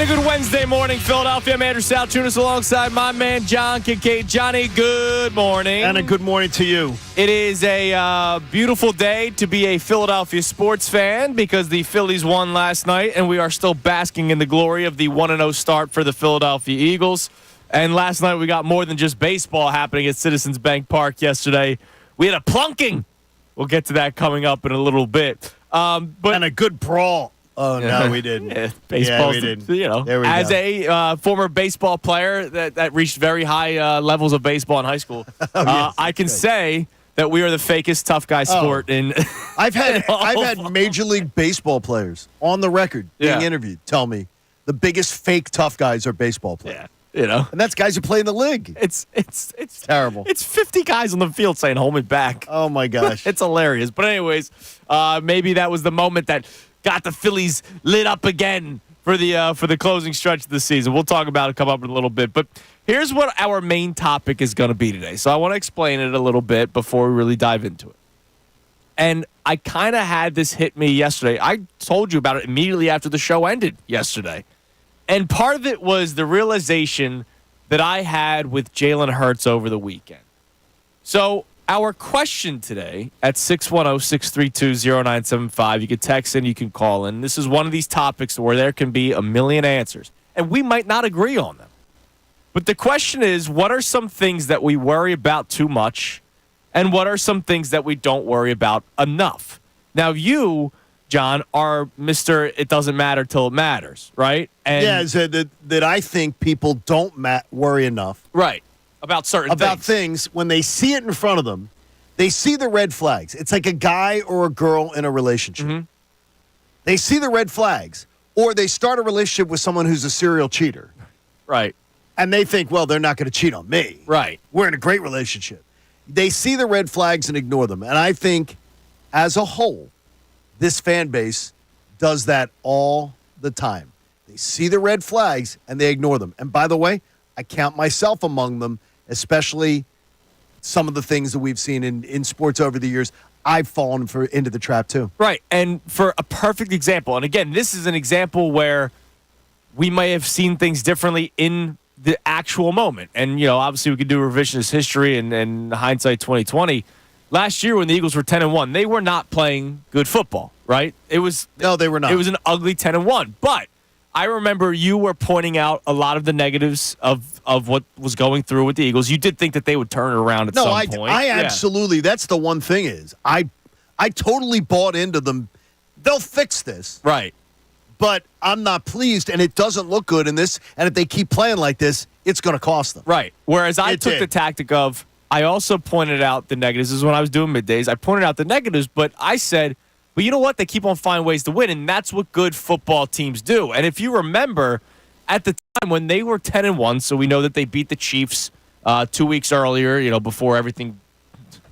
And a good Wednesday morning, Philadelphia. Managerial Strategy alongside my man, John Kincade. Johnny, good morning. And a good morning to you. It is a beautiful day to be a Philadelphia sports fan because the Phillies won last night, and we are still basking in the glory of the 1-0 start for the Philadelphia Eagles. And last night we got more than just baseball happening at Citizens Bank Park yesterday. We had a plunking. We'll get to that coming up in a little bit. And a good brawl. Oh, no, we didn't. Baseball, we didn't. As a former baseball player that reached very high levels of baseball in high school, I can say that we are the fakest tough guy sport in. I've had Major League Baseball players on the record being interviewed tell me the biggest fake tough guys are baseball players. Yeah. And that's guys who play in the league. It's terrible. It's 50 guys on the field saying "hold me back." Oh my gosh, it's hilarious. But anyways, maybe that was the moment that got the Phillies lit up again for the closing stretch of the season. We'll talk about it, come up in a little bit. But here's what our main topic is going to be today. So I want to explain it a little bit before we really dive into it. And I kind of had this hit me yesterday. I told you about it immediately after the show ended yesterday. And part of it was the realization that I had with Jaylen Hurts over the weekend. So our question today at 610-632-0975, you can text in, you can call in. This is one of these topics where there can be a million answers, and we might not agree on them. But the question is, what are some things that we worry about too much, and what are some things that we don't worry about enough? Now, you, John, are Mr. It doesn't matter till it matters, right? And that I think people don't worry enough. Right. About certain things. When they see it in front of them, they see the red flags. It's like a guy or a girl in a relationship. Mm-hmm. They see the red flags, or they start a relationship with someone who's a serial cheater. Right. And they think, well, they're not going to cheat on me. Right. We're in a great relationship. They see the red flags and ignore them. And I think, as a whole, this fan base does that all the time. They see the red flags and they ignore them. And by the way, I count myself among them, especially some of the things that we've seen in sports over the years. I've fallen into the trap too. Right. And for a perfect example, and again, this is an example where we may have seen things differently in the actual moment. And, obviously we could do revisionist history and hindsight 2020. Last year when the Eagles were 10-1, they were not playing good football, right? No, they were not. It was an ugly 10-1. But I remember you were pointing out a lot of the negatives of what was going through with the Eagles. You did think that they would turn it around at some point. I absolutely. That's the one thing is I totally bought into them. They'll fix this. Right. But I'm not pleased, and it doesn't look good in this. And if they keep playing like this, it's going to cost them. Right. Whereas I took the tactic of, I also pointed out the negatives. This is when I was doing middays. I pointed out the negatives, but I said, but you know what? They keep on finding ways to win, and that's what good football teams do. And if you remember, at the time when they were 10-1, so we know that they beat the Chiefs 2 weeks earlier, before everything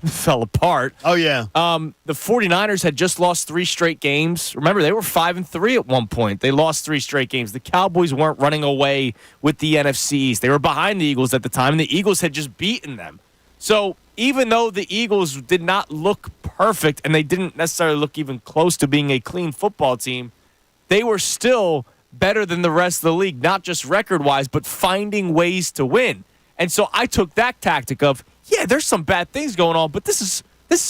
fell apart. Oh, yeah. The 49ers had just lost 3 straight games. Remember, they were 5-3 at one point. They lost 3 straight games. The Cowboys weren't running away with the NFC East. They were behind the Eagles at the time, and the Eagles had just beaten them. So even though the Eagles did not look perfect and they didn't necessarily look even close to being a clean football team, they were still better than the rest of the league, not just record-wise, but finding ways to win. And so I took that tactic of, there's some bad things going on, but this is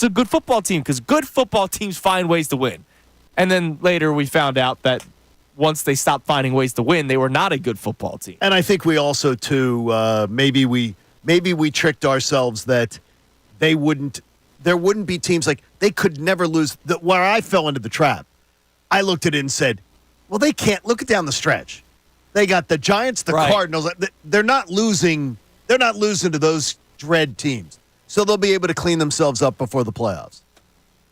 a good football team because good football teams find ways to win. And then later we found out that once they stopped finding ways to win, they were not a good football team. And I think we also, too, maybe we tricked ourselves that there wouldn't be teams like they could never lose. Where I fell into the trap, I looked at it and said, well, they can't. Look down the stretch. They got the Giants, the Cardinals. They're not losing. They're not losing to those dread teams. So they'll be able to clean themselves up before the playoffs.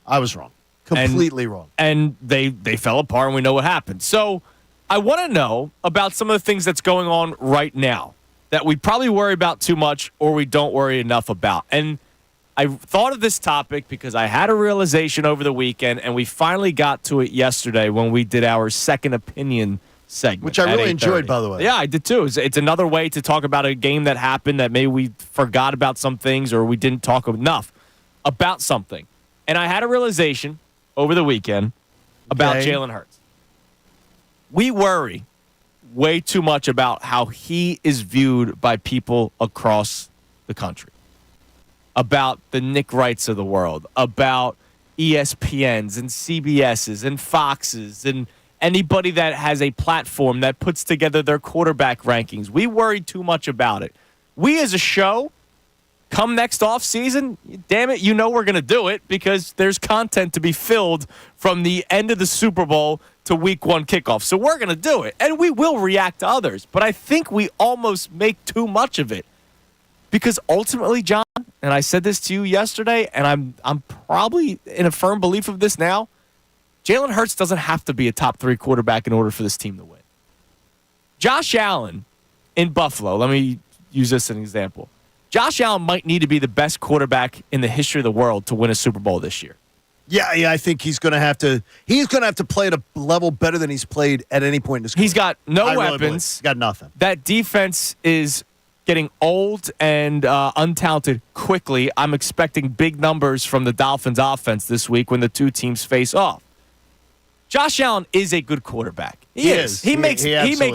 I was wrong. Completely wrong. And they fell apart, and we know what happened. So I want to know about some of the things that's going on right now that we probably worry about too much or we don't worry enough about. And I thought of this topic because I had a realization over the weekend, and we finally got to it yesterday when we did our second opinion segment. Which I really enjoyed, by the way. Yeah, I did too. It's another way to talk about a game that happened that maybe we forgot about some things or we didn't talk enough about something. And I had a realization over the weekend about Jaylen Hurts. We worry way too much about how he is viewed by people across the country, about the Nick Wrights of the world, about ESPNs and CBSs and Foxes and anybody that has a platform that puts together their quarterback rankings. We worry too much about it. We as a show, come next offseason, damn it, we're going to do it because there's content to be filled from the end of the Super Bowl to week 1 kickoff. So we're going to do it, and we will react to others. But I think we almost make too much of it because ultimately, John, and I said this to you yesterday, and I'm probably in a firm belief of this now, Jalen Hurts doesn't have to be a top 3 quarterback in order for this team to win. Josh Allen in Buffalo, let me use this as an example. Josh Allen might need to be the best quarterback in the history of the world to win a Super Bowl this year. Yeah, I think he's going to have to play at a level better than he's played at any point in his career. He's got no weapons. Really he's got nothing. That defense is getting old and untalented quickly. I'm expecting big numbers from the Dolphins offense this week when the two teams face off. Josh Allen is a good quarterback. He is. He makes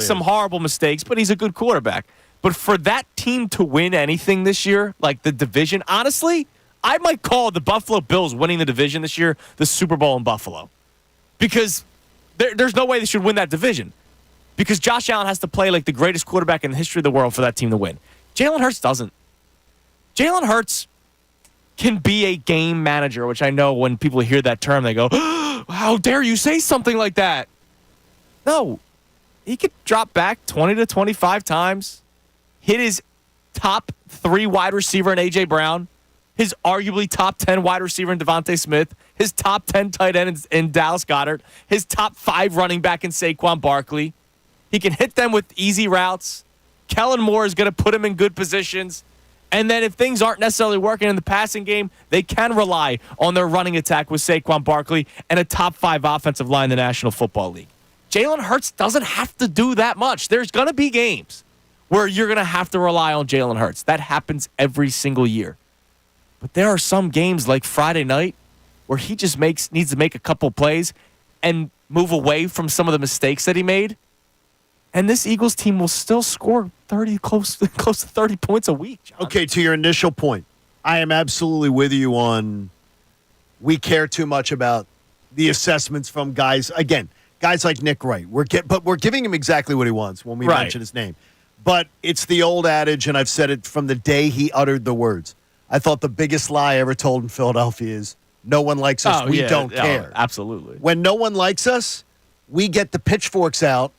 some horrible mistakes, but he's a good quarterback. But for that team to win anything this year, like the division, honestly, I might call the Buffalo Bills winning the division this year the Super Bowl in Buffalo. Because there's no way they should win that division. Because Josh Allen has to play like the greatest quarterback in the history of the world for that team to win. Jalen Hurts doesn't. Jalen Hurts can be a game manager, which I know when people hear that term, they go, oh, how dare you say something like that? No. He could drop back 20 to 25 times, hit his top 3 wide receiver in A.J. Brown, his arguably top 10 wide receiver in Devontae Smith, his top 10 tight end in Dallas Goedert, his top 5 running back in Saquon Barkley. He can hit them with easy routes. Kellen Moore is going to put him in good positions. And then if things aren't necessarily working in the passing game, they can rely on their running attack with Saquon Barkley and a top 5 offensive line in the National Football League. Jalen Hurts doesn't have to do that much. There's going to be games where you're going to have to rely on Jalen Hurts. That happens every single year. But there are some games like Friday night where he just needs to make a couple plays and move away from some of the mistakes that he made. And this Eagles team will still score close to 30 points a week, John. Okay, to your initial point, I am absolutely with you on we care too much about the assessments from guys. Again, guys like Nick Wright. But we're giving him exactly what he wants when we mention his name. But it's the old adage, and I've said it from the day he uttered the words. I thought the biggest lie ever told in Philadelphia is no one likes us. We don't care. Absolutely. When no one likes us, we get the pitchforks out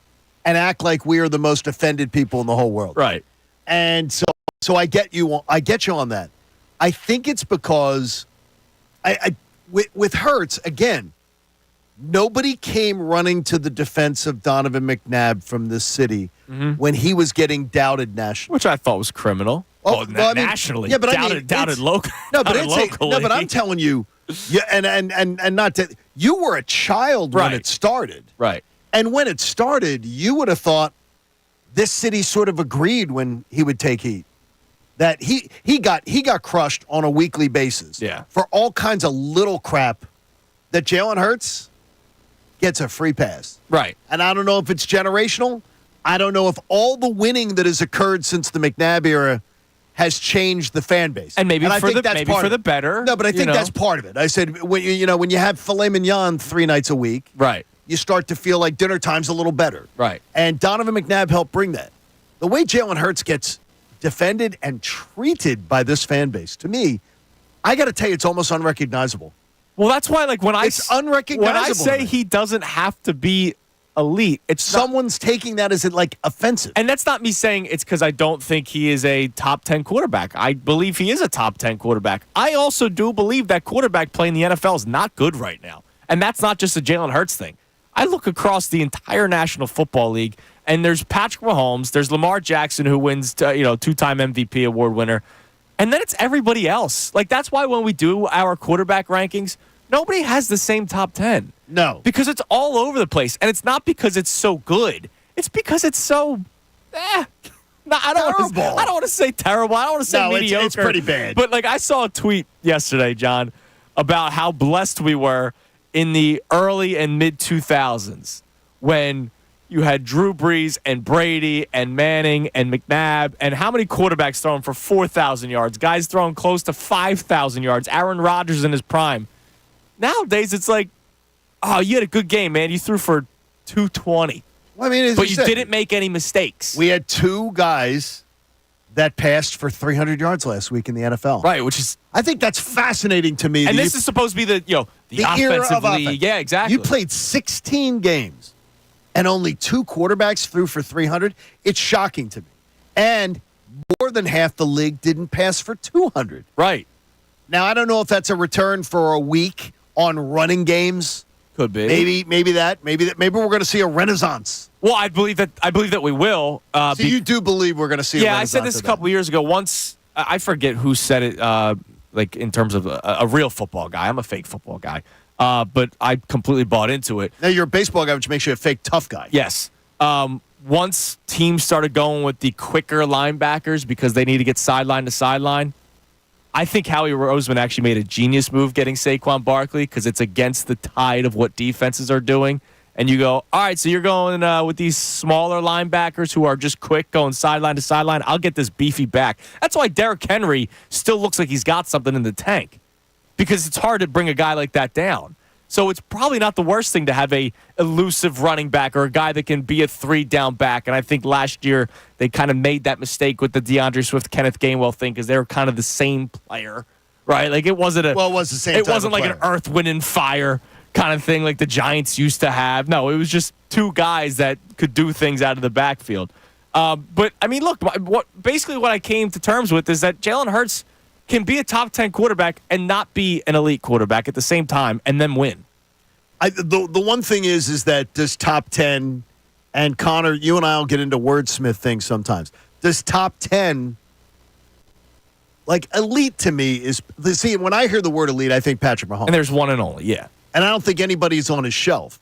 and act like we are the most offended people in the whole world. Right. And so I get you on that. I think it's because with Hurts, again, nobody came running to the defense of Donovan McNabb from this city when he was getting doubted nationally. Which I thought was criminal. Nationally. Yeah, but doubted locally. No, but I'm telling you, and not that you were a child when it started. Right. And when it started, you would have thought this city sort of agreed when he would take heat. That he got crushed on a weekly basis for all kinds of little crap that Jalen Hurts gets a free pass. Right. And I don't know if it's generational. I don't know if all the winning that has occurred since the McNabb era has changed the fan base. And maybe for the better. No, but I think that's part of it. I said, when you have filet mignon 3 nights a week. Right. You start to feel like dinner time's a little better. Right. And Donovan McNabb helped bring that. The way Jalen Hurts gets defended and treated by this fan base, to me, I got to tell you, it's almost unrecognizable. Well, that's why, it's unrecognizable. When I say he doesn't have to be elite, it's someone's taking that as offensive. And that's not me saying it's because I don't think he is a top 10 quarterback. I believe he is a top 10 quarterback. I also do believe that quarterback play in the NFL is not good right now. And that's not just a Jalen Hurts thing. I look across the entire National Football League, and there's Patrick Mahomes, there's Lamar Jackson, who wins, 2-time MVP award winner, and then it's everybody else. That's why when we do our quarterback rankings, nobody has the same top 10. No. Because it's all over the place, and it's not because it's so good. It's because it's so, No, I don't want to say terrible. I don't want to say mediocre. It's pretty bad. But, I saw a tweet yesterday, John, about how blessed we were in the early and mid-2000s when you had Drew Brees and Brady and Manning and McNabb, and how many quarterbacks throwing for 4,000 yards? Guys throwing close to 5,000 yards. Aaron Rodgers in his prime. Nowadays, it's like, oh, you had a good game, man. You threw for 220. Well, I mean, but you didn't make any mistakes. We had two guys that passed for 300 yards last week in the NFL. Right, which is, I think that's fascinating to me. and this is supposed to be the offensive league. Offense. Yeah, exactly. You played 16 games and only two quarterbacks threw for 300. It's shocking to me. And more than half the league didn't pass for 200. Right. Now, I don't know if that's a return for a week on running games. Could be. Maybe we're going to see a renaissance. Well, I believe that we will. So you do believe we're going to see a renaissance? Yeah, I said this a couple years ago. Once, I forget who said it, like in terms of a real football guy. I'm a fake football guy. But I completely bought into it. Now, you're a baseball guy, which makes you a fake tough guy. Yes. Once teams started going with the quicker linebackers because they need to get sideline to sideline, I think Howie Roseman actually made a genius move getting Saquon Barkley because it's against the tide of what defenses are doing. And you go, all right, so you're going with these smaller linebackers who are just quick, going sideline to sideline. I'll get this beefy back. That's why Derrick Henry still looks like he's got something in the tank because it's hard to bring a guy like that down. So it's probably not the worst thing to have a elusive running back or a guy that can be a 3-down back. And I think last year they kind of made that mistake with the DeAndre Swift, Kenneth Gainwell thing because they were kind of the same player, right? Like it wasn't it was the same. It wasn't like an earth, wind, and fire kind of thing like the Giants used to have. No, it was just two guys that could do things out of the backfield. But I mean, look, what I came to terms with is that Jalen Hurts can be a top 10 quarterback and not be an elite quarterback at the same time and then win. The one thing is that this top 10, and Connor, you and I will get into wordsmith things sometimes. This top 10, like elite to me is, see, when I hear the word elite, I think Patrick Mahomes. And there's one and only, yeah. And I don't think anybody's on his shelf.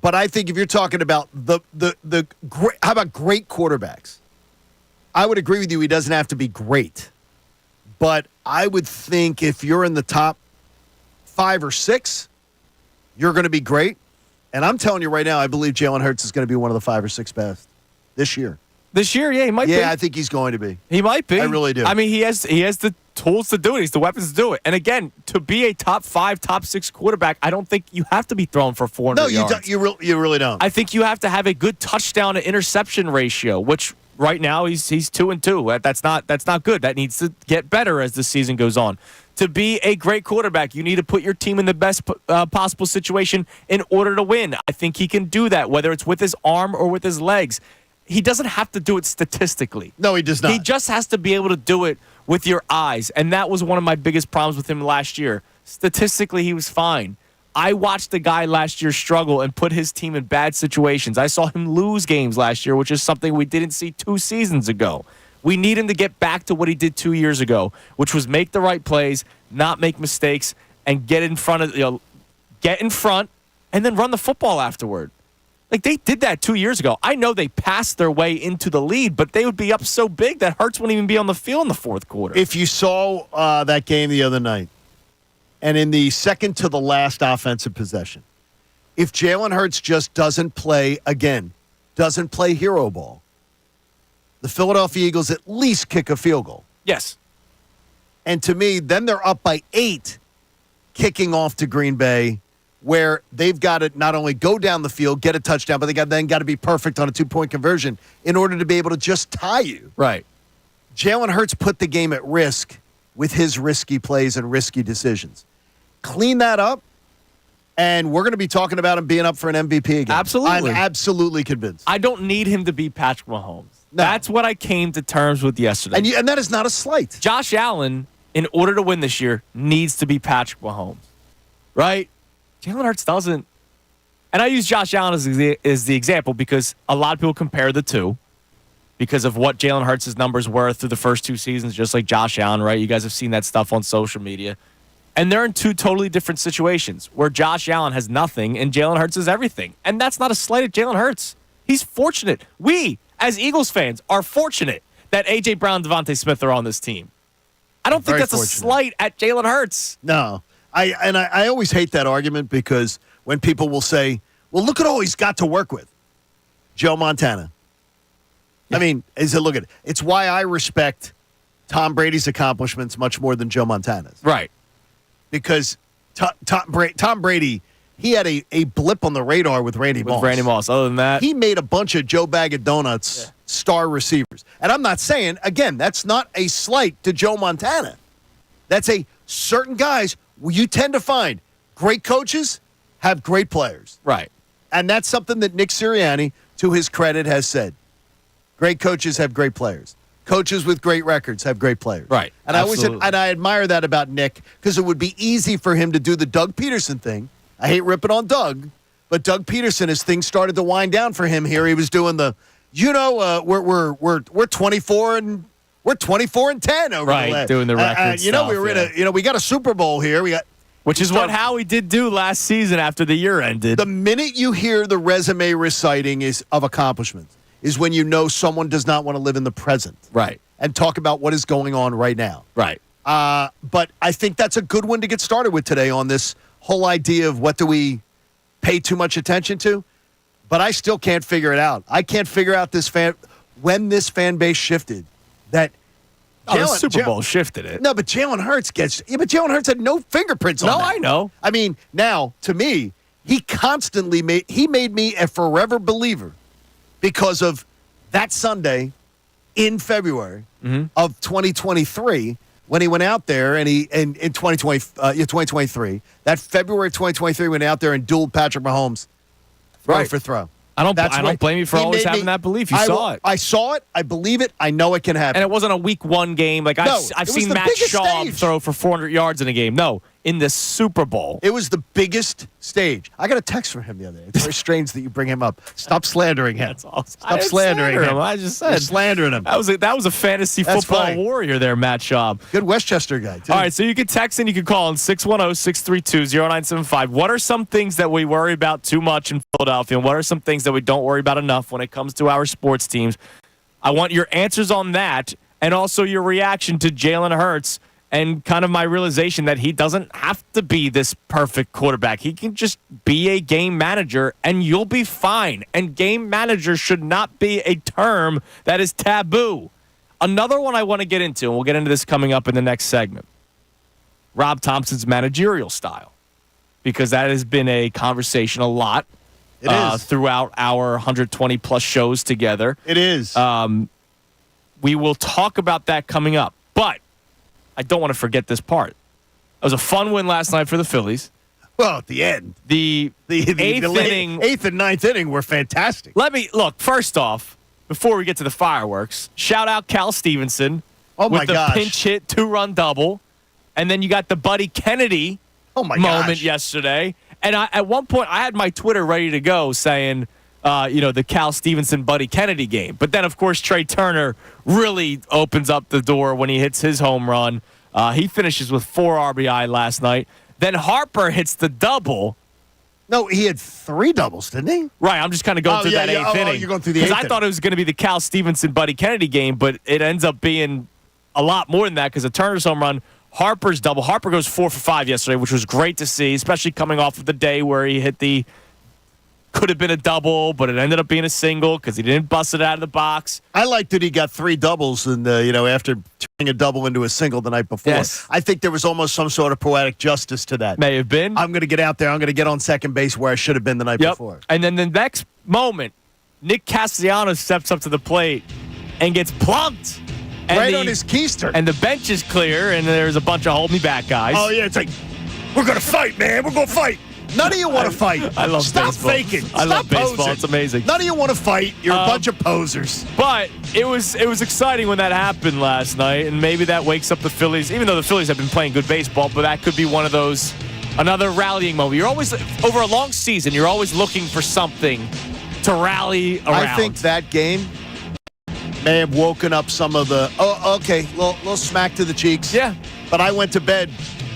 But I think if you're talking about the great, how about great quarterbacks? I would agree with you. He doesn't have to be great. But I would think if you're in the top 5 or 6, you're going to be great. And I'm telling you right now, I believe Jalen Hurts is going to be one of the 5 or 6 best this year. This year, yeah, he might be. Yeah, I think he's going to be. He might be. I really do. I mean, he has the tools to do it. He's the weapons to do it. And again, to be a top 5, top 6 quarterback, I don't think you have to be throwing for 400 yards. You really don't. I think you have to have a good touchdown to interception ratio, which right now he's 2-2. That's not good. That needs to get better as the season goes on. To be a great quarterback, you need to put your team in the best possible situation in order to win. I think he can do that, whether it's with his arm or with his legs. He doesn't have to do it statistically. No, he does not. He just has to be able to do it with your eyes. And that was one of my biggest problems with him last year. Statistically, he was fine. I watched the guy last year struggle and put his team in bad situations. I saw him lose games last year, which is something we didn't see 2 seasons ago. We need him to get back to what he did 2 years ago, which was make the right plays, not make mistakes, and get in front and then run the football afterward. Like, they did that 2 years ago. I know they passed their way into the lead, but they would be up so big that Hurts wouldn't even be on the field in the fourth quarter. If you saw that game the other night, and in the second to the last offensive possession, if Jalen Hurts just doesn't play hero ball, the Philadelphia Eagles at least kick a field goal. Yes. And to me, then they're up by 8 kicking off to Green Bay, where they've got to not only go down the field, get a touchdown, but they got to be perfect on a 2-point conversion in order to be able to just tie you. Right. Jalen Hurts put the game at risk with his risky plays and risky decisions. Clean that up, and we're going to be talking about him being up for an MVP again. Absolutely. I'm absolutely convinced. I don't need him to be Patrick Mahomes. No. That's what I came to terms with yesterday. And that is not a slight. Josh Allen, in order to win this year, needs to be Patrick Mahomes. Right? Jalen Hurts doesn't. And I use Josh Allen as the example because a lot of people compare the two because of what Jalen Hurts' numbers were through the first 2 seasons, just like Josh Allen, right? You guys have seen that stuff on social media. And they're in 2 totally different situations where Josh Allen has nothing and Jalen Hurts has everything. And that's not a slight at Jalen Hurts. He's fortunate. We, as Eagles fans, are fortunate that A.J. Brown and Devontae Smith are on this team. I don't think that's a slight at Jalen Hurts. No. I always hate that argument because when people will say, well, look at all he's got to work with. Joe Montana. I mean, look at it. It's why I respect Tom Brady's accomplishments much more than Joe Montana's. Right. Because Tom Brady, he had a blip on the radar with Randy Moss. Randy Moss. Other than that, he made a bunch of Joe Bag of Donuts star receivers. And I'm not saying, again, that's not a slight to Joe Montana. That's a certain guys you tend to find great coaches have great players. Right. And that's something that Nick Sirianni, to his credit, has said. Great coaches have great players. Coaches with great records have great players. Right. And I admire that about Nick because it would be easy for him to do the Doug Peterson thing. I hate ripping on Doug, but Doug Peterson, as things started to wind down for him here, he was doing the, we're 24 and we're 24 and 10 over right, the last. Doing the record stuff. We were in we got a Super Bowl here. Which is what Howie did do last season after the year ended. The minute you hear the resume reciting of accomplishments is when you know someone does not want to live in the present. Right. And talk about what is going on right now. Right. But I think that's a good one to get started with today on this whole idea of what do we pay too much attention to. But I still can't figure it out. I can't figure out when this fan base shifted. That the Super Bowl shifted it. No, but Jalen Hurts but Jalen Hurts had no fingerprints on that. No, I know. I mean, now, to me, he constantly made me a forever believer because of that Sunday in February of 2023 when he went out there and in 2023, that February of 2023 went out there and dueled Patrick Mahomes throw for throw. I don't blame you for always having that belief. You saw it. I saw it. I believe it. I know it can happen. And it wasn't a week one game. Like I've seen Matt Schaub throw for 400 yards in a game. No, in the Super Bowl. It was the biggest stage. I got a text from him the other day. It's very strange that you bring him up. Stop slandering him. That's awesome. Stop slandering him. I just said. You're slandering him. That was a fantasy football warrior there, Matt Schaub. Good Westchester guy, too. All right, so you can text and you can call on 610-632-0975. What are some things that we worry about too much in Philadelphia, and what are some things that we don't worry about enough when it comes to our sports teams? I want your answers on that and also your reaction to Jalen Hurts and kind of my realization that he doesn't have to be this perfect quarterback. He can just be a game manager, and you'll be fine. And game manager should not be a term that is taboo. Another one I want to get into, and we'll get into this coming up in the next segment, Rob Thompson's managerial style, because that has been a conversation a lot throughout our 120-plus shows together. It is. We will talk about that coming up, but I don't want to forget this part. It was a fun win last night for the Phillies. Well, at the end. The eighth and ninth inning were fantastic. Look, first off, before we get to the fireworks, shout out Cal Stevenson with the pinch hit 2-run double. And then you got the Buddy Kennedy moment yesterday. And at one point, I had my Twitter ready to go saying, the Cal Stevenson Buddy Kennedy game. But then, of course, Trey Turner really opens up the door when he hits his home run. He finishes with 4 RBI last night. Then Harper hits the double. No, he had 3 doubles, didn't he? Right, I'm just kind of going through that eighth inning. You're going through the eighth inning. Because I thought it was going to be the Cal Stevenson Buddy Kennedy game, but it ends up being a lot more than that because of Turner's home run. Harper's double. Harper goes 4 for 5 yesterday, which was great to see, especially coming off of the day where he hit the could have been a double, but it ended up being a single because he didn't bust it out of the box. I liked that he got 3 doubles and after turning a double into a single the night before. Yes. I think there was almost some sort of poetic justice to that. May have been. I'm going to get out there. I'm going to get on second base where I should have been the night before. And then the next moment, Nick Castellanos steps up to the plate and gets plunked. And on his keister. And the bench is clear, and there's a bunch of hold me back guys. Oh, yeah. It's like, we're going to fight, man. We're going to fight. None of you want to fight. I love Stop baseball. faking. I love baseball. Posing. It's amazing. None of you want to fight. You're a bunch of posers. But it was exciting when that happened last night, and maybe that wakes up the Phillies, even though the Phillies have been playing good baseball, but that could be one of those, another rallying moment. You're always, over a long season, you're always looking for something to rally around. I think that game may have woken up some of the, little smack to the cheeks. Yeah. But I went to bed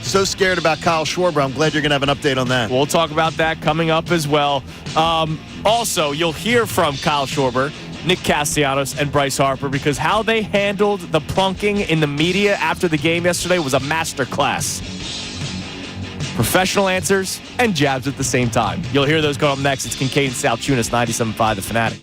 so scared about Kyle Schwarber. I'm glad you're going to have an update on that. We'll talk about that coming up as well. Also, you'll hear from Kyle Schwarber, Nick Castellanos, and Bryce Harper because how they handled the plunking in the media after the game yesterday was a masterclass. Professional answers and jabs at the same time. You'll hear those go up next. It's Kincade Salciunas, 97.5 The Fanatic.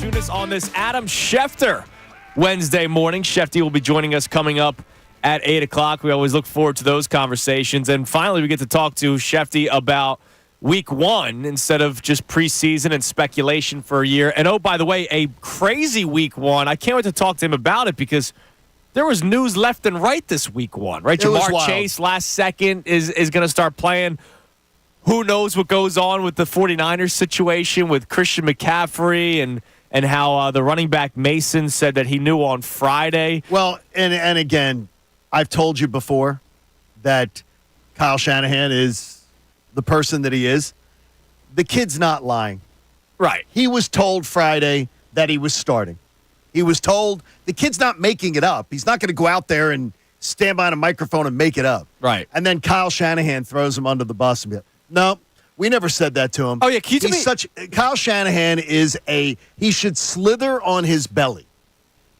Tune us on this Adam Schefter Wednesday morning. Schefter will be joining us coming up at 8 o'clock. We always look forward to those conversations. And finally, we get to talk to Schefter about week one instead of just preseason and speculation for a year. And, oh, by the way, a crazy week one. I can't wait to talk to him about it because there was news left and right this week one, right? Jamar Chase, last second, is going to start playing. Who knows what goes on with the 49ers situation with Christian McCaffrey and how the running back Mason said that he knew on Friday. Well, and again, I've told you before that Kyle Shanahan is the person that he is. The kid's not lying. Right. He was told Friday that he was starting. He was told the kid's not making it up. He's not going to go out there and stand behind a microphone and make it up. Right. And then Kyle Shanahan throws him under the bus and be like, no, we never said that to him. Oh, yeah. Can you tell me? Kyle Shanahan is he should slither on his belly,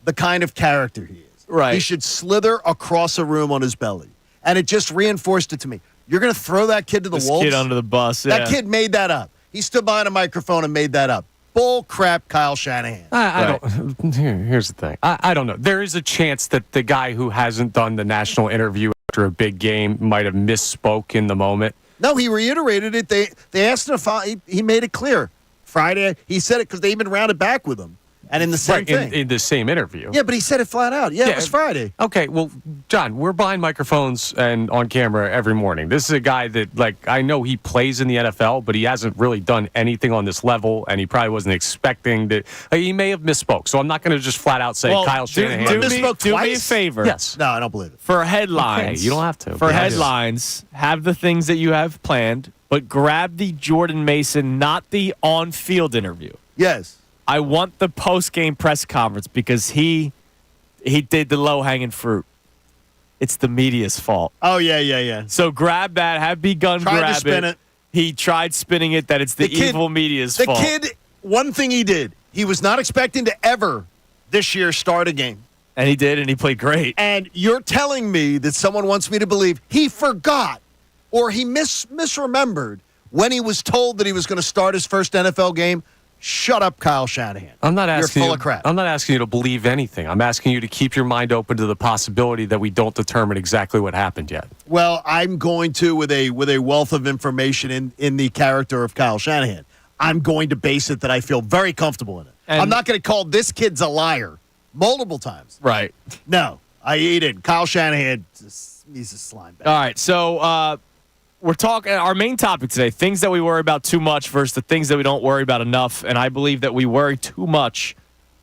the kind of character he is. Right. He should slither across a room on his belly. And it just reinforced it to me. You're going to throw that kid to the wolves? Kid under the bus, yeah. That kid made that up. He stood behind a microphone and made that up. Bull crap, Kyle Shanahan. I don't. Here's the thing. I don't know. There is a chance that the guy who hasn't done the national interview after a big game might have misspoke in the moment. No, he reiterated it. They asked him if he made it clear. Friday, he said it because they even rounded back with him. And in the same thing. In the same interview. Yeah, but he said it flat out. Yeah, it was Friday. Okay, well, John, we're behind microphones and on camera every morning. This is a guy that, I know he plays in the NFL, but he hasn't really done anything on this level, and he probably wasn't expecting that. He may have misspoke, so I'm not going to just flat out say Kyle Shanahan. Do me a favor. Yes. No, I don't believe it. For headlines. Okay, you don't have to. For headlines, have the things that you have planned, but grab the Jordan Mason, not the on-field interview. Yes. I want the post-game press conference because he did the low-hanging fruit. It's the media's fault. Oh, yeah. So grab that. Have begun grab it. He tried spinning it that it's the evil media's fault. The kid, one thing he did, he was not expecting to ever this year start a game. And he did, and he played great. And you're telling me that someone wants me to believe he forgot or he misremembered when he was told that he was going to start his first NFL game? Shut up, Kyle Shanahan. I'm not asking You're full of crap. I'm not asking you to believe anything. I'm asking you to keep your mind open to the possibility that we don't determine exactly what happened yet. Well, I'm going to with a wealth of information in the character of Kyle Shanahan. I'm going to base it that I feel very comfortable in it. And I'm not going to call this kid's a liar multiple times. Right. No, I eat it. Kyle Shanahan, he's a slime bag. All right, so we're talking our main topic today, things that we worry about too much versus the things that we don't worry about enough. And I believe that we worry too much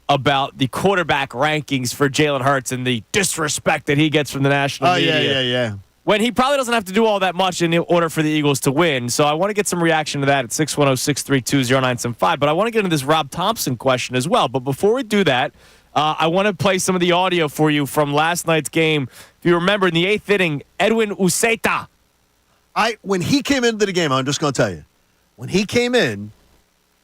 about the quarterback rankings for Jalen Hurts and the disrespect that he gets from the national media. Yeah. When he probably doesn't have to do all that much in order for the Eagles to win. So I want to get some reaction to that at 610-632-0975. But I want to get into this Rob Thompson question as well. But before we do that, I want to play some of the audio for you from last night's game. If you remember, in the 8th inning, Edwin Uceta. When he came into the game, I'm just going to tell you, when he came in,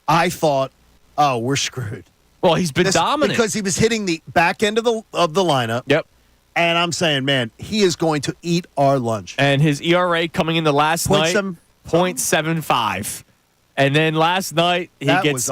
I thought, oh, we're screwed. Well, he's been dominant because he was hitting the back end of the lineup. Yep. And I'm saying, man, he is going to eat our lunch. And his ERA coming into last night, 0.75. And then last night he gets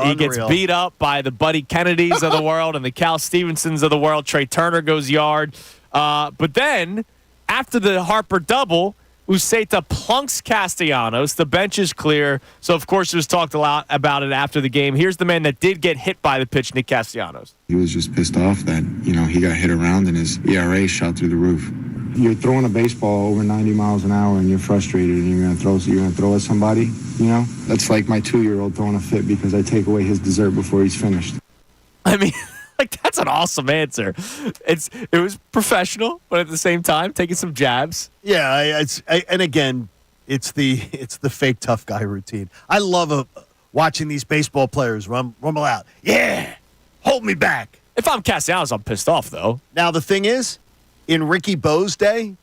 beat up by the Buddy Kennedys of the world and the Cal Stevensons of the world. Trey Turner goes yard. But then after the Harper double, Uceta plunks Castellanos. The bench is clear. So, of course, it was talked a lot about it after the game. Here's the man that did get hit by the pitch, Nick Castellanos. He was just pissed off that, he got hit around and his ERA shot through the roof. You're throwing a baseball over 90 miles an hour and you're frustrated and you're going to throw at somebody, That's like my 2-year-old throwing a fit because I take away his dessert before he's finished. I mean... that's an awesome answer. It was professional, but at the same time, taking some jabs. Yeah, and again, it's the fake tough guy routine. I love watching these baseball players rumble out. Yeah, hold me back. If I'm Castellanos, I'm pissed off, though. Now, the thing is, in Ricky Bo's day,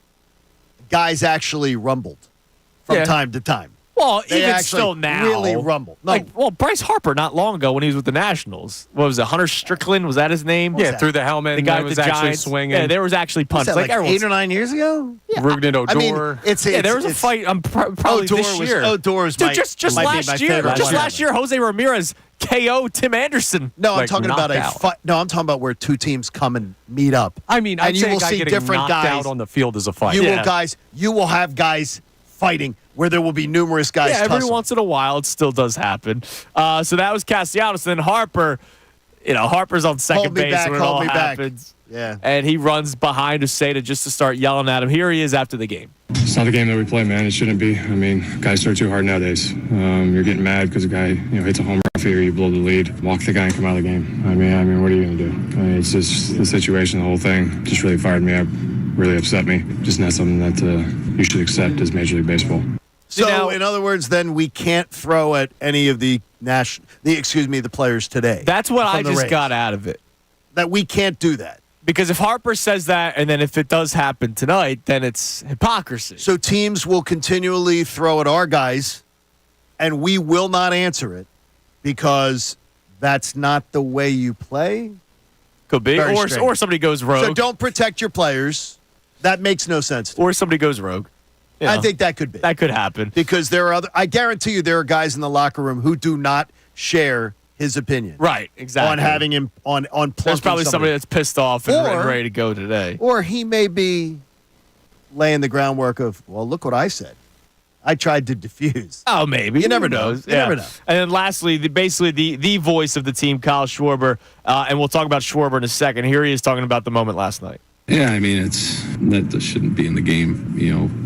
guys actually rumbled from time to time. Well, They even actually still now. really rumble. No. Bryce Harper not long ago when he was with the Nationals. What was it, Hunter Strickland? Was that his name? Yeah, through the helmet. The guy and with was the actually Giants. swinging. Yeah, there was actually Was punch. that like everyone's- 8 or 9 years ago? Rugden Odor. I mean, there was a fight. Probably this year. Odor was Dude, my, just might be my last year. favorite Just one. last year, Jose Ramirez KO Tim Anderson. No, I'm like, talking about a knocked out. fight. No, I'm talking about where two teams come and meet up. I mean, I'd and you say a will guy see getting different knocked guys out on the field is a fight. You will have guys fighting where there will be numerous guys. Yeah, every tussling. once in a while, it still does happen. So that was Castellanos. Then Harper, Harper's on second Hold me base back, when it hold all me back. happens. Yeah. And he runs behind Uceda just to start yelling at him. Here he is after the game. It's not the game that we play, man. It shouldn't be. I mean, guys start too hard nowadays. You're getting mad because a guy, hits a home run off here, you blow the lead, walk the guy and come out of the game. I mean, what are you going to do? I mean, it's just the situation, the whole thing just really fired me up, really upset me. Just not something that you should accept as Major League Baseball. So, in other words, then we can't throw at any of the players today. That's what I from the just Rays. got out of it. That we can't do that. Because if Harper says that, and then if it does happen tonight, then it's hypocrisy. So teams will continually throw at our guys, and we will not answer it because that's not the way you play. Could be. Very Or strange. somebody goes rogue. So don't protect your players. That makes no sense to me. Or somebody goes rogue. I think that could be. That could happen. Because I guarantee you there are guys in the locker room who do not share his opinion. Right, exactly. On having him on There's plunking probably somebody that's pissed off and Or- ready to go today. Or he may be laying the groundwork of, well, look what I said. I tried to diffuse. Oh, maybe. You never Who know. knows? You never know. And then lastly, the voice of the team, Kyle Schwarber, and we'll talk about Schwarber in a second. Here he is talking about the moment last night. Yeah, I mean, that shouldn't be in the game.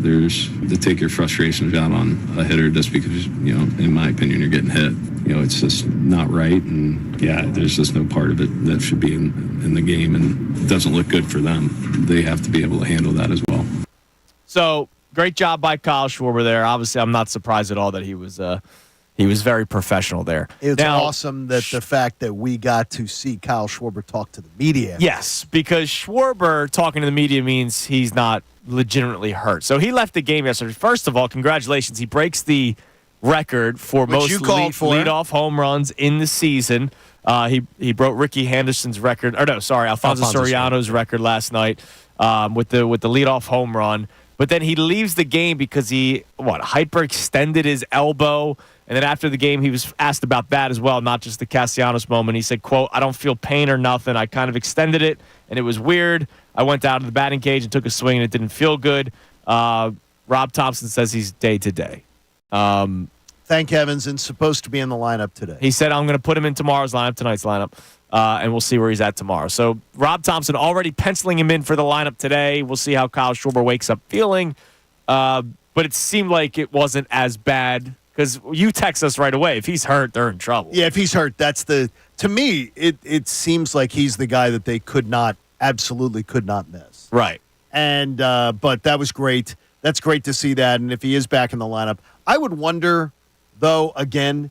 There's to take your frustrations out on a hitter just because, in my opinion, you're getting hit. It's just not right. And, yeah, there's just no part of it that should be in the game. And it doesn't look good for them. They have to be able to handle that as well. So, great job by Kyle Schwarber there. Obviously, I'm not surprised at all that he was very professional there. It's now, awesome that the fact that we got to see Kyle Schwarber talk to the media. Yes, because Schwarber talking to the media means he's not legitimately hurt. So he left the game yesterday. First of all, congratulations. He breaks the record for Which most you called for. leadoff home runs in the season. He broke Ricky Henderson's record. Or no, sorry, Alfonso Soriano's record last night with the leadoff home run. But then he leaves the game because he hyperextended his elbow. And then after the game, he was asked about that as well, not just the Castellanos moment. He said, quote, "I don't feel pain or nothing. I kind of extended it, and it was weird. I went out of the batting cage and took a swing, and it didn't feel good." Rob Thompson says he's day-to-day. Thank heavens, and supposed to be in the lineup today. He said, "I'm going to put him in tomorrow's lineup, tonight's lineup, and we'll see where he's at tomorrow." So Rob Thompson already penciling him in for the lineup today. We'll see how Kyle Schwarber wakes up feeling. But it seemed like it wasn't as bad. Because you text us right away. If he's hurt, they're in trouble. Yeah, if he's hurt, to me, it seems like he's the guy that they absolutely could not miss. Right. And, but that was great. That's great to see that. And if he is back in the lineup, I would wonder, though, again,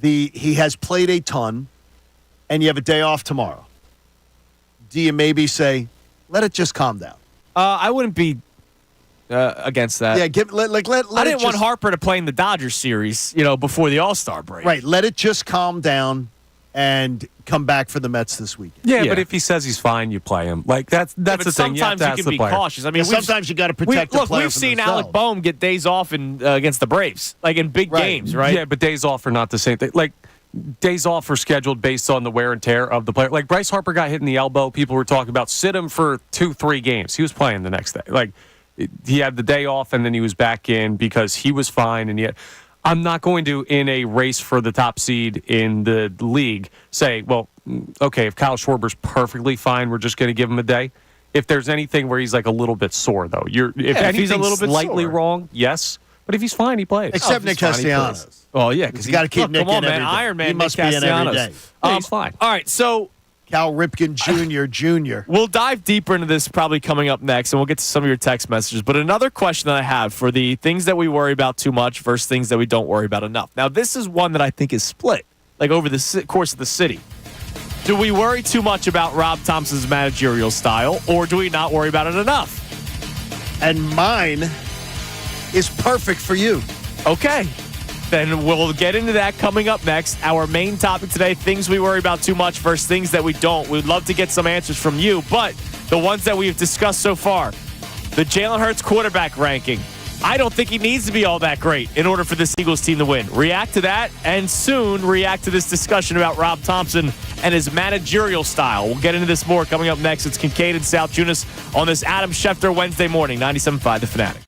he has played a ton, and you have a day off tomorrow. Do you maybe say, let it just calm down? I wouldn't be against that. Yeah, let I didn't it want just, Harper to play in the Dodgers series, before the All-Star break. Right, let it just calm down and come back for the Mets this weekend. Yeah, Yeah. but if he says he's fine, you play him. Like that's But the thing. You have sometimes to you ask can the be player. cautious. I mean, Sometimes you got to protect the player we've from seen themselves. Alec Boehm get days off against the Braves, like in big Right. games, right? Yeah, but days off are not the same thing. Like days off are scheduled based on the wear and tear of the player. Like Bryce Harper got hit in the elbow. People were talking about sit him for 2-3 games. He was playing the next day. Like he had the day off and then he was back in because he was fine. And yet, I'm not going to, in a race for the top seed in the league, say, well, okay, if Kyle Schwarber's perfectly fine, we're just going to give him a day. If there's anything where he's like a little bit sore, though, if if he's a anything's little bit slightly sore. wrong, yes. But if he's fine, he plays. Except if Nick he's fine, he Castellanos. plays. Oh, yeah, because He's gotta keep Nick come on, in man. every day. Iron Man, He must Nick be in every Castellanos. day. Yeah, he's fine. All right, so Cal Ripken Jr. we'll dive deeper into this probably coming up next, and we'll get to some of your text messages. But another question that I have for the things that we worry about too much versus things that we don't worry about enough. Now, this is one that I think is split, like over the course of the city. Do we worry too much about Rob Thompson's managerial style, or do we not worry about it enough? And mine is perfect for you. Okay. then we'll get into that coming up next. Our main topic today, things we worry about too much versus things that we don't. We'd love to get some answers from you, but the ones that we've discussed so far, the Jalen Hurts quarterback ranking, I don't think he needs to be all that great in order for this Eagles team to win. React to that, and soon react to this discussion about Rob Thompson and his managerial style. We'll get into this more coming up next. It's Kincade and Salciunas on this Adam Schefter Wednesday morning, 97.5 The Fanatic.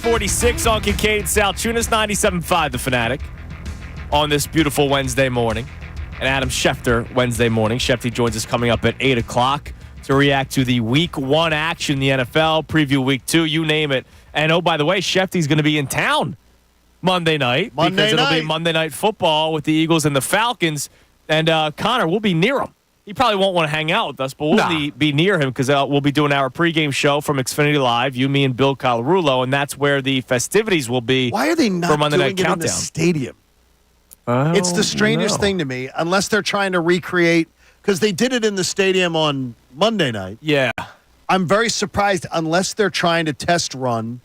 6:46 on Kincade Salciunas, 97.5 The Fanatic on this beautiful Wednesday morning. And Adam Schefter, Wednesday morning. Schefter joins us coming up at 8 o'clock to react to the Week 1 action in the NFL, preview Week 2, you name it. And, oh, by the way, Schefter's going to be in town Monday night. Because it'll be Monday Night Football with the Eagles and the Falcons. And Connor, we'll be near him. He probably won't want to hang out with us, but we'll be near him because we'll be doing our pregame show from Xfinity Live, you, me, and Bill Colarulo, and that's where the festivities will be. Why are they not for Monday doing Night it Countdown. in the stadium? It's the strangest thing to me, unless they're trying to recreate, because they did it in the stadium on Monday night. Yeah. I'm very surprised, unless they're trying to test run,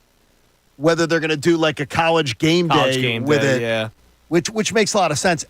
whether they're going to do like a college game day with it, yeah. which makes a lot of sense.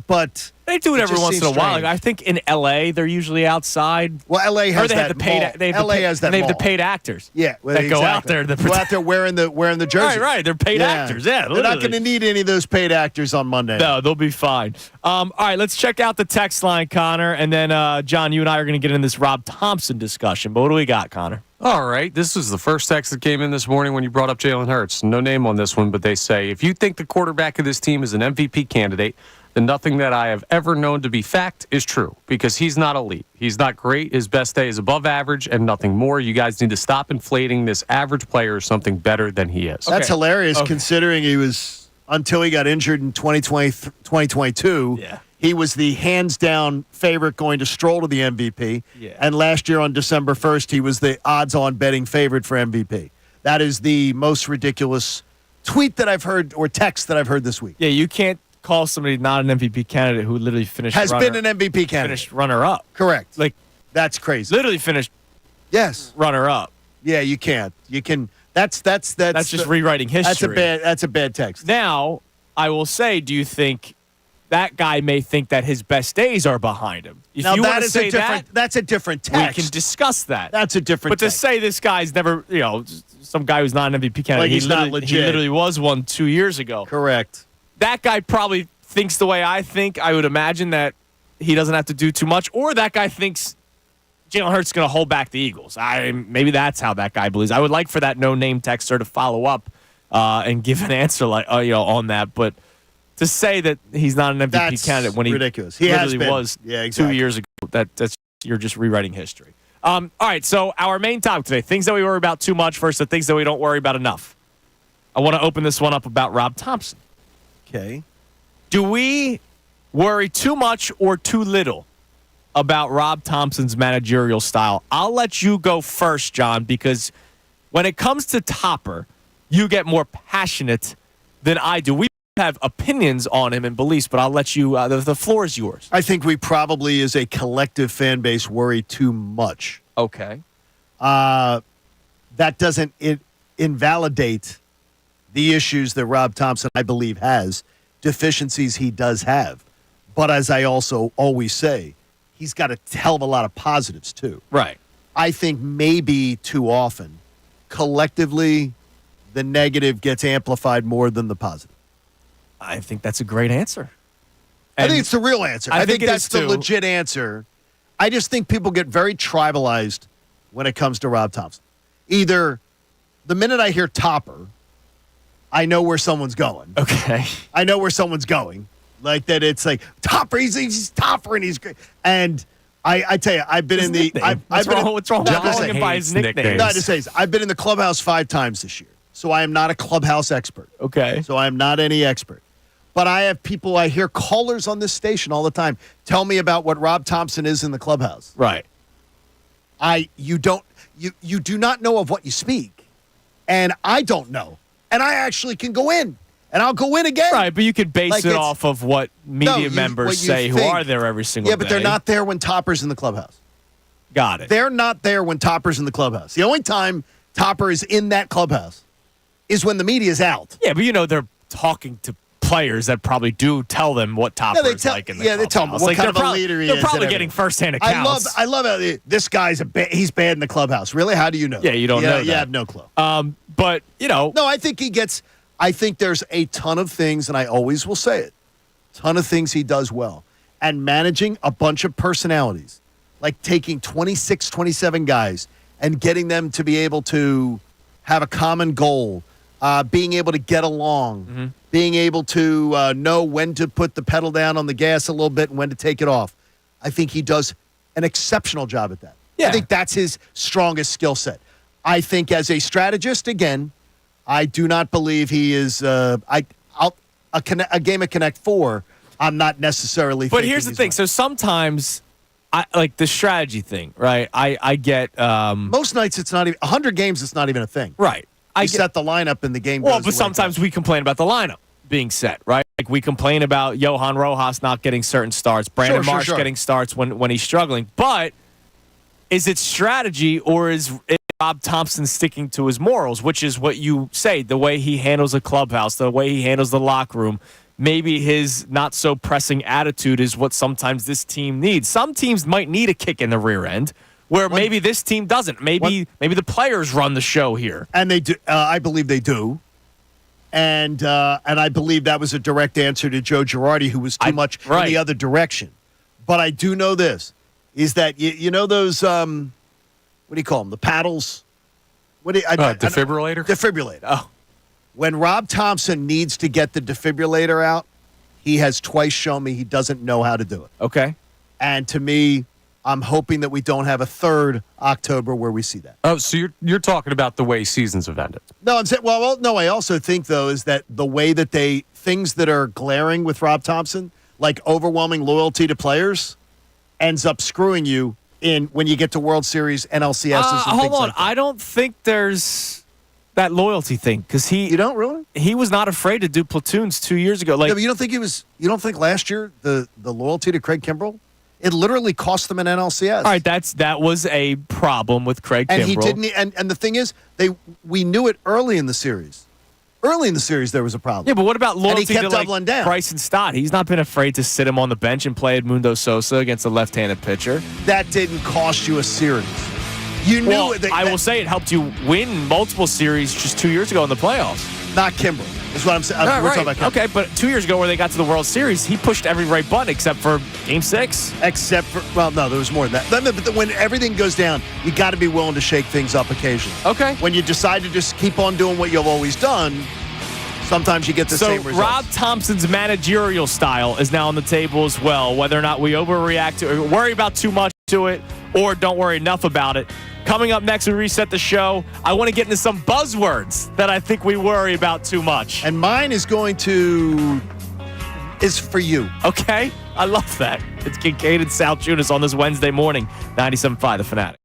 But they do it every once in a while. Like, I think in L.A. they're usually outside. Well, L.A. has they that have the paid. mall. They have L.A. has that. They have the mall. paid actors. Yeah, well, that go out there. Go out there wearing the jerseys. Right. They're paid actors. Yeah, they're not going to need any of those paid actors on Monday. No, they'll be fine. All right, let's check out the text line, Connor, and then John, you and I are going to get in this Rob Thompson discussion. But what do we got, Connor? All right, this is the first text that came in this morning when you brought up Jalen Hurts. No name on this one, but they say, if you think the quarterback of this team is an MVP candidate, then nothing that I have ever known to be fact is true, because he's not elite. He's not great. His best day is above average and nothing more. You guys need to stop inflating this average player as something better than he is. That's hilarious, considering he was, until he got injured in 2022, he was the hands-down favorite going to stroll to the MVP. Yeah. And last year on December 1st, he was the odds-on betting favorite for MVP. That is the most ridiculous tweet that I've heard, or text that I've heard this week. Yeah, you can't call somebody not an MVP candidate who literally finished been an MVP candidate. Finished runner-up. Correct. Like, that's crazy. Literally finished runner-up. Yeah, you can't. You can. That's just rewriting history. That's a bad text. Now, I will say, do you think that guy may think that his best days are behind him? If now you that want to is say a different. That's a different text. we can discuss that. That's a different. But text. to say this guy's never, some guy who's not an MVP candidate, Like he's not legit. He literally was one 2 years ago. Correct. That guy probably thinks the way I think. I would imagine that he doesn't have to do too much, or that guy thinks Jalen Hurts is going to hold back the Eagles. Maybe that's how that guy believes. I would like for that no-name texter to follow up and give an answer on that. But to say that he's not an MVP candidate when he ridiculous. He literally was 2 years ago, that's you're just rewriting history. All right, so our main topic today, things that we worry about too much versus the things that we don't worry about enough. I want to open this one up about Rob Thompson. Okay. Do we worry too much or too little about Rob Thompson's managerial style? I'll let you go first, John, because when it comes to Topper, you get more passionate than I do. We have opinions on him and beliefs, but I'll let you, the floor is yours. I think we probably, as a collective fan base, worry too much. Okay. That doesn't invalidate the issues that Rob Thompson, I believe, has. Deficiencies he does have. But as I also always say, he's got a hell of a lot of positives, too. Right. I think maybe too often, collectively, the negative gets amplified more than the positive. I think that's a great answer. I think it's the real answer. I think that's the too. legit answer. I just think people get very tribalized when it comes to Rob Thompson. Either the minute I hear Topper, I know where someone's going. Okay. I know where someone's going. Like that it's like, Topper, he's Topper, and he's great. And I tell you, I've been in the... What's wrong with calling him by his nickname? No, just say I've been in the clubhouse 5 times this year. So I am not a clubhouse expert. Okay. So I am not any expert. But I have people, I hear callers on this station all the time tell me about what Rob Thompson is in the clubhouse. Right. You do not know of what you speak. And I don't know. And I actually can go in. And I'll go in again. Right, but you could base it off of what media members say who are there every single day. Yeah, but they're not there when Topper's in the clubhouse. Got it. They're not there when Topper's in the clubhouse. The only time Topper is in that clubhouse is when the media's out. Yeah, but they're talking to players that probably do tell them what Topper is like in the clubhouse. Yeah, they tell them what kind of a leader he is. They're probably getting firsthand accounts. I love how this guy's he's bad in the clubhouse. Really? How do you know? Yeah, you don't know that. You have no clue. But, No, I think he gets... I think there's a ton of things, and I always will say it, ton of things he does well. And managing a bunch of personalities, like taking 26, 27 guys and getting them to be able to have a common goal, being able to get along, being able to know when to put the pedal down on the gas a little bit and when to take it off. I think he does an exceptional job at that. Yeah. I think that's his strongest skill set. I think as a strategist, again, I do not believe he is a game of Connect 4. I'm not necessarily. But here's the thing. So sometimes, I like the strategy thing, right? I get most nights it's not even 100 games. It's not even a thing, right. You set the lineup and the game. Well, goes but sometimes we complain about the lineup being set, right? Like we complain about Johan Rojas not getting certain starts, Brandon Marsh getting starts when he's struggling. But is it strategy or is Rob Thompson sticking to his morals, which is what you say, the way he handles a clubhouse, the way he handles the locker room? Maybe his not so pressing attitude is what sometimes this team needs. Some teams might need a kick in the rear end, where maybe this team doesn't. Maybe the players run the show here, and they do. I believe they do, and I believe that was a direct answer to Joe Girardi, who was too much in the other direction. But I do know this is that you know those what do you call them? The paddles. What do you, defibrillator? Defibrillator. Oh. When Rob Thompson needs to get the defibrillator out, he has twice shown me he doesn't know how to do it. Okay. And to me, I'm hoping that we don't have a third October where we see that. Oh, so you're talking about the way seasons have ended? No, I'm saying. Well, no. I also think though is that the way that things that are glaring with Rob Thompson, like overwhelming loyalty to players, ends up screwing you in when you get to World Series, NLCSs. And hold on, like that. I don't think there's that loyalty thing because you don't really. He was not afraid to do platoons 2 years ago. Like, no, but you don't think he was? You don't think last year the loyalty to Craig Kimbrell? It literally cost them an NLCS. All right, that was a problem with Craig Kimbrell. And he didn't. And the thing is, we knew it early in the series. Early in the series, there was a problem. Yeah, but what about loyalty and he kept to doubling down. Bryson Stott? He's not been afraid to sit him on the bench and play Edmundo Sosa against a left-handed pitcher. That didn't cost you a series. You knew. Well, I will say it helped you win multiple series just 2 years ago in the playoffs. Not Kimbrell. Is what I'm saying. We're talking about Kimbrell. Okay, but 2 years ago where they got to the World Series, he pushed every right button except for Game 6. Except for, well, no, there was more than that. But when everything goes down, you got to be willing to shake things up occasionally. Okay. When you decide to just keep on doing what you've always done, sometimes you get the same results. Rob Thompson's managerial style is now on the table as well. Whether or not we overreact to it, worry about too much to it, or don't worry enough about it. Coming up next, we reset the show. I want to get into some buzzwords that I think we worry about too much. And mine is for you. Okay? I love that. It's Kincade and Salciunas on this Wednesday morning. 97.5 The Fanatic.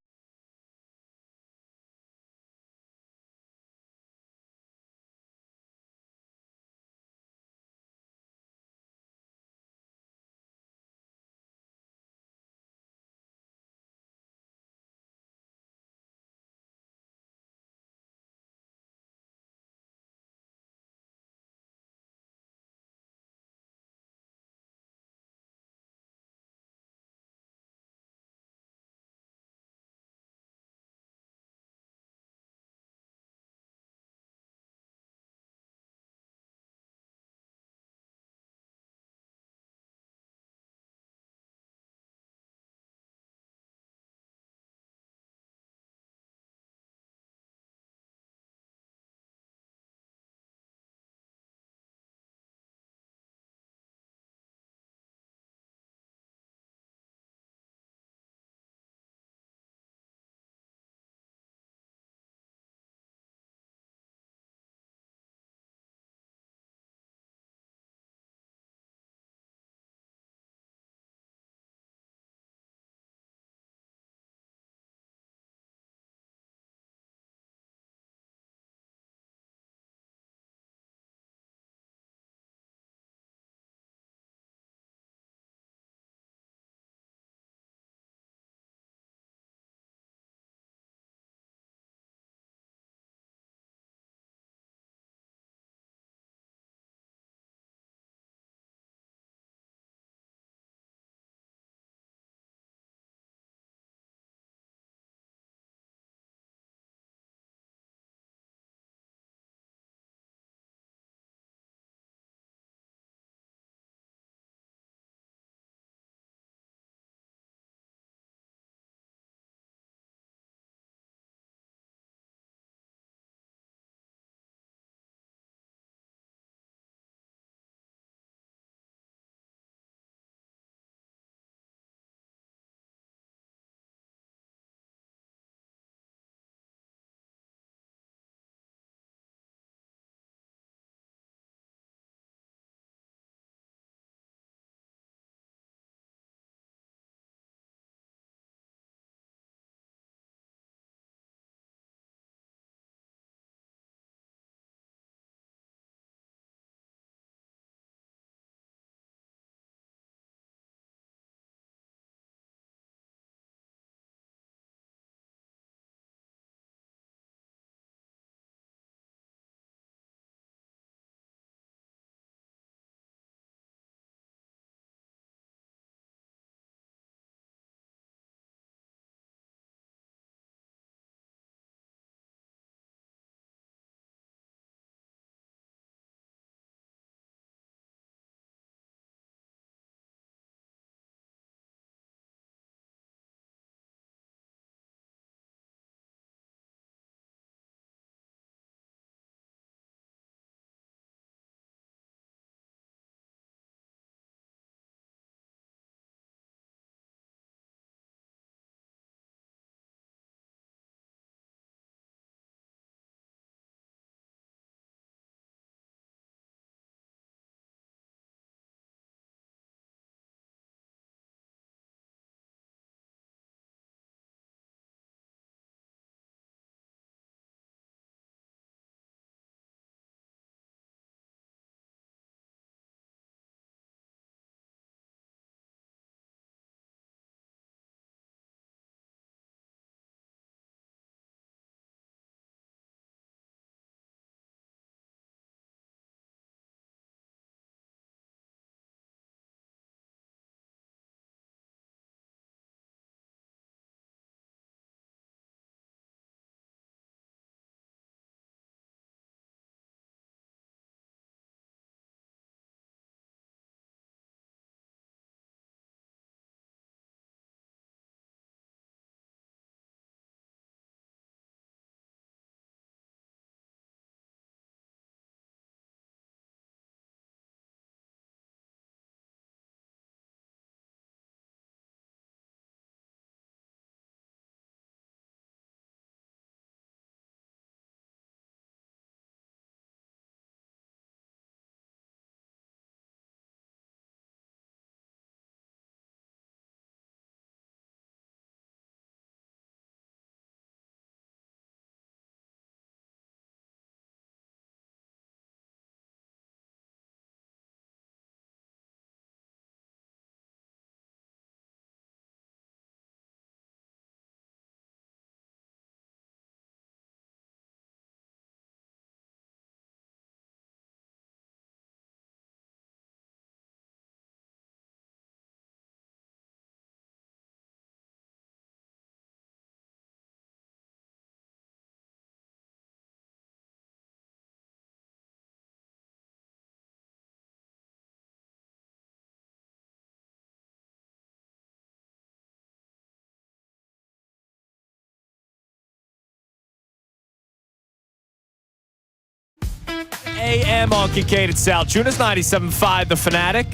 a.m. on Kincade Salciunas, 97.5 The Fanatic.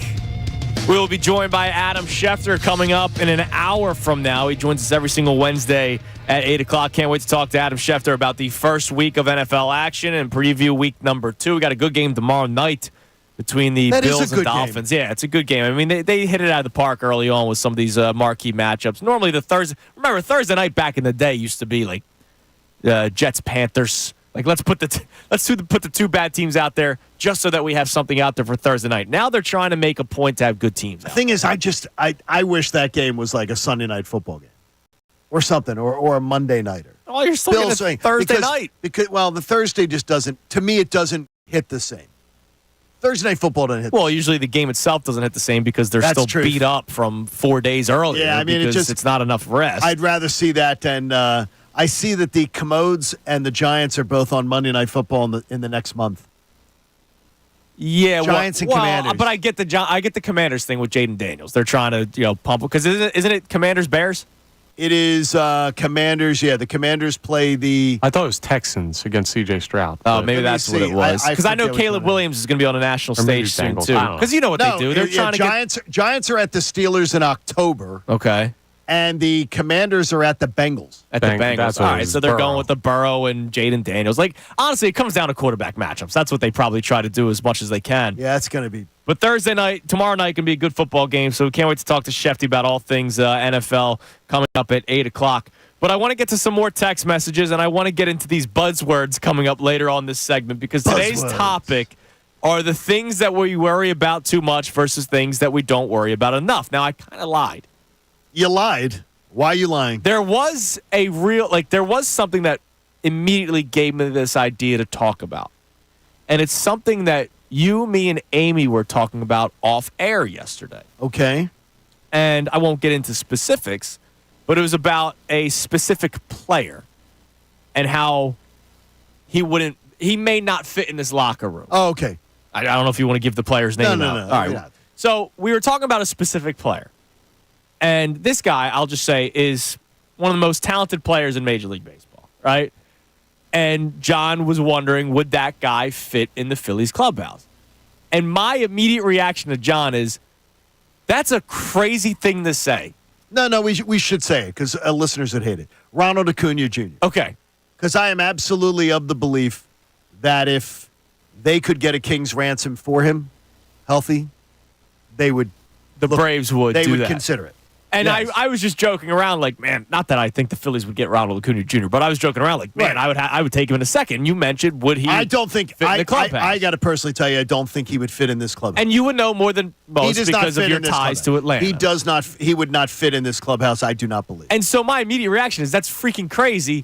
We will be joined by Adam Schefter coming up in an hour from now. He joins us every single Wednesday at 8 o'clock. Can't wait to talk to Adam Schefter about the first week of NFL action and preview week number 2. We got a good game tomorrow night between the Bills and Dolphins. Game. Yeah, it's a good game. I mean, they hit it out of the park early on with some of these marquee matchups. Normally, Thursday night back in the day used to be like Jets Panthers. Like let's put the two bad teams out there just so that we have something out there for Thursday night. Now they're trying to make a point to have good teams. The thing is, I wish that game was like a Sunday night football game or something, or a Monday nighter. Oh, you're still getting Thursday night because the Thursday just doesn't. To me, it doesn't hit the same. Thursday night football doesn't hit. Well, usually the game itself doesn't hit the same because they're still beat up from 4 days earlier. Yeah, I mean, it's not enough rest. I'd rather see that than. I see that the Commodes and the Giants are both on Monday Night Football in the next month. Yeah, Giants and Commanders. But I get the Commanders thing with Jayden Daniels. They're trying to pump because isn't it Commanders Bears? It is Commanders. Yeah, the Commanders play the. I thought it was Texans against C.J. Stroud. Oh, maybe that's what it was. Because I know Caleb Williams is going to be on a national stage soon too. Because you know what they do. They're trying to Giants are at the Steelers in October. Okay. And the Commanders are at the Bengals. At the Bengals. All right, so they're going with the Burrow and Jayden Daniels. Like, honestly, it comes down to quarterback matchups. That's what they probably try to do as much as they can. Yeah, it's going to be. But tomorrow night can be a good football game, so we can't wait to talk to Schefter about all things NFL coming up at 8 o'clock. But I want to get to some more text messages, and I want to get into these buzzwords coming up later on this segment because today's topic are the things that we worry about too much versus things that we don't worry about enough. Now, I kind of lied. You lied. Why are you lying? There was something that immediately gave me this idea to talk about. And it's something that you, me, and Amy were talking about off air yesterday. Okay. And I won't get into specifics, but it was about a specific player and how he may not fit in this locker room. Oh, okay. I don't know if you want to give the player's name out. No. All right. Yeah. So we were talking about a specific player. And this guy, I'll just say, is one of the most talented players in Major League Baseball, right? And John was wondering, would that guy fit in the Phillies clubhouse? And my immediate reaction to John is, that's a crazy thing to say. No, we should say it because listeners would hate it. Ronald Acuna Jr. Okay. Because I am absolutely of the belief that if they could get a king's ransom for him, healthy, they would. The Braves would do that. They would consider it. And yes. I was just joking around, like, man, not that I think the Phillies would get Ronald Acuna Jr., but I was joking around, like, man, right. I would take him in a second. You mentioned, would he? I don't think fit in the clubhouse? I got to personally tell you, I don't think he would fit in this clubhouse. And you would know more than most because of your ties to Atlanta. He does not. He would not fit in this clubhouse. I do not believe. And so my immediate reaction is, that's freaking crazy.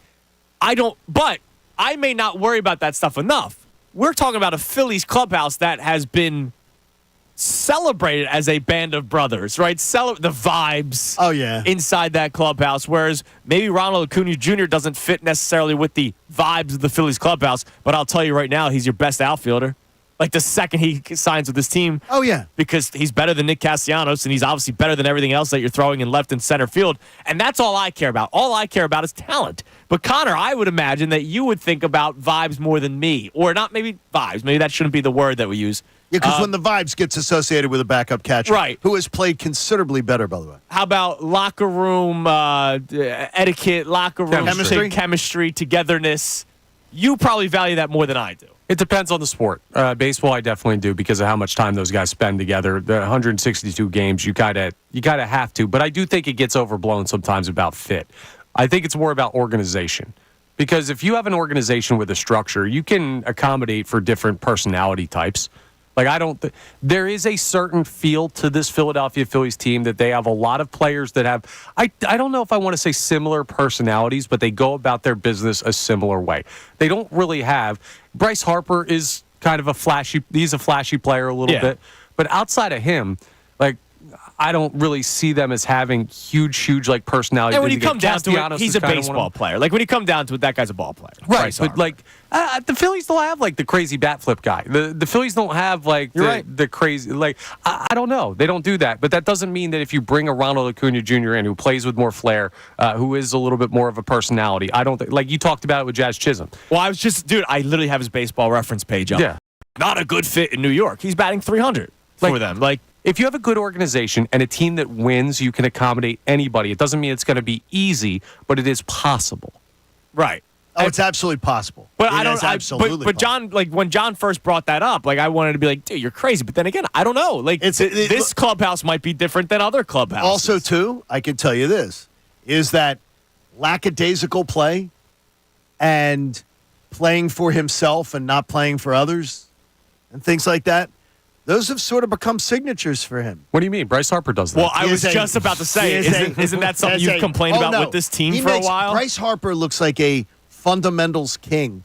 But I may not worry about that stuff enough. We're talking about a Phillies clubhouse that has been celebrated as a band of brothers, right? The vibes inside that clubhouse, whereas maybe Ronald Acuna Jr. doesn't fit necessarily with the vibes of the Phillies clubhouse, but I'll tell you right now, he's your best outfielder. Like the second he signs with this team. Oh, yeah. Because he's better than Nick Castellanos, and he's obviously better than everything else that you're throwing in left and center field. And that's all I care about. All I care about is talent. But Connor, I would imagine that you would think about vibes more than me. Or not maybe vibes. Maybe that shouldn't be the word that we use. Yeah, because when the vibes gets associated with a backup catcher, right, who has played considerably better, by the way. How about locker room etiquette, locker room chemistry, togetherness? You probably value that more than I do. It depends on the sport. Baseball, I definitely do because of how much time those guys spend together. The 162 games, you gotta have to. But I do think it gets overblown sometimes about fit. I think it's more about organization. Because if you have an organization with a structure, you can accommodate for different personality types. Like, there is a certain feel to this Philadelphia Phillies team that they have a lot of players that have, I don't know if I want to say similar personalities, but they go about their business a similar way. They don't really have, Bryce Harper is kind of he's a flashy player a little bit, but outside of him, like, I don't really see them as having huge like personality. And when you come down to it, he's a baseball player. Like when you come down to it, that guy's a ball player. Right, but like the Phillies don't have like the crazy bat flip guy. The Phillies don't have like the crazy, like I don't know. They don't do that. But that doesn't mean that if you bring a Ronald Acuna Jr. in who plays with more flair, who is a little bit more of a personality, I don't think, like you talked about it with Jazz Chisholm. Well, I literally have his baseball reference page up. Yeah. not a good fit in New York. He's batting 300 for them. Like, if you have a good organization and a team that wins, you can accommodate anybody. It doesn't mean it's going to be easy, but it is possible. right. Oh, it's absolutely possible. But It I don't. is absolutely But John, like when John first brought that up, like I wanted to be like, dude, you're crazy. But then again, I don't know. Like this clubhouse might be different than other clubhouses. Also, too, I can tell you this, is that lackadaisical play and playing for himself and not playing for others and things like that, those have sort of become signatures for him. What do you mean? Bryce Harper does that. Well, I was just about to say, isn't that something you've complained about with this team for a while? Bryce Harper looks like a fundamentals king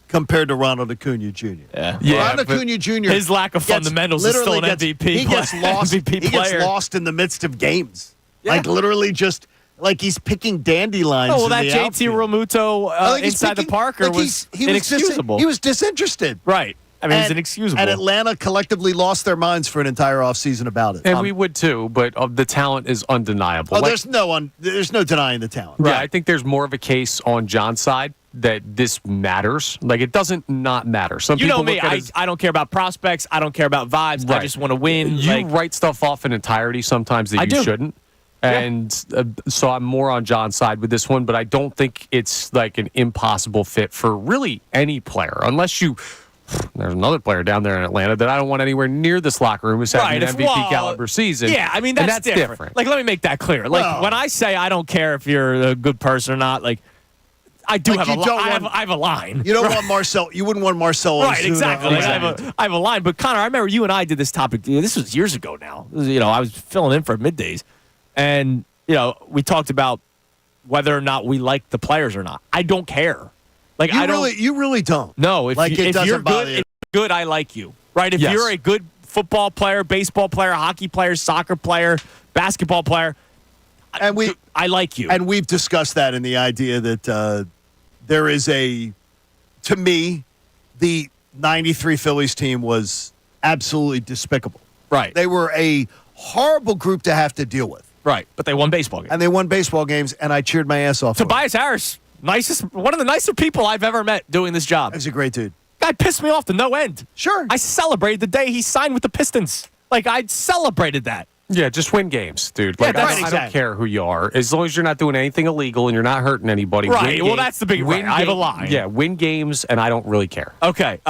compared to Ronald Acuna Jr. Yeah. Ronald Acuna Jr. His lack of fundamentals is still an MVP. He gets lost. MVP He gets player. lost in the midst of games. Yeah. Like literally just like he's picking dandelions. Oh, well, in that the JT outfield. Realmuto inside the Parker was inexcusable. He was disinterested. Right. I mean, it's inexcusable. And Atlanta collectively lost their minds for an entire offseason about it. And we would too, but the talent is undeniable. Oh, there's no denying the talent. Yeah, I think there's more of a case on John's side that this matters. Like, it doesn't not matter. Some you people know me. I don't care about prospects. I don't care about vibes. Right. I just want to win. You write stuff off in entirety sometimes that you shouldn't. And so I'm more on John's side with this one, but I don't think it's like an impossible fit for really any player, unless you. There's another player down there in Atlanta that I don't want anywhere near this locker room who's having an MVP caliber season. Yeah, I mean, that's different. Like, let me make that clear. Like, when I say I don't care if you're a good person or not, like, I do have I have a line. You don't want Marcel. You wouldn't want Marcel. Right, exactly. Like, I have a line. But, Connor, I remember you and I did this topic. This was years ago now. I was filling in for middays. And, we talked about whether or not we like the players or not. I don't care. Like, you really don't. No, if you're good, I like you. Right? If Yes. you're a good football player, baseball player, hockey player, soccer player, basketball player, I like you. And we've discussed that in the idea that there is to me, the 93 Phillies team was absolutely despicable. Right. They were a horrible group to have to deal with. Right. But they won baseball games. And they won baseball games, and I cheered my ass off. Tobias Harris, one of the nicer people I've ever met doing this job. He's a great dude. Guy pissed me off to no end. Sure. I celebrated the day he signed with the Pistons. Like, I celebrated that. Yeah, just win games, dude. Like, I don't care who you are. As long as you're not doing anything illegal and you're not hurting anybody. Right. Well, that's the big win. I have a line. Yeah, win games, and I don't really care. Okay.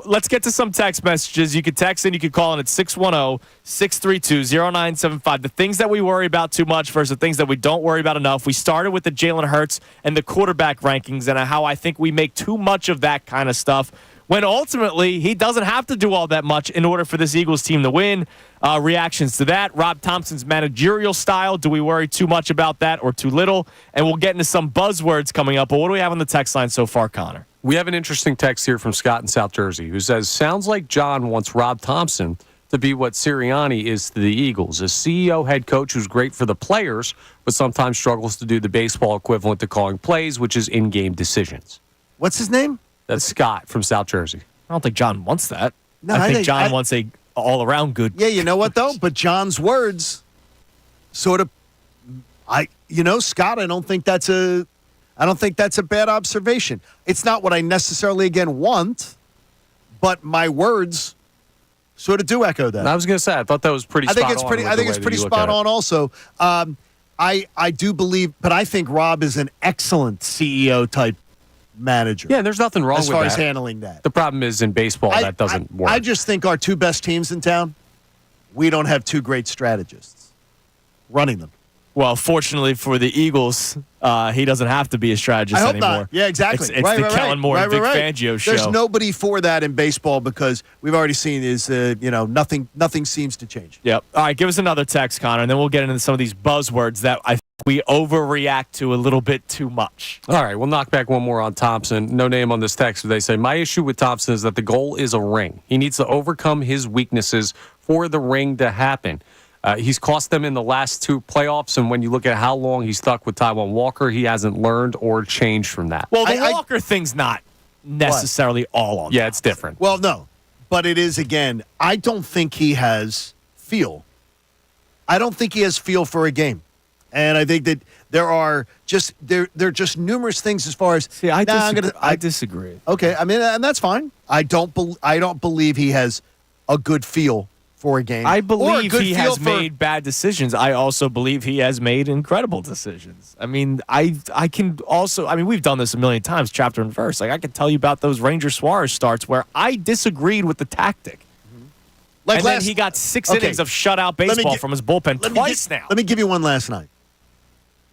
Let's get to some text messages. You can text in. You can call in at 610-632-0975. The things that we worry about too much versus the things that we don't worry about enough. We started with the Jaylen Hurts and the quarterback rankings and how I think we make too much of that kind of stuff, when ultimately he doesn't have to do all that much in order for this Eagles team to win. Reactions to that. Rob Thompson's managerial style. Do we worry too much about that or too little? And we'll get into some buzzwords coming up. But what do we have on the text line so far, Connor? We have an interesting text here from Scott in South Jersey who says, sounds like John wants Rob Thompson to be what Sirianni is to the Eagles, a CEO head coach who's great for the players, but sometimes struggles to do the baseball equivalent to calling plays, which is in-game decisions. What's his name? That's Scott from South Jersey. I don't think John wants that. No, I think John wants a all-around good. Yeah, you know what, though? But John's words sort of, Scott, I don't think that's a bad observation. It's not what I necessarily, again, want, but my words sort of do echo that. And I was going to say, I thought that was pretty spot on. I think it's pretty spot on also. I do believe, but I think Rob is an excellent CEO type manager. Yeah, there's nothing wrong with that. As far as handling that. The problem is in baseball, that doesn't work. I just think our two best teams in town, we don't have two great strategists running them. Well, fortunately for the Eagles, he doesn't have to be a strategist anymore. Not. Yeah, exactly. It's the Kellen Moore and Vic Fangio show. There's nobody for that in baseball because we've already seen is nothing seems to change. Yep. All right, give us another text, Connor, and then we'll get into some of these buzzwords that I think we overreact to a little bit too much. All right, we'll knock back one more on Thompson. No name on this text, but they say, my issue with Thompson is that the goal is a ring. He needs to overcome his weaknesses for the ring to happen. He's cost them in the last two playoffs, and when you look at how long he's stuck with Taijuan Walker, he hasn't learned or changed from that. Well, the Walker thing's not necessarily all on. Yeah, it's different. Well, no, but it is, again, I don't think he has feel. I don't think he has feel for a game. And I think that there are just numerous things as far as. See, I disagree. Okay, I mean, and that's fine. I don't believe he has a good feel for a game. I believe he has made bad decisions. I also believe he has made incredible decisions. I mean, I can also. I mean, we've done this a million times, chapter and verse. Like I could tell you about those Ranger Suarez starts where I disagreed with the tactic. Like and then he got 6 innings of shutout baseball from his bullpen twice now. Let me give you one last night.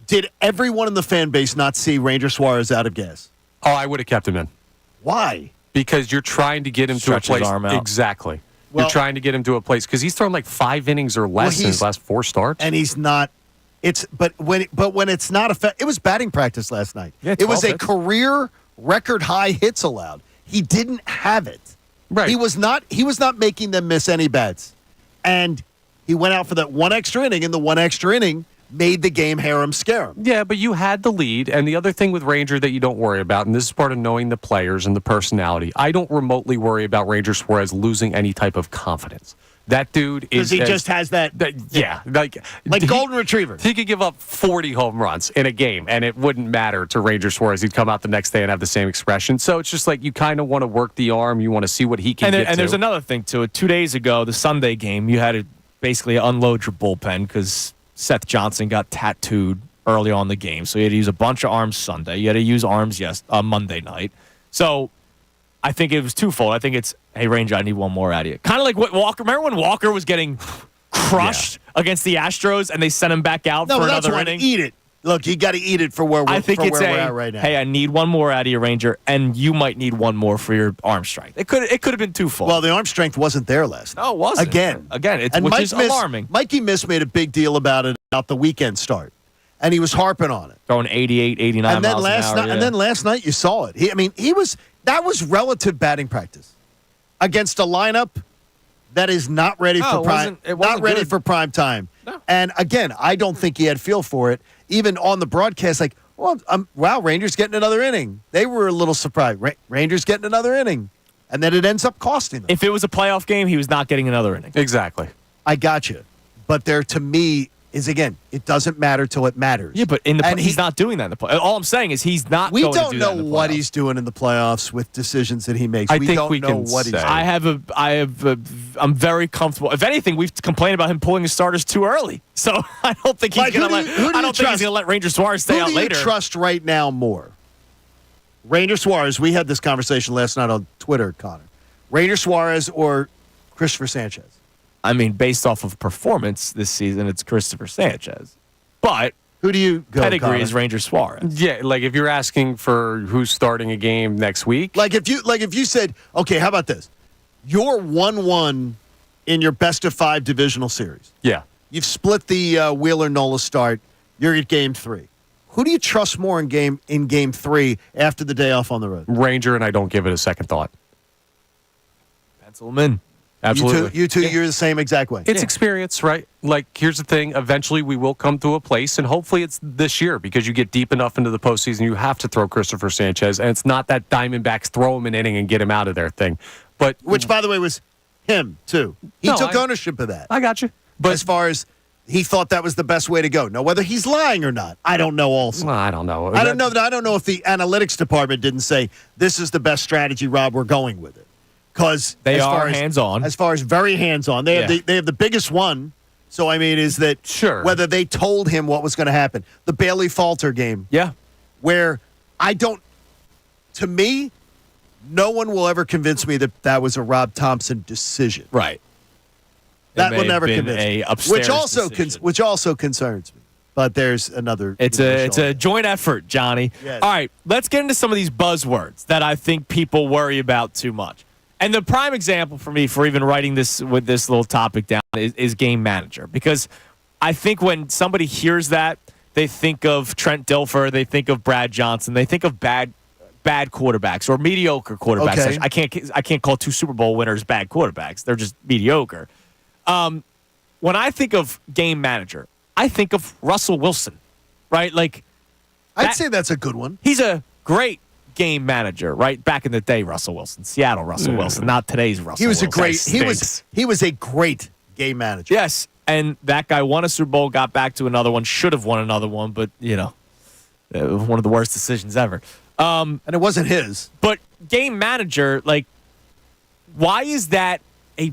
Did everyone in the fan base not see Ranger Suarez out of gas? Oh, I would have kept him in. Why? Because you're trying to get him Stretch to a his place. arm out. Exactly. Well, you're trying to get him to a place because he's thrown like 5 innings or less in his last 4 starts. And he's not. But when it's not it was batting practice last night. Yeah, it was a hits. career record high hits allowed. He didn't have it. Right. He was not making them miss any bats. And he went out for that one extra inning, and the one extra inning made the game harem scare him. Yeah, but you had the lead. And the other thing with Ranger that you don't worry about, and this is part of knowing the players and the personality, I don't remotely worry about Ranger Suarez losing any type of confidence. That dude is. Because he just has that. Yeah. Like golden retriever. He could give up 40 home runs in a game, and it wouldn't matter to Ranger Suarez. He'd come out the next day and have the same expression. So it's just like you kind of want to work the arm. You want to see what he can get And there's another thing to it. 2 days ago, the Sunday game, you had to basically unload your bullpen because Seth Johnson got tattooed early on in the game. So you had to use a bunch of arms Sunday. You had to use arms Monday night. So I think it was twofold. I think it's, hey, Ranger, I need one more out of you. Kind of like what Walker. Remember when Walker was getting crushed against the Astros and they sent him back out for another inning? Eat it. Look, you got to eat it for where we're at right now. Hey, I need one more out of you, Ranger, and you might need one more for your arm strength. It could have been twofold. Well, the arm strength wasn't there last night. No, it wasn't. Again, which is alarming. Mikey Miss made a big deal about the weekend start, and he was harping on it. Throwing 88, 89 and then miles last an hour. night, And then last night you saw it. That was relative batting practice against a lineup that is not ready for prime. Not ready for prime time. No. And again, I don't think he had feel for it. Even on the broadcast, like, wow, Rangers getting another inning. They were a little surprised. Rangers getting another inning, and then it ends up costing them. If it was a playoff game, he was not getting another inning. Exactly. I got you, but there to me is again, it doesn't matter till it matters. Yeah, but he's not doing that in the playoffs. All I'm saying is he's not. We going don't to do that in know the what playoffs. he's doing in the playoffs with decisions that he makes. I we think don't we know can what he's say. doing. I'm very comfortable. If anything, we've complained about him pulling his starters too early. So I don't think he's going to let. I don't think he's going to let Ranger Suarez stay out later. Who do you trust right now more? Ranger Suarez. We had this conversation last night on Twitter, Connor. Ranger Suarez or Christopher Sanchez? I mean, based off of performance this season, it's Christopher Sanchez. But who do you go? Pedigree Connor? is Ranger Suarez. Yeah, like if you're asking for who's starting a game next week. Like if you said, okay, how about this? You're 1-1 in your best of 5 divisional series. Yeah. You've split the Wheeler-Nola start. You're at game 3. Who do you trust more in game 3 after the day off on the road? Ranger, and I don't give it a second thought. Pencil him in. Absolutely. You two, you're the same exact way. It's experience, right? Like, here's the thing. Eventually, we will come to a place, and hopefully it's this year because you get deep enough into the postseason, you have to throw Christopher Sanchez, and it's not that Diamondbacks throw him an inning and get him out of there thing. But Which, by the way, was him, too. He took ownership of that. I got you. But as far as he thought that was the best way to go. Now, whether he's lying or not, I don't know also. Well, I don't know. I don't know if the analytics department didn't say, this is the best strategy, Rob, we're going with it. Because they are hands-on. As far as very hands-on. They have the biggest one. So, I mean, is that whether they told him what was going to happen. The Bailey Falter game. Yeah. Where to me, no one will ever convince me that was a Rob Thompson decision. Right. That will never convince me. Which also concerns me. But there's another. It's a joint effort, Johnny. Yes. All right, let's get into some of these buzzwords that I think people worry about too much. And the prime example for me for even writing this with this little topic down is game manager. Because I think when somebody hears that, they think of Trent Dilfer, they think of Brad Johnson, they think of bad quarterbacks or mediocre quarterbacks. Okay. I can't call 2 Super Bowl winners bad quarterbacks. They're just mediocre. When I think of game manager, I think of Russell Wilson, right? Like, I'd say that's a good one. He's a great game manager, right? Back in the day, Russell Wilson, Seattle Russell Wilson, not today's Russell. He was Wilson. he was a great game manager. Yes, And that guy won a Super Bowl, got back to another one, should have won another one, but, one of the worst decisions ever. And it wasn't his. But game manager, why is that a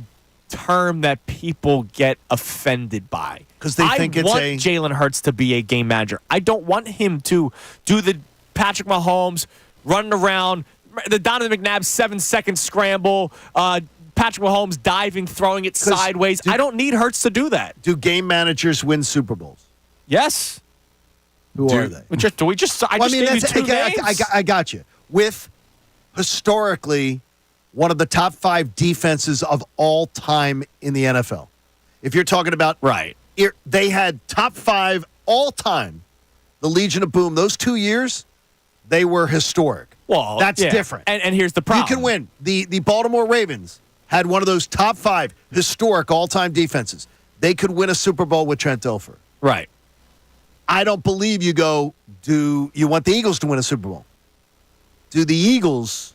term that people get offended by? Because they think I want Jalen Hurts to be a game manager. I don't want him to do the Patrick Mahomes running around, the Donovan McNabb 7-second scramble, Patrick Mahomes diving, throwing it sideways. I don't need Hurts to do that. Do game managers win Super Bowls? Yes. Who are they? I just gave you two names. I got you. With historically one of the top 5 defenses of all time in the NFL. If you're talking about right, they had top 5 all time. The Legion of Boom. Those 2 years, they were historic. Well, that's different. And here's the problem: you can win. The Baltimore Ravens had one of those top 5 historic all-time defenses. They could win a Super Bowl with Trent Dilfer. Right. I don't believe you go, do you want the Eagles to win a Super Bowl? Do the Eagles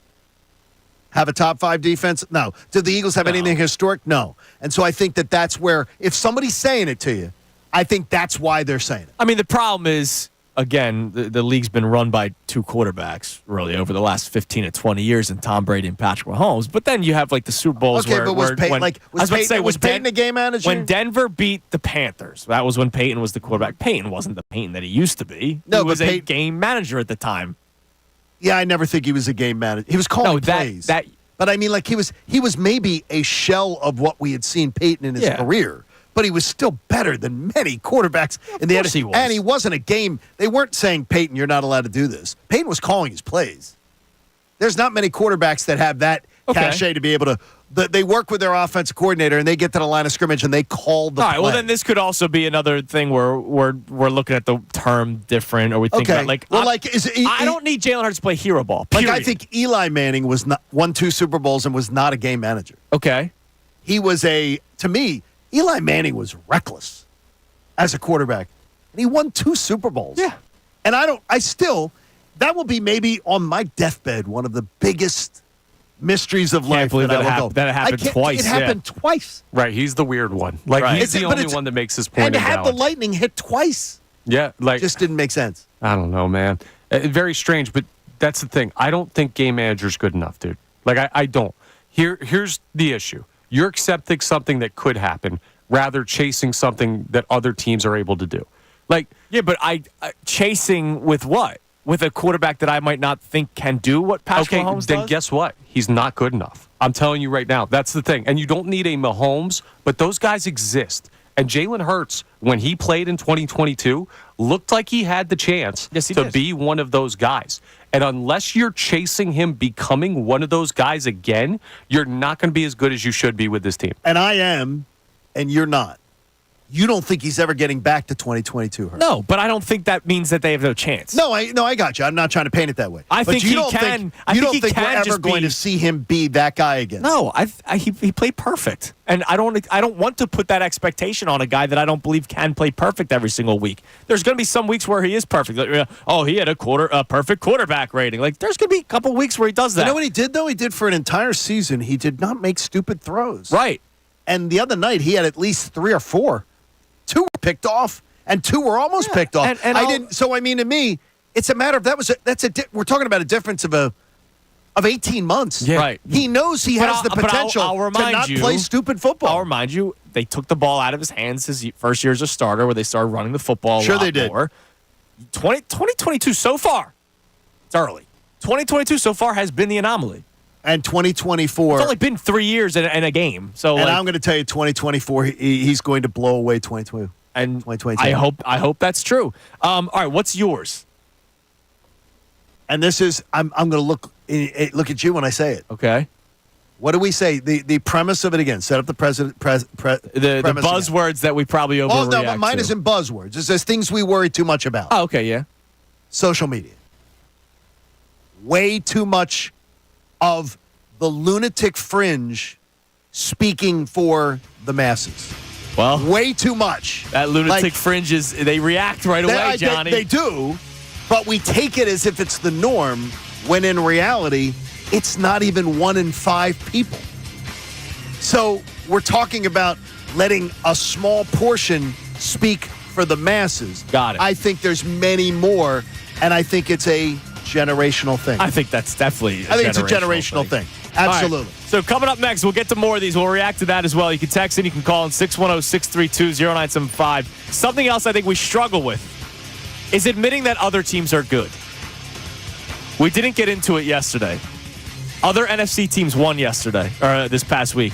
have a top 5 defense? No. Do the Eagles have anything historic? No. And so I think that's where, if somebody's saying it to you, I think that's why they're saying it. I mean, the problem is, again, the league's been run by 2 quarterbacks really over the last 15 to 20 years, in Tom Brady and Patrick Mahomes. But then you have the Super Bowls was Peyton a game manager? When Denver beat the Panthers, that was when Peyton was the quarterback. Peyton wasn't the Peyton that he used to be. No, he was a game manager at the time. Yeah, I never think he was a game manager. He was calling plays. But I mean, he was maybe a shell of what we had seen Peyton in his career. But he was still better than many quarterbacks in the NFC. And he wasn't a game. They weren't saying, Peyton, you're not allowed to do this. Peyton was calling his plays. There's not many quarterbacks that have that cachet to be able to. They work with their offensive coordinator, and they get to the line of scrimmage, and they call the play. All right, well, then this could also be another thing where we're looking at the term different, or we think about, I don't need Jalen Hurts to play hero ball, period. I think Eli Manning won 2 Super Bowls and was not a game manager. Okay. He was to me, Eli Manning was reckless as a quarterback, and he won 2 Super Bowls. Yeah. And that will be maybe on my deathbed one of the biggest mysteries of life. That happened twice. It happened twice. Right, he's the weird one. He's the only one that makes his point. And to have the lightning hit twice. Yeah, just didn't make sense. I don't know, man. Very strange, but that's the thing. I don't think game manager's good enough, dude. I don't. Here's the issue. You're accepting something that could happen rather chasing something that other teams are able to do. Yeah, but chasing with what? With a quarterback that I might not think can do what Patrick Mahomes does? Then guess what? He's not good enough. I'm telling you right now. That's the thing. And you don't need a Mahomes, but those guys exist. And Jalen Hurts, when he played in 2022, looked like he had the chance to be one of those guys. And unless you're chasing him becoming one of those guys again, you're not going to be as good as you should be with this team. And I am, and you're not. You don't think he's ever getting back to 2022, Hurts? No, but I don't think that means that they have no chance. No, I got you. I'm not trying to paint it that way. I think he can. You don't think we're ever going to see him be that guy again? No, he played perfect, and I don't want to put that expectation on a guy that I don't believe can play perfect every single week. There's going to be some weeks where he is perfect. He had a perfect quarterback rating. There's going to be a couple weeks where he does that. You know what he did though? He did for an entire season. He did not make stupid throws. Right. And the other night he had at least 3 or 4. 2 were picked off, and 2 were almost picked off. And I didn't. So I mean, to me, it's a matter of we're talking about a difference of 18 months. Yeah. Right. He knows he has the potential to not play stupid football. I'll remind you, they took the ball out of his hands his first year as a starter, where they started running the football. Sure, they did. More. 2022 so far, it's early. 2022 so far has been the anomaly. And 2024. It's only been 3 years and a game. So, I'm going to tell you, 2024, he's going to blow away 2022. And 2022. I hope that's true. All right, what's yours? And this is, I'm going to look at you when I say it. Okay. What do we say? The premise of it again. Set up the the buzzwords again that we probably overreact to. Oh, no, mine isn't buzzwords. It says things we worry too much about. Oh, okay, yeah. Social media. Way too much of the lunatic fringe speaking for the masses. Well, way too much. That lunatic fringe they react right away, Johnny. They do, but we take it as if it's the norm, when in reality, it's not even 1 in 5 people. So we're talking about letting a small portion speak for the masses. Got it. I think there's many more, and I think it's a generational thing. I think that's definitely it's a generational thing. Absolutely. All right. So coming up next, we'll get to more of these. We'll react to that as well. You can text in. You can call in 610-632-0975. Something else I think we struggle with is admitting that other teams are good. We didn't get into it yesterday. Other NFC teams won yesterday, or this past week.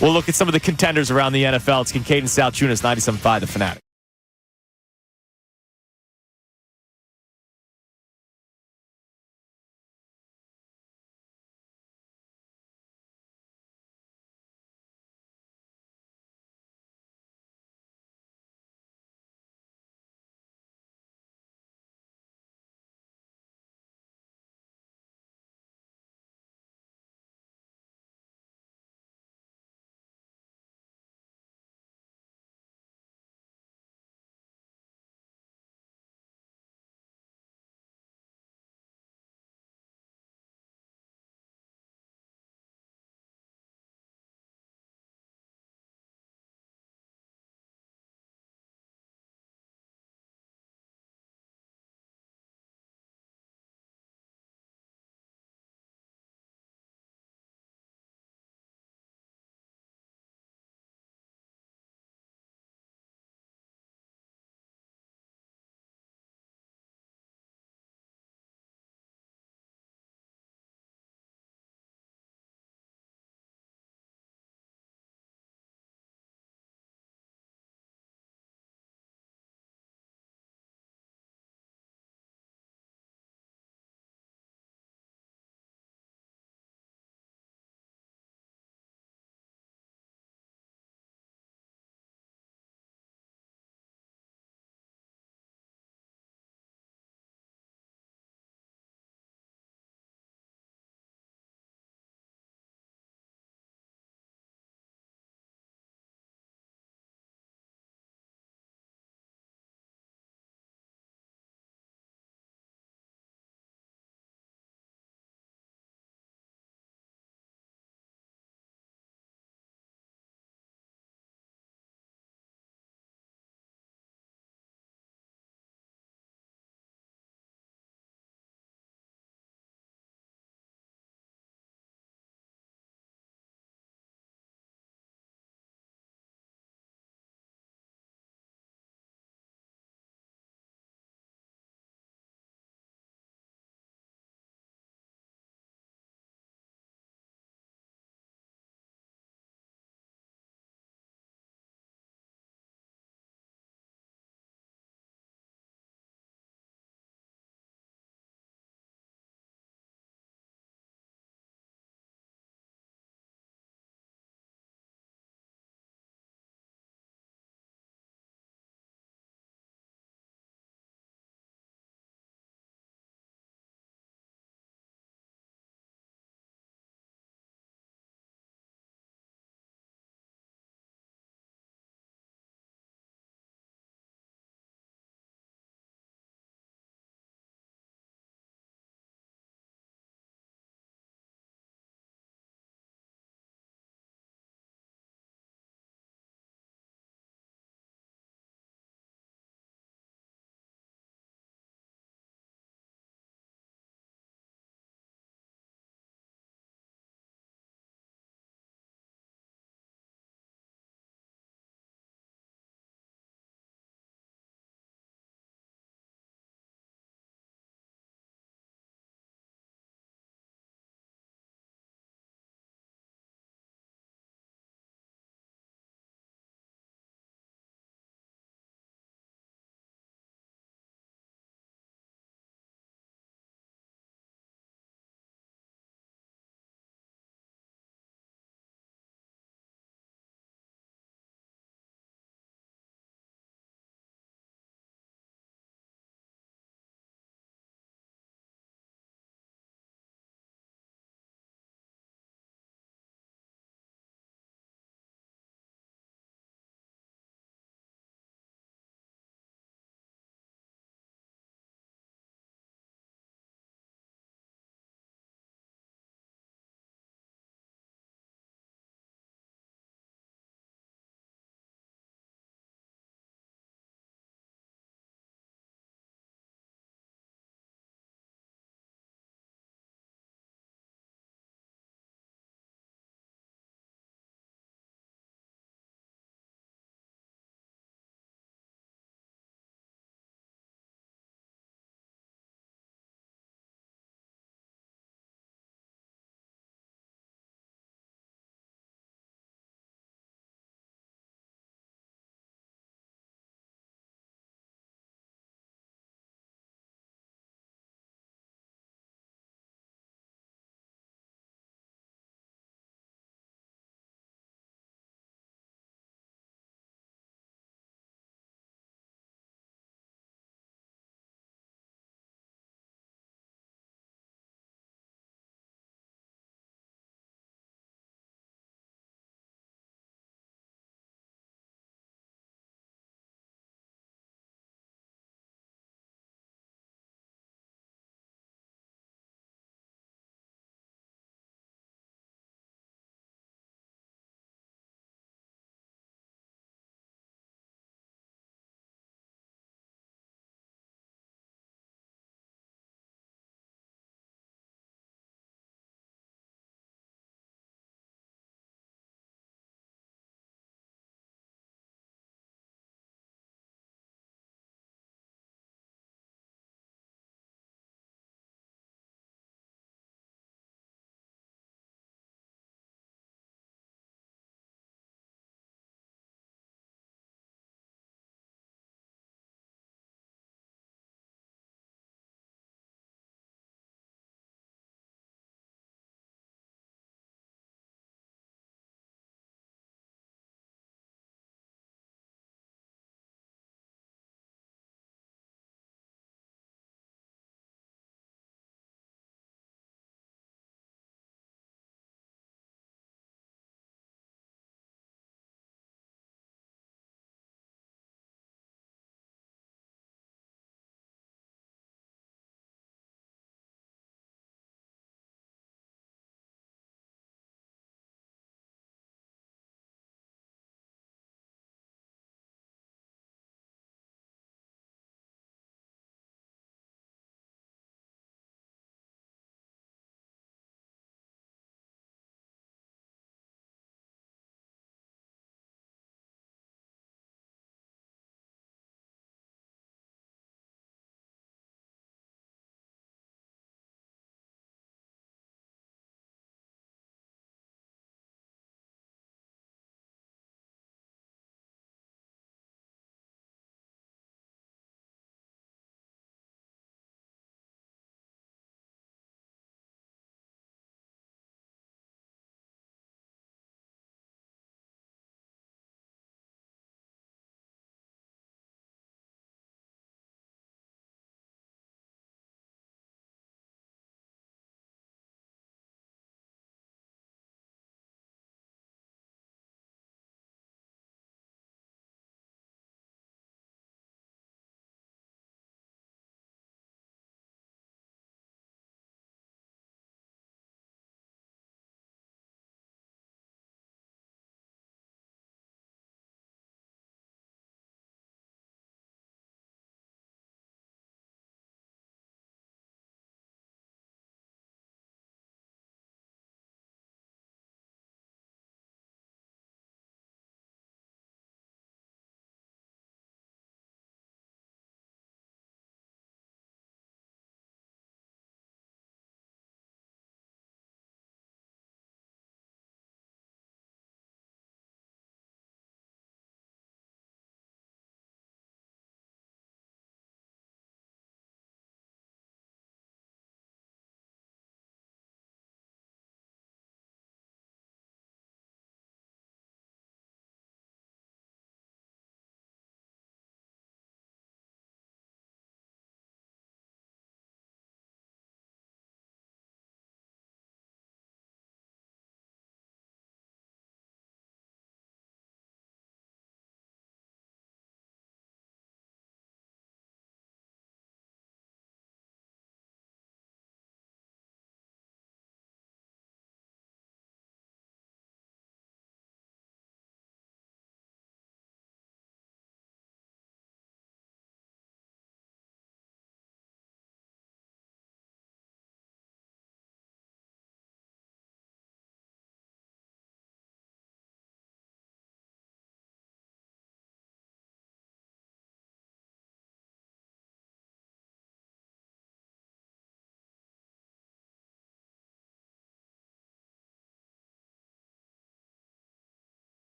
We'll look at some of the contenders around the NFL. It's Kincade Salciunas, 97.5 The Fanatic.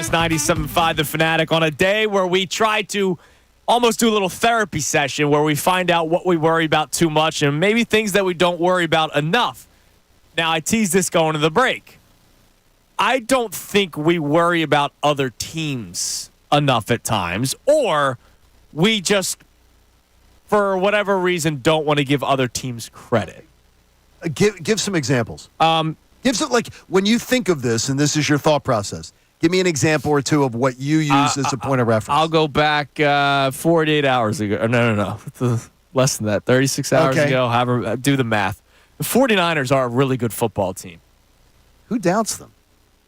Sports 97.5 The Fanatic on a day where we try to almost do a little therapy session where we find out what we worry about too much and maybe things that we don't worry about enough. Now, I teased this going to the break. I don't think we worry about other teams enough at times, or we just, for whatever reason, don't want to give other teams credit. Give some examples. Give some, like, when you think of this, and this is your thought process, give me an example or two of what you use as a point of reference. I'll go back 48 hours ago. No. Less than that. 36 hours ago. Do the math. The 49ers are a really good football team. Who doubts them?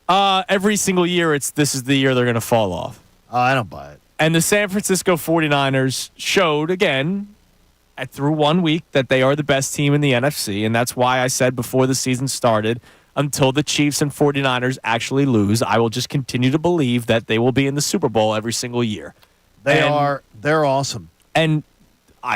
Every single year, this is the year they're going to fall off. I don't buy it. And the San Francisco 49ers showed again through 1 week that they are the best team in the NFC, and that's why I said before the season started, until the Chiefs and 49ers actually lose, I will just continue to believe that they will be in the Super Bowl every single year. They're awesome. And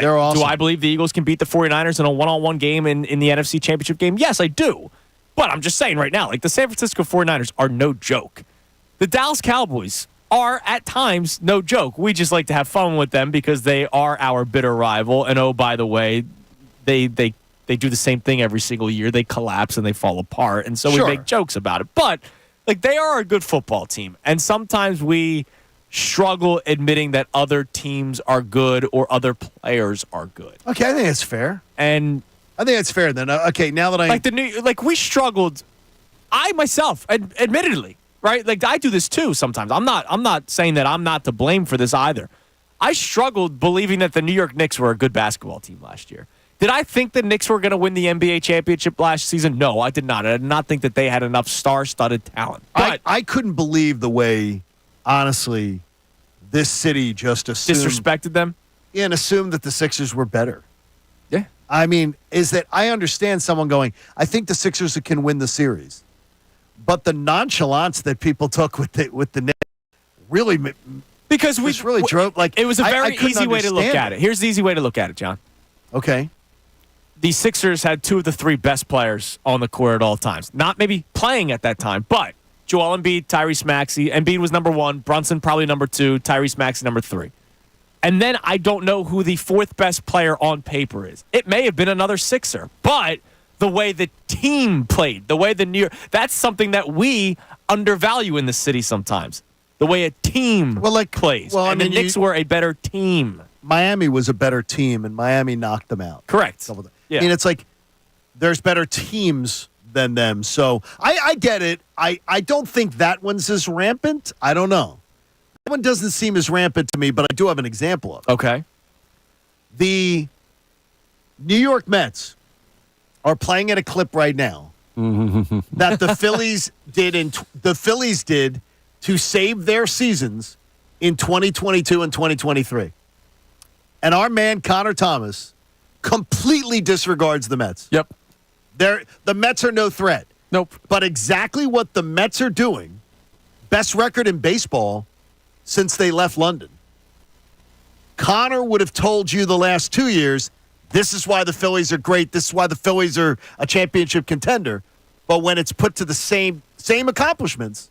they're awesome. Do I believe the Eagles can beat the 49ers in a one-on-one game in the NFC Championship game? Yes, I do. But I'm just saying right now, like, the San Francisco 49ers are no joke. The Dallas Cowboys are at times no joke. We just like to have fun with them because they are our bitter rival. And oh, by the way, they do the same thing every single year. They collapse and they fall apart. And so we make jokes about it. But, like, they are a good football team. And sometimes we struggle admitting that other teams are good or other players are good. Okay, I think it's fair. And I think it's fair then. Okay, now that we struggled, I myself, admittedly, right? Like, I do this too sometimes. I'm not saying that I'm not to blame for this either. I struggled believing that the New York Knicks were a good basketball team last year. Did I think the Knicks were going to win the NBA championship last season? No, I did not. I did not think that they had enough star-studded talent. But I couldn't believe the way, honestly, this city just assumed, disrespected them? Yeah, and assumed that the Sixers were better. Yeah. I mean, is that I understand someone going, I think the Sixers can win the series. But the nonchalance that people took with the Knicks really, because we really drove, like, it was a very easy way to look at it. Here's the easy way to look at it, John. Okay. The Sixers had two of the three best players on the court at all times. Not maybe playing at that time, but Joel Embiid, Tyrese Maxey. Embiid was number one, Brunson probably number two, Tyrese Maxey number three. And then I don't know who the fourth best player on paper is. It may have been another Sixer, but the way the team played, the way the New York, that's something that we undervalue in the city sometimes. The way a team plays. And the Knicks were a better team. Miami was a better team, and Miami knocked them out. Correct. Yeah. I mean, it's like there's better teams than them. So I get it. I don't think that one's as rampant. I don't know. That one doesn't seem as rampant to me, but I do have an example of it. Okay. The New York Mets are playing at a clip right now that the Phillies did to save their seasons in 2022 and 2023. And our man Connor Thomas completely disregards the Mets. Yep. The Mets are no threat. Nope. But exactly what the Mets are doing, best record in baseball since they left London. Connor would have told you the last 2 years, this is why the Phillies are great. This is why the Phillies are a championship contender. But when it's put to the same accomplishments,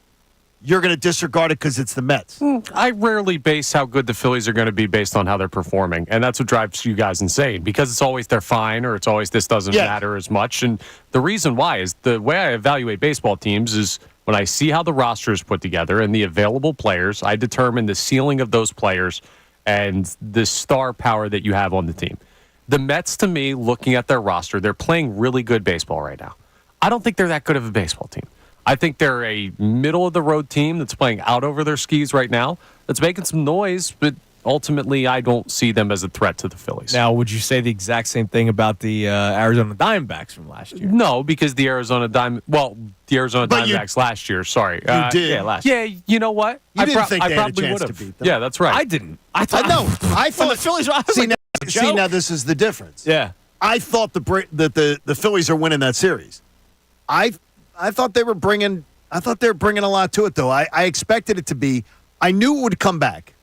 you're going to disregard it because it's the Mets. I rarely base how good the Phillies are going to be based on how they're performing. And that's what drives you guys insane, because it's always they're fine or it's always this doesn't matter as much. And the reason why is the way I evaluate baseball teams is when I see how the roster is put together and the available players, I determine the ceiling of those players and the star power that you have on the team. The Mets, to me, looking at their roster, they're playing really good baseball right now. I don't think they're that good of a baseball team. I think they're a middle-of-the-road team that's playing out over their skis right now, that's making some noise, but ultimately I don't see them as a threat to the Phillies. Now, would you say the exact same thing about the Arizona Diamondbacks from last year? No, because the Arizona Diamondbacks last year, sorry. You did. Yeah, last year. Yeah, you know what? You didn't think I they had a probably chance would to have. beat them. Yeah, that's right. I didn't. I thought I thought the Phillies. now this is the difference. Yeah. I thought the Phillies are winning that series. I thought they were bringing a lot to it, though. I expected it to be. I knew it would come back.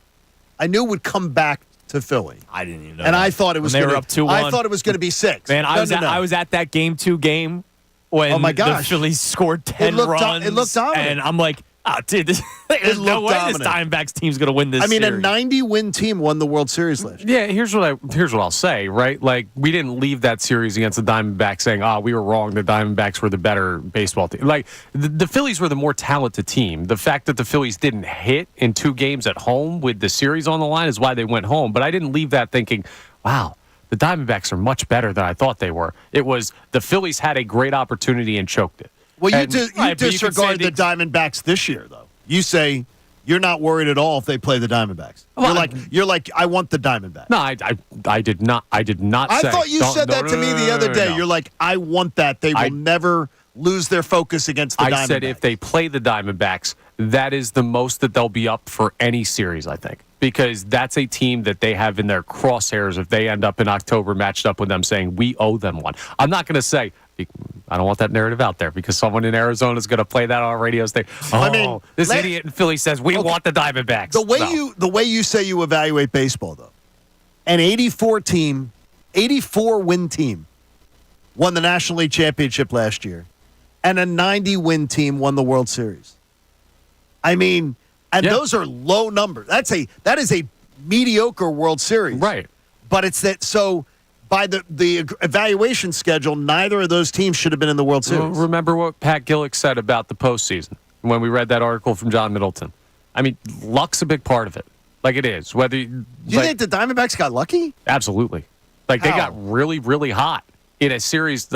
I knew it would come back to Philly. I didn't even know. And that. I thought it was. When they were up 2-1. I thought it was going to be 6. Man, I was at that game 2 game when Oh my gosh. the Phillies scored 10 runs. It looked dominant. And I'm like, Oh, dude, there's no way this Diamondbacks team's going to win this series. A 90-win team won the World Series last year. Yeah, here's what I'll say, right? Like, we didn't leave that series against the Diamondbacks saying, we were wrong. The Diamondbacks were the better baseball team. Like, the Phillies were the more talented team. The fact that the Phillies didn't hit in 2 games at home with the series on the line is why they went home. But I didn't leave that thinking, wow, the Diamondbacks are much better than I thought they were. It was the Phillies had a great opportunity and choked it. Well, you disregard the Diamondbacks this year, though. You say you're not worried at all if they play the Diamondbacks. Well, you're like, I want the Diamondbacks. No, I did not. I did not. I thought you said that to me the other day. No. You're like, I want that. They will never lose their focus against the Diamondbacks. I said if they play the Diamondbacks, that is the most that they'll be up for any series, I think. Because that's a team that they have in their crosshairs if they end up in October matched up with them saying, we owe them one. I'm not going to say, I don't want that narrative out there because someone in Arizona is going to play that on radio state. This idiot in Philly says, we want the Diamondbacks. The way you say you evaluate baseball, though, an 84-win team won the National League Championship last year, and a 90-win team won the World Series. Those are low numbers. That is a mediocre World Series. Right. But it's that so by the evaluation schedule, neither of those teams should have been in the World Series. Well, remember what Pat Gillick said about the postseason when we read that article from John Middleton. Luck's a big part of it. Like it is. Do you think the Diamondbacks got lucky? Absolutely. Like they got really, really hot in a series.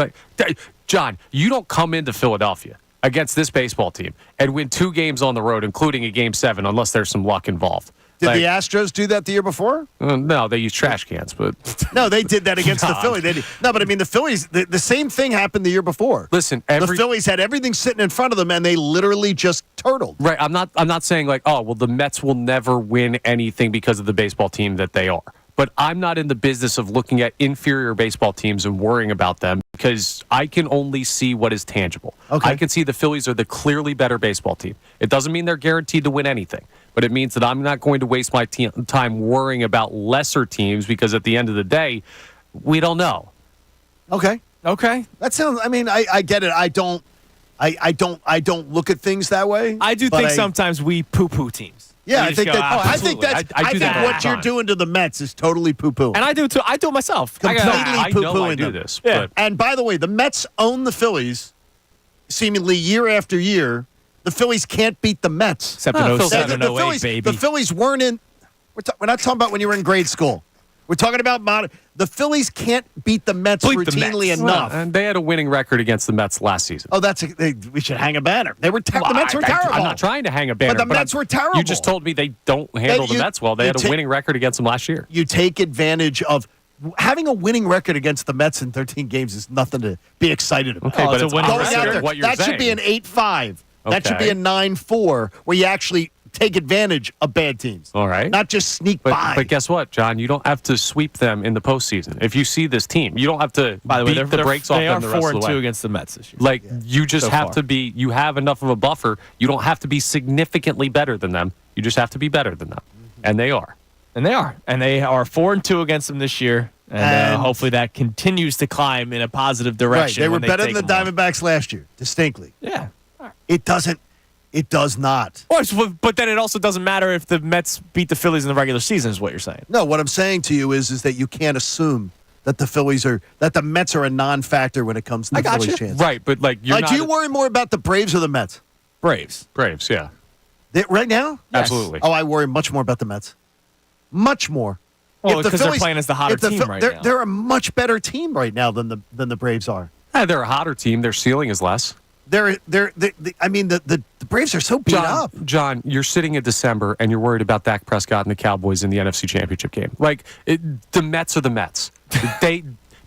John, you don't come into Philadelphia against this baseball team and win 2 games on the road, including a Game 7, unless there's some luck involved. Did the Astros do that the year before? No, they used trash cans, but no, they did that against the Phillies. The Phillies. The same thing happened the year before. Listen, the Phillies had everything sitting in front of them, and they literally just turtled. Right. I'm not saying like, the Mets will never win anything because of the baseball team that they are. But I'm not in the business of looking at inferior baseball teams and worrying about them because I can only see what is tangible. Okay. I can see the Phillies are the clearly better baseball team. It doesn't mean they're guaranteed to win anything, but it means that I'm not going to waste my time worrying about lesser teams because at the end of the day, we don't know. Okay. That sounds. I get it. I don't look at things that way. I do think sometimes we poo-poo teams. Yeah, I think what you're doing to the Mets is totally poo-poo. And I do too. I do it myself. Completely poo-pooing I do them. this. Yeah. But. And by the way, the Mets own the Phillies seemingly year after year. The Phillies can't beat the Mets. Except in 07 and 08, baby. The Phillies weren't in. We're not talking about when you were in grade school. We're talking about the Phillies can't beat the Mets routinely enough. And they had a winning record against the Mets last season. Oh, we should hang a banner. The Mets were terrible. I'm not trying to hang a banner. But the Mets were terrible. You just told me they don't handle the Mets well. They had a winning record against them last year. You take advantage of having a winning record against the Mets in 13 games is nothing to be excited about. Okay, but it's a winning record. What you're that saying. Should be an 8-5. That should be a 9-4 where you actually take advantage of bad teams. All right. Not just sneak by. But guess what, John? You don't have to sweep them in the postseason. If you see this team, you don't have to beat the brakes off them the rest of the way. They are 4-2 against the Mets this year. You just have to be – you have enough of a buffer. You don't have to be significantly better than them. You just have to be better than them. And they are. And they are. And they are 4-2 against them this year. And hopefully that continues to climb in a positive direction. Right. They were better than the Diamondbacks last year, distinctly. Yeah. It does not. But then it also doesn't matter if the Mets beat the Phillies in the regular season, is what you're saying. No, what I'm saying to you is that you can't assume that the Mets are a non-factor when it comes to the Phillies' chances. Right, but you're not. Do you worry more about the Braves or the Mets? Braves, yeah. Right now? Yes. Absolutely. Oh, I worry much more about the Mets. Much more. Well, because they're playing as the hotter team right now. They're a much better team right now than the Braves are. They're a hotter team. Their ceiling is less. The Braves are so beat up. John, you're sitting in December and you're worried about Dak Prescott and the Cowboys in the NFC Championship game. The Mets are the Mets.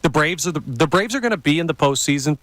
The Braves are going to be in the postseason.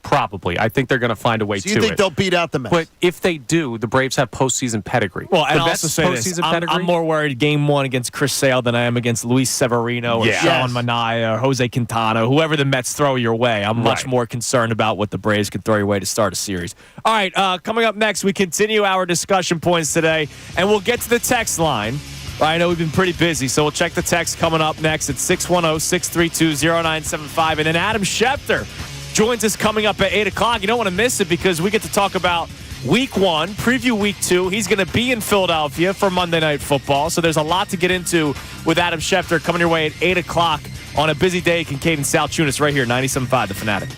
Probably. I think they're going to find a way to it. So you think they'll beat out the Mets? But if they do, the Braves have postseason pedigree. Well, and I'll also say this. I'm more worried game 1 against Chris Sale than I am against Luis Severino or Sean Manaea or Jose Quintana, whoever the Mets throw your way. I'm much more concerned about what the Braves can throw your way to start a series. All right, coming up next, we continue our discussion points today, and we'll get to the text line. I know we've been pretty busy, so we'll check the text coming up next at 610-632-0975. And then Adam Schefter joins us coming up at 8 o'clock. You don't want to miss it because we get to talk about Week 1, preview Week 2. He's going to be in Philadelphia for Monday Night Football. So there's a lot to get into with Adam Schefter coming your way at 8 o'clock on a busy day. Kincade Salciunas right here, 97.5 The Fanatic.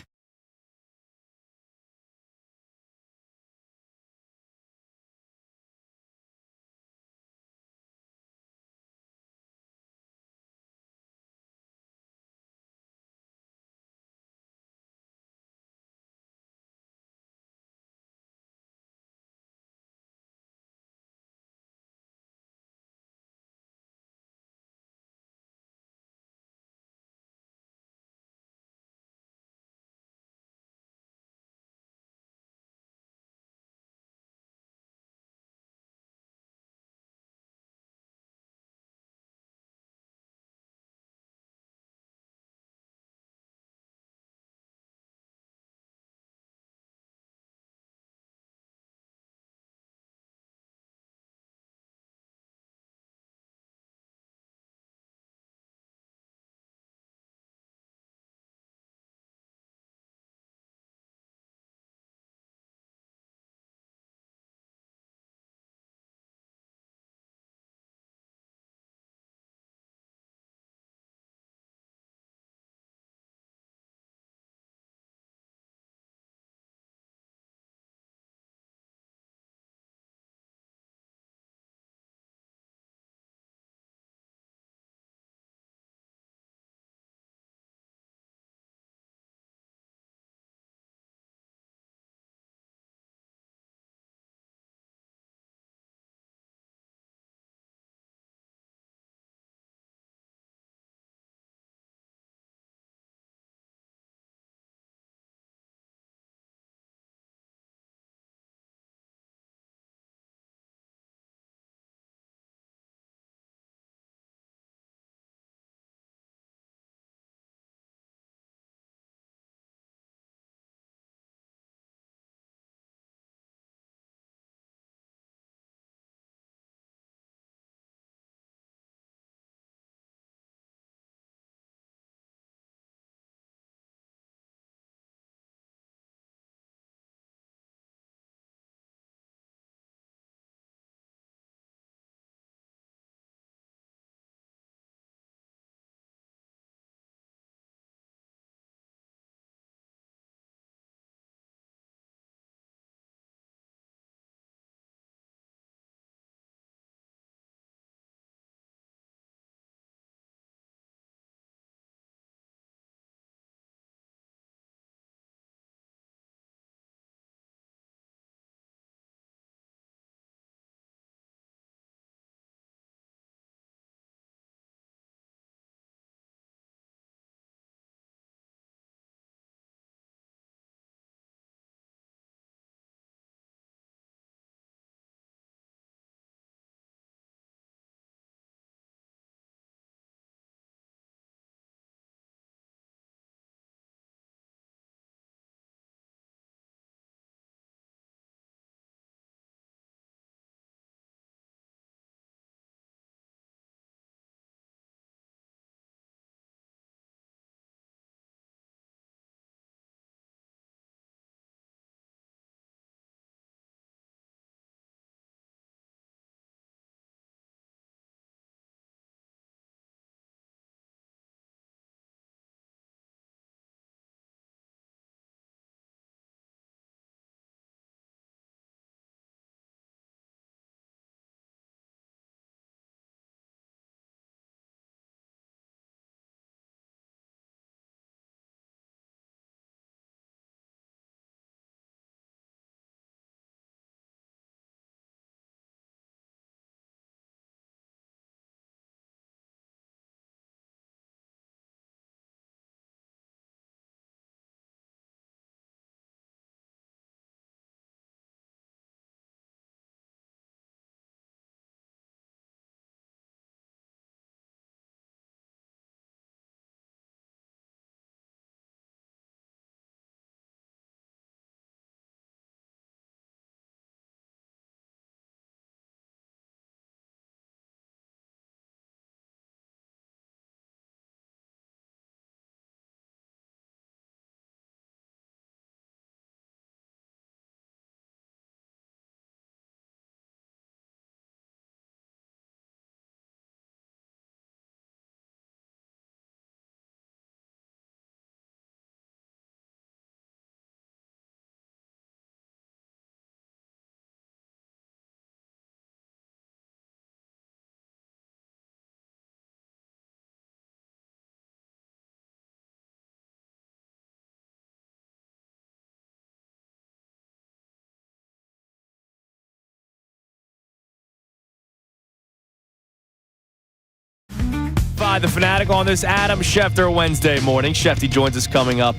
by The Fanatic on this Adam Schefter Wednesday morning. Schefty joins us coming up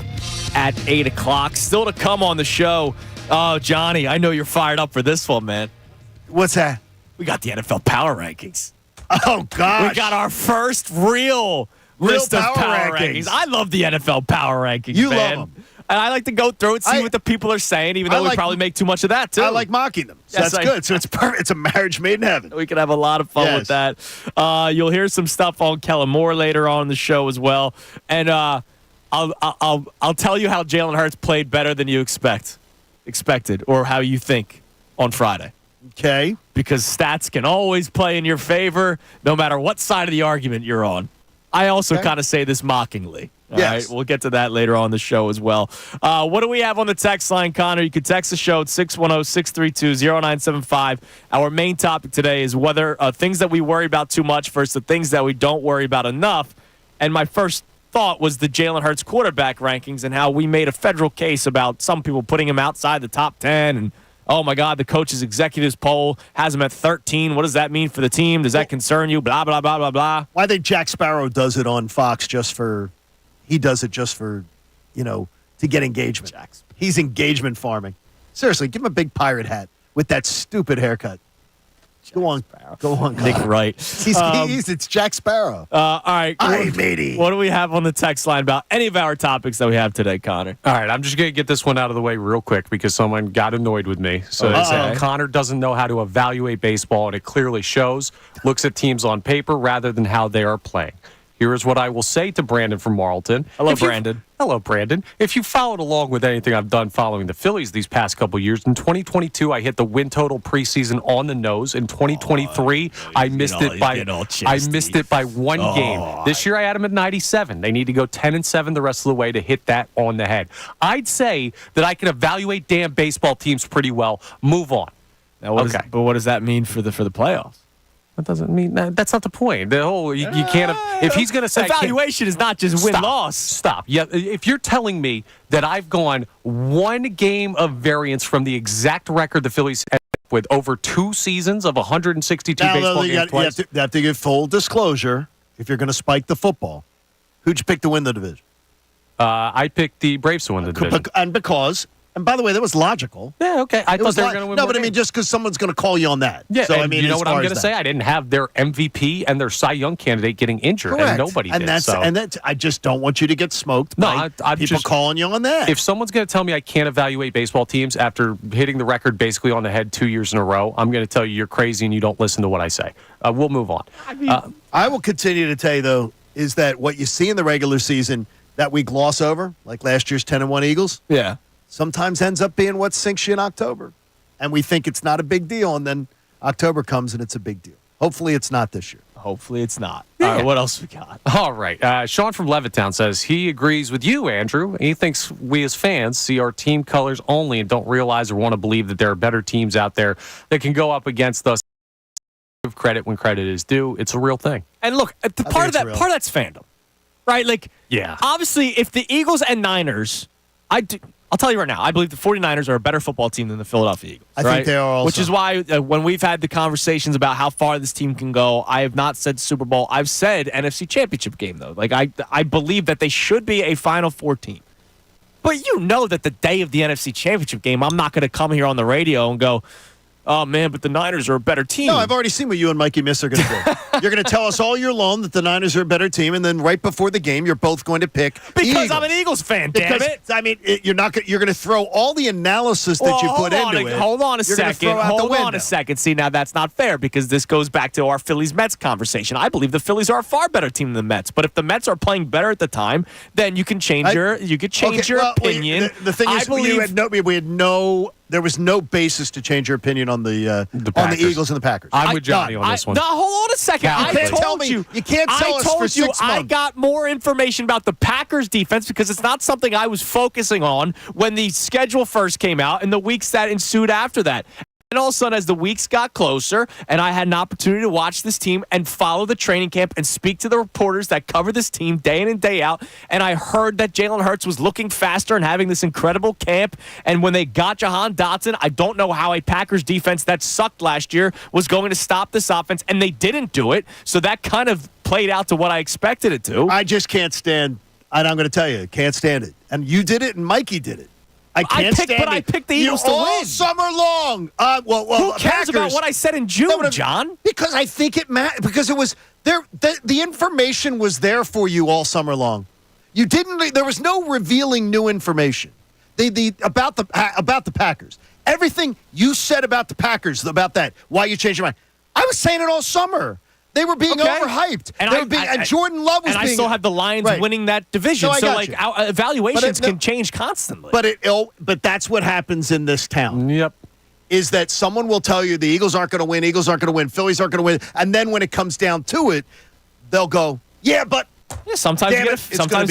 at 8 o'clock. Still to come on the show. Oh, Johnny, I know you're fired up for this one, man. What's that? We got the NFL Power Rankings. Oh, gosh. We got our first real list of power rankings. I love the NFL Power Rankings, You man. love them. And I like to go through it, see what the people are saying, even though we probably make too much of that, too. I like mocking them. So Yes, that's good. So it's perfect. It's a marriage made in heaven. We can have a lot of fun with that. You'll hear some stuff on Kellen Moore later on in the show as well. And I'll tell you how Jalen Hurts played better than you expected, or how you think on Friday. Okay. Because stats can always play in your favor, no matter what side of the argument you're on. I also kind of say this mockingly. All right, we'll get to that later on the show as well. What do we have on the text line, Connor? You can text the show at 610-632-0975. Our main topic today is whether things that we worry about too much versus the things that we don't worry about enough. And my first thought was the Jalen Hurts quarterback rankings and how we made a federal case about some people putting him outside the top 10 and oh, my God, the coach's executives poll has him at 13. What does that mean for the team? Does that concern you? Blah, blah, blah, blah, blah. Well, I think Jack Sparrow does it on Fox he does it just for, to get engagement. He's engagement farming. Seriously, give him a big pirate hat with that stupid haircut. Go on. Nick Wright. It's Jack Sparrow. All right. matey. What do we have on the text line about any of our topics that we have today, Connor? All right, I'm just going to get this one out of the way real quick because someone got annoyed with me. So they said Connor doesn't know how to evaluate baseball, and it clearly shows. Looks at teams on paper rather than how they are playing. Here is what I will say to Brandon from Marlton. Hello, Brandon. Hello, Brandon. If you followed along with anything I've done following the Phillies these past couple years, in 2022 I hit the win total preseason on the nose. In 2023, I missed it by one game. This year I had them at 97. They need to go 10-7 the rest of the way to hit that on the head. I'd say that I can evaluate damn baseball teams pretty well. Move on. Now, what does that mean for the playoffs? That doesn't mean that's not the point. The whole you can't. If he's going to say evaluation is not just win-loss. Stop. Yeah. If you're telling me that I've gone one game of variance from the exact record the Phillies had with over 2 seasons of 162 baseball games twice, you have to give full disclosure. If you're going to spike the football, who'd you pick to win the division? I picked the Braves to win the division. And by the way, that was logical. Yeah, okay. I thought they were going to win. No, but I mean, just because someone's going to call you on that. Yeah, so, you know what I'm going to say? I didn't have their MVP and their Cy Young candidate getting injured, and nobody did. I just don't want you to get smoked by people calling you on that. If someone's going to tell me I can't evaluate baseball teams after hitting the record basically on the head 2 years in a row, I'm going to tell you you're crazy and you don't listen to what I say. We'll move on. I will continue to tell you, though, is that what you see in the regular season that we gloss over, like last year's 10-1 Eagles, sometimes ends up being what sinks you in October. And we think it's not a big deal, and then October comes and it's a big deal. Hopefully it's not this year. Hopefully it's not. Yeah. All right, what else we got? All right. Sean from Levittown says he agrees with you, Andrew. He thinks we as fans see our team colors only and don't realize or want to believe that there are better teams out there that can go up against us. Give credit when credit is due. It's a real thing. And look, part of that's fandom, right? Like, obviously, if the Eagles and Niners, I'll tell you right now, I believe the 49ers are a better football team than the Philadelphia Eagles. I think they are also. Which is why when we've had the conversations about how far this team can go, I have not said Super Bowl. I've said NFC Championship game, though. Like, I believe that they should be a Final Four team. But you know that the day of the NFC Championship game, I'm not going to come here on the radio and go, oh, man, but the Niners are a better team. No, I've already seen what you and Mikey Miss are going to do. You're going to tell us all year long that the Niners are a better team, and then right before the game, you're both going to pick because I'm an Eagles fan, damn it. I mean, you're going to throw all the analysis that you put into it. Hold on a second. See, now that's not fair because this goes back to our Phillies-Mets conversation. I believe the Phillies are a far better team than the Mets, but if the Mets are playing better at the time, then you can change your opinion. The thing is, there was no basis to change your opinion on the Eagles and the Packers. I'm with Johnny on this one. No, hold on a second. You can't tell us for 6 months. I got more information about the Packers defense because it's not something I was focusing on when the schedule first came out and the weeks that ensued after that. And all of a sudden, as the weeks got closer and I had an opportunity to watch this team and follow the training camp and speak to the reporters that cover this team day in and day out, and I heard that Jalen Hurts was looking faster and having this incredible camp, and when they got Jahan Dotson, I don't know how a Packers defense that sucked last year was going to stop this offense, and they didn't do it, so that kind of played out to what I expected it to. I just can't stand, and I'm going to tell you, can't stand it. And you did it, and Mikey did it. I can't stand it. I picked the Eagles to win. All summer long. Who cares about what I said in June, John? Because I think it mattered. Because it was there. The information was there for you all summer long. You didn't. There was no revealing new information. About the Packers. Everything you said about the Packers, about that, why you changed your mind. I was saying it all summer. They were being overhyped. And Jordan Love was being... And I still have the Lions winning that division. No, so, our evaluations can change constantly. But that's what happens in this town. Yep. Is that someone will tell you the Eagles aren't going to win, Phillies aren't going to win, and then when it comes down to it, they'll go, yeah, but... Yeah, sometimes you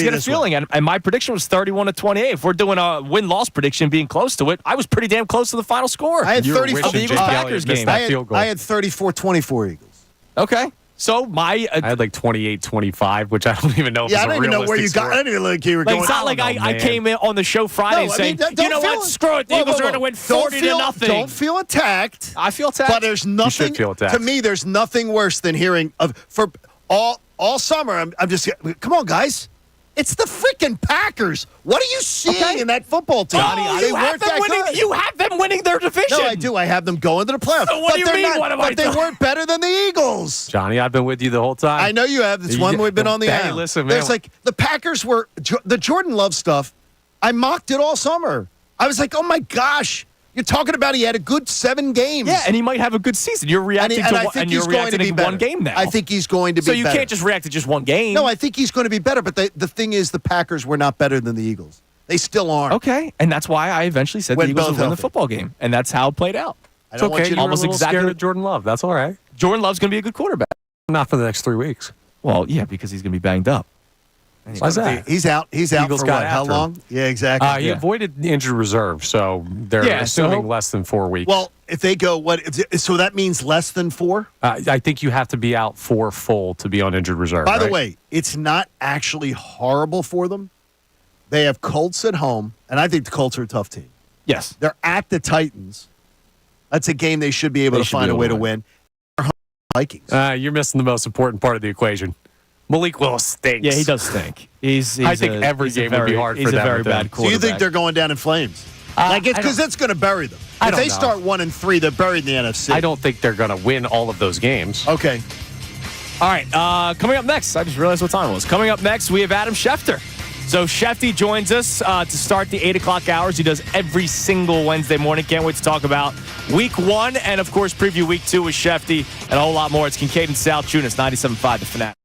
get a feeling. And my prediction was 31-28. If we're doing a win-loss prediction being close to it, I was pretty damn close to the final score. I had 34 of the Eagles-Packers game. I had 34-24 Eagles. Okay. So I had like 28-25, which I don't even know if it's a realistic score. I don't even know where you got. I didn't even think you were going. It's not like I came in on the show Friday saying, you know what, screw it, the Eagles are going to win 40-0. Don't feel attacked. I feel attacked. But there's nothing. You should feel attacked. To me, there's nothing worse than hearing for all summer. I'm just come on, guys. It's the freaking Packers. What are you seeing in that football team? Johnny, you have them winning their division. No, I do. I have them going to the playoffs. So what do you mean? But they weren't better than the Eagles. Johnny, I've been with you the whole time. I know you have. It's one we've been on the air. Hey, listen, man. There's like the Packers were the Jordan Love stuff. I mocked it all summer. I was like, oh my gosh. You're talking about he had a good 7 games. Yeah, and he might have a good season. You're reacting you're reacting to one game now. I think he's going to be better. So you can't just react to just one game. No, I think he's going to be better, but the thing is the Packers were not better than the Eagles. They still aren't. Okay, and that's why I eventually said the Eagles would win the football game, and that's how it played out. It's okay. You're almost exactly scared of Jordan Love. That's all right. Jordan Love's going to be a good quarterback. Not for the next 3 weeks. Well, yeah, because he's going to be banged up. Why's that? He's out. He's out for what? How long? Yeah, exactly. He avoided the injured reserve, so they're assuming less than 4 weeks. Well, if they go, so that means less than 4? I think you have to be out 4 full to be on injured reserve. By the way, it's not actually horrible for them. They have Colts at home, and I think the Colts are a tough team. Yes. They're at the Titans. That's a game they should be able to find a way to win. They're home Vikings. You're missing the most important part of the equation. Malik Willis stinks. Yeah, he does stink. I think every game would be hard for them. He's a very bad quarterback. Do you think they're going down in flames? It's because it's going to bury them. If they start 1-3, they're buried in the NFC. I don't think they're going to win all of those games. Okay. All right. Coming up next, I just realized what time it was. Coming up next, we have Adam Schefter. So Schefty joins us to start the 8 o'clock hours. He does every single Wednesday morning. Can't wait to talk about Week 1 and, of course, preview Week 2 with Schefty and a whole lot more. It's Kincade and Salciunas, 97.5 The Fanatic.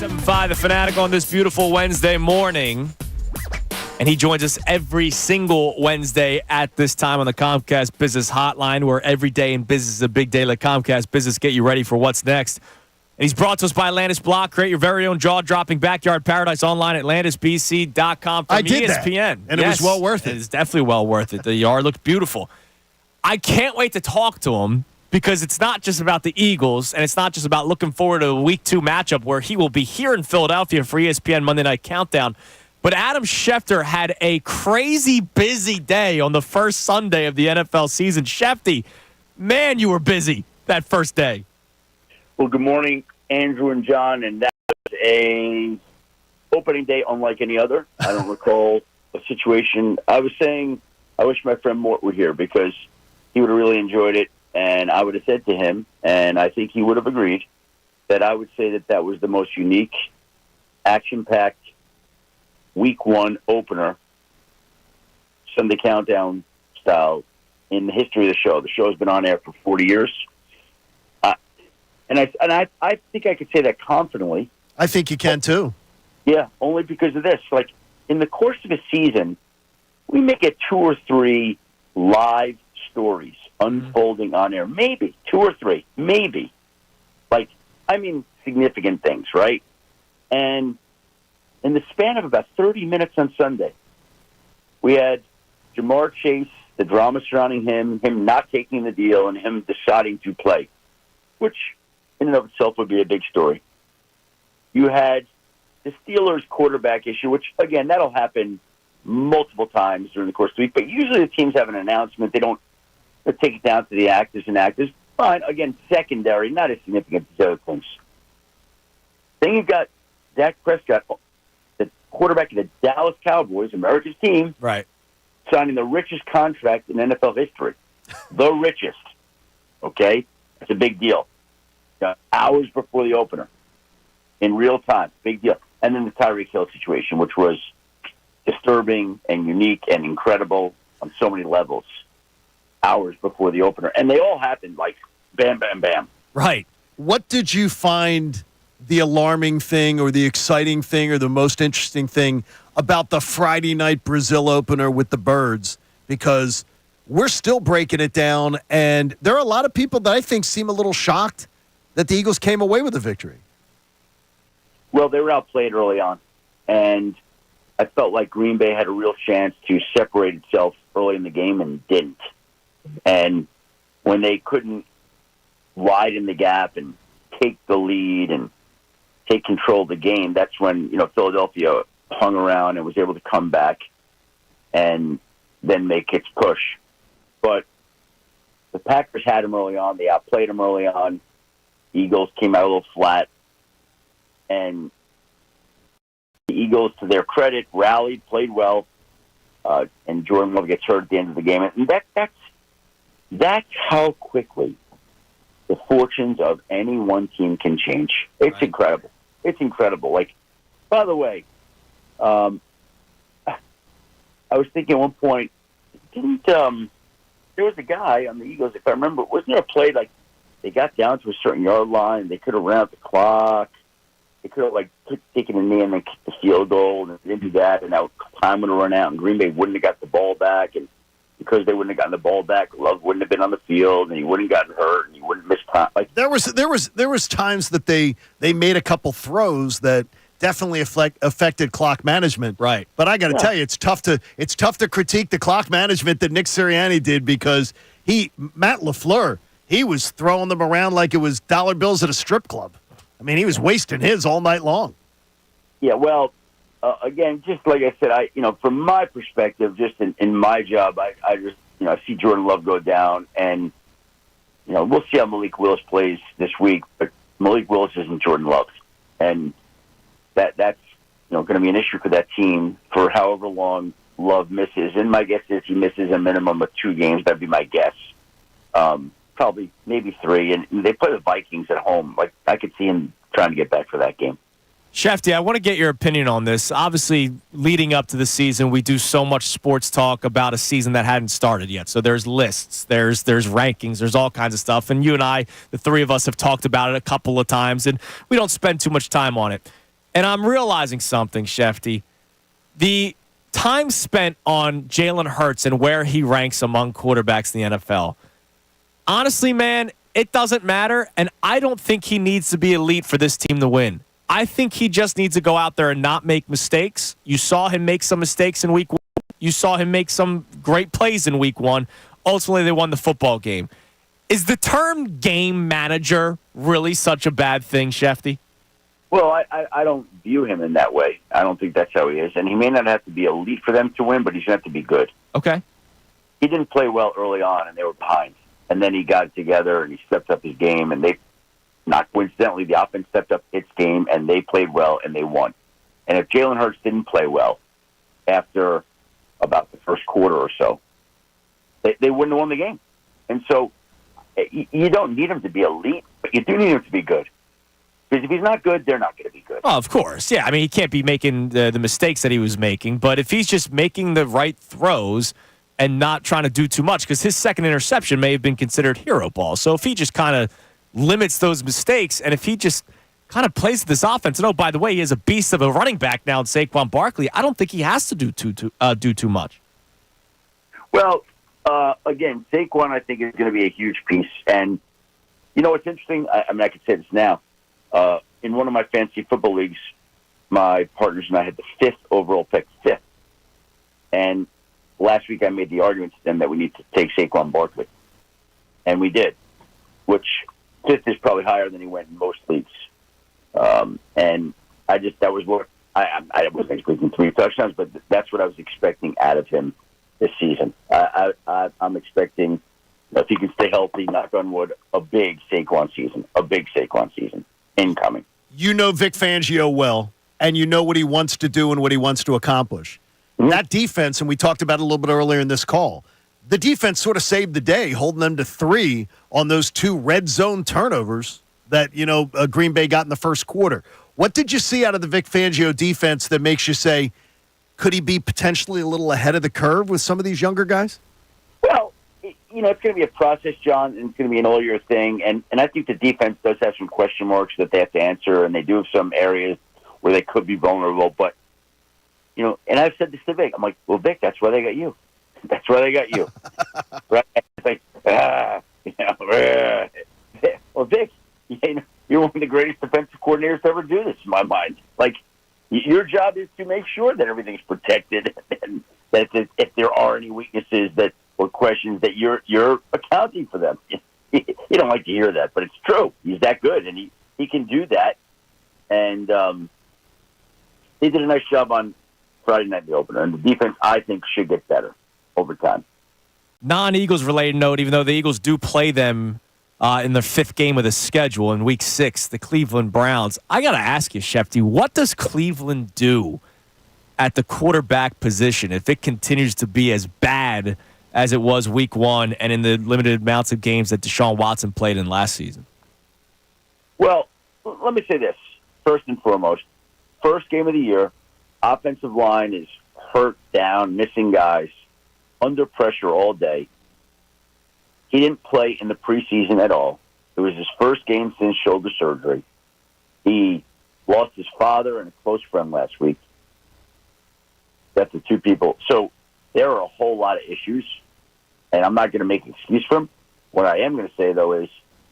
97.5 The Fanatic on this beautiful Wednesday morning. And he joins us every single Wednesday at this time on the Comcast Business Hotline, where every day in business is a big day. Let Comcast Business get you ready for what's next. And he's brought to us by Landis Block. Create your very own jaw-dropping backyard paradise online at landisbc.com from I did ESPN. that, and it was well worth it. It's definitely well worth it. The yard looked beautiful. I can't wait to talk to him because it's not just about the Eagles, and it's not just about looking forward to a Week 2 matchup where he will be here in Philadelphia for ESPN Monday Night Countdown. But Adam Schefter had a crazy busy day on the first Sunday of the NFL season. Shefty, man, you were busy that first day. Well, good morning, Andrew and John. And that was a opening day unlike any other. I don't recall a situation. I was saying I wish my friend Mort were here because he would have really enjoyed it. And I would have said to him, and I think he would have agreed, that I would say that that was the most unique, action-packed Week 1 opener, Sunday Countdown style, in the history of the show. The show has been on air for 40 years. And I think I could say that confidently. I think you can, too. Yeah, only because of this. Like, in the course of a season, we may get 2 or 3 live stories unfolding on air. Maybe 2 or 3. Maybe. Like, I mean, significant things, right? And in the span of about 30 minutes on Sunday, we had Jamar Chase, the drama surrounding him not taking the deal, and him deciding to play, which in and of itself would be a big story. You had the Steelers quarterback issue, which, again, that'll happen multiple times during the course of the week, but usually the teams have an announcement. They don't take it down to the actors and actors. Fine, again, secondary, not as significant as other things. Then you've got Dak Prescott, the quarterback of the Dallas Cowboys, America's team, Right. signing the richest contract in NFL history. The richest. Okay? That's a big deal. Hours before the opener. In real time. Big deal. And then the Tyreek Hill situation, which was disturbing and unique and incredible on so many levels. Hours before the opener. And they all happened like bam, bam, bam. Right. What did you find the alarming thing or the exciting thing or the most interesting thing about the Friday night Brazil opener with the Birds? Because we're still breaking it down, and there are a lot of people that I think seem a little shocked that the Eagles came away with a victory. Well, they were outplayed early on, and I felt like Green Bay had a real chance to separate itself early in the game and didn't. And when they couldn't widen the gap and take the lead and take control of the game, that's when, Philadelphia hung around and was able to come back and then make its push. But the Packers had them early on. They outplayed them early on. The Eagles came out a little flat. And the Eagles, to their credit, rallied, played well, and Jordan Love gets hurt at the end of the game. And that's how quickly the fortunes of any one team can change. It's incredible. It's incredible. Like, by the way, I was thinking at one point, there was a guy on the Eagles, if I remember, wasn't there a play like they got down to a certain yard line, they could have ran out the clock, they could have taken a knee and then kicked the field goal, and they didn't do that, and now time would have run out, and Green Bay wouldn't have got the ball back, and because they wouldn't have gotten the ball back, Love wouldn't have been on the field, and he wouldn't have gotten hurt, and he wouldn't miss time. Like, There was times that they made a couple throws that definitely affected clock management. Right. But I got to tell you, it's tough to critique the clock management that Nick Sirianni did, because Matt LaFleur, he was throwing them around like it was dollar bills at a strip club. I mean, he was wasting his all night long. Yeah, well, again, just like I said, from my perspective, just in my job, I just, I see Jordan Love go down, and, we'll see how Malik Willis plays this week, but Malik Willis isn't Jordan Love. And that's going to be an issue for that team for however long Love misses. And my guess is he misses a minimum of 2 games. That'd be my guess. Probably maybe 3. And they play the Vikings at home. Like, I could see him trying to get back for that game. Shefty, I want to get your opinion on this. Obviously, leading up to the season, we do so much sports talk about a season that hadn't started yet. So there's lists, there's rankings, there's all kinds of stuff. And you and I, the three of us, have talked about it a couple of times, and we don't spend too much time on it. And I'm realizing something, Schefty. The time spent on Jalen Hurts and where he ranks among quarterbacks in the NFL. Honestly, man, it doesn't matter, and I don't think he needs to be elite for this team to win. I think he just needs to go out there and not make mistakes. You saw him make some mistakes in week 1. You saw him make some great plays in week 1. Ultimately, they won the football game. Is the term game manager really such a bad thing, Schefty? Well, I don't view him in that way. I don't think that's how he is. And he may not have to be elite for them to win, but he's going to have to be good. Okay. He didn't play well early on, and they were behind. And then he got it together, and he stepped up his game, and they, not coincidentally, the offense stepped up its game, and they played well, and they won. And if Jalen Hurts didn't play well after about the first quarter or so, they wouldn't have won the game. And so you don't need him to be elite, but you do need him to be good. Because if he's not good, they're not going to be good. Oh, of course. Yeah, I mean, he can't be making the mistakes that he was making, but if he's just making the right throws and not trying to do too much, because his second interception may have been considered hero ball. So if he just kind of limits those mistakes, and if he just kind of plays this offense, and oh, by the way, he has a beast of a running back now in Saquon Barkley, I don't think he has to do too much. Well, again, Saquon, I think, is going to be a huge piece. And, you know, what's interesting, I mean, I could say this now. In one of my fantasy football leagues, my partners and I had the 5th overall pick, 5th. And last week I made the argument to them that we need to take Saquon Barkley. And we did, which 5th is probably higher than he went in most leagues. And that was what, I wasn't expecting 3 touchdowns, but that's what I was expecting out of him this season. I'm expecting, if he can stay healthy, knock on wood, a big Saquon season incoming. You know Vic Fangio well, and you know what he wants to do and what he wants to accomplish. Mm-hmm. That defense, and we talked about it a little bit earlier in this call, the defense sort of saved the day, holding them to 3 on those 2 red zone turnovers that, Green Bay got in the first quarter. What did you see out of the Vic Fangio defense that makes you say, could he be potentially a little ahead of the curve with some of these younger guys? Well, it's going to be a process, John, and it's going to be an all-year thing. And I think the defense does have some question marks that they have to answer, and they do have some areas where they could be vulnerable. But, and I've said this to Vic. I'm like, well, Vic, that's why they got you. That's why they got you. Right? It's like, well, Vic, you're one of the greatest defensive coordinators to ever do this, in my mind. Like, your job is to make sure that everything's protected and that if there are any weaknesses or questions that you're accounting for them. You don't like to hear that, but it's true. He's that good, and he can do that. And he did a nice job on Friday night in the opener. And the defense, I think, should get better over time. Non-Eagles related note, even though the Eagles do play them in their 5th game of the schedule in Week 6, the Cleveland Browns. I got to ask you, Schefty, what does Cleveland do at the quarterback position if it continues to be as bad as it was Week 1 and in the limited amounts of games that Deshaun Watson played in last season? Well, let me say this. First and foremost, first game of the year, offensive line is hurt, down, missing guys, under pressure all day. He didn't play in the preseason at all. It was his first game since shoulder surgery. He lost his father and a close friend last week. That's the 2 people. So there are a whole lot of issues, and I'm not going to make an excuse for him. What I am going to say, though, is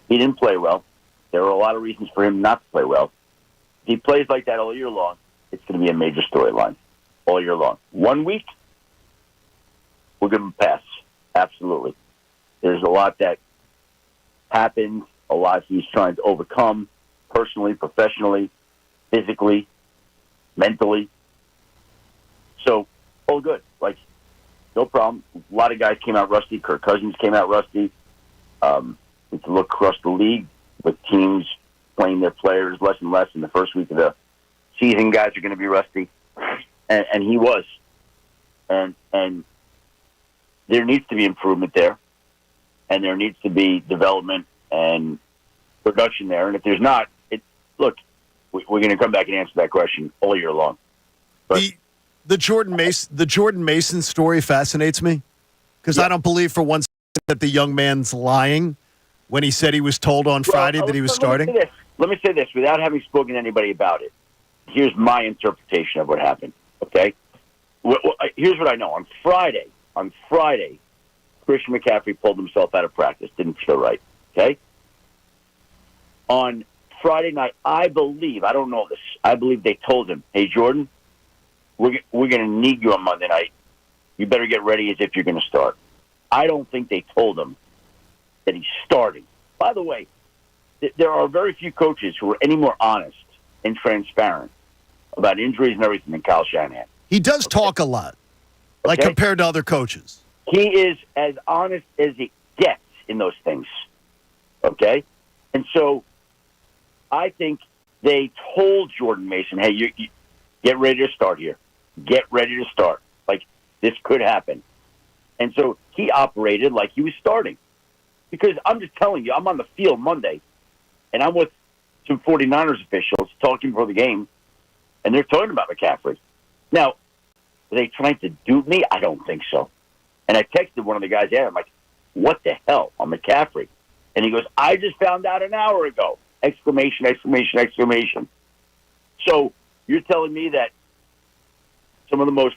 he didn't play well. There are a lot of reasons for him not to play well. If he plays like that all year long, it's going to be a major storyline all year long. 1 week, we'll give him a pass. Absolutely. There's a lot that happened, a lot he's trying to overcome personally, professionally, physically, mentally. So, all good. Like, no problem. A lot of guys came out rusty. Kirk Cousins came out rusty. We can look across the league with teams playing their players less and less in the first week of the season. Guys are going to be rusty. And he was. And there needs to be improvement there. And there needs to be development and production there. And if there's not, we're going to come back and answer that question all year long. But the Jordan Mason story fascinates me because I don't believe for one second that the young man's lying when he said he was told on Friday that he was starting. Let me say this without having spoken to anybody about it. here's my interpretation of what happened. Okay, here's what I know. On Friday, Christian McCaffrey pulled himself out of practice. Didn't feel right. Okay. On Friday night, I don't know this. I believe they told him, "Hey, Jordan, we're going to need you on Monday night. You better get ready as if you're going to start." I don't think they told him that he's starting. By the way, there are very few coaches who are any more honest and transparent about injuries and everything than Kyle Shanahan. He does talk a lot, like compared to other coaches. He is as honest as it gets in those things. Okay? And so I think they told Jordan Mason, hey, you get ready to start here. Get ready to start. Like, this could happen. And so he operated like he was starting. Because I'm just telling you, I'm on the field Monday, and I'm with some 49ers officials talking before the game, and they're talking about McCaffrey. Now, are they trying to dupe me? I don't think so. And I texted one of the guys there. I'm like, what the hell on McCaffrey? And he goes, I just found out an hour ago. Exclamation, exclamation, exclamation. So you're telling me that some of the most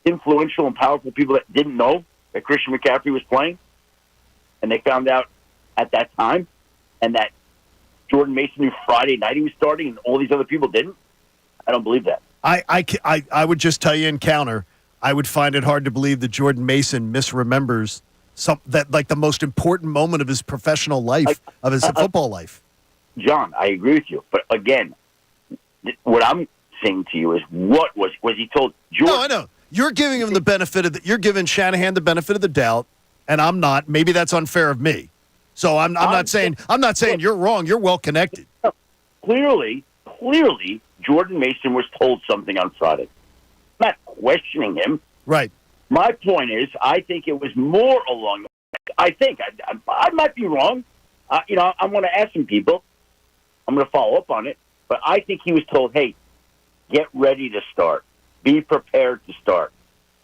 influential and powerful people that didn't know that Christian McCaffrey was playing, and they found out at that time, and that Jordan Mason knew Friday night he was starting, and all these other people didn't? I don't believe that. I would just tell you in counter, I would find it hard to believe that Jordan Mason misremembers like the most important moment of his professional life, of his football life. John, I agree with you. But again, what I'm saying to you is, what was he told? Jordan? No, I know. You're giving him the benefit of you're giving Shanahan the benefit of the doubt, and I'm not. Maybe that's unfair of me. So I'm not saying you're wrong. You're well connected. Clearly, Jordan Mason was told something on Friday. I'm not questioning him. Right. My point is, I think it was more along. I think I might be wrong. I'm going to ask some people. I'm going to follow up on it. But I think he was told, hey, get ready to start. Be prepared to start.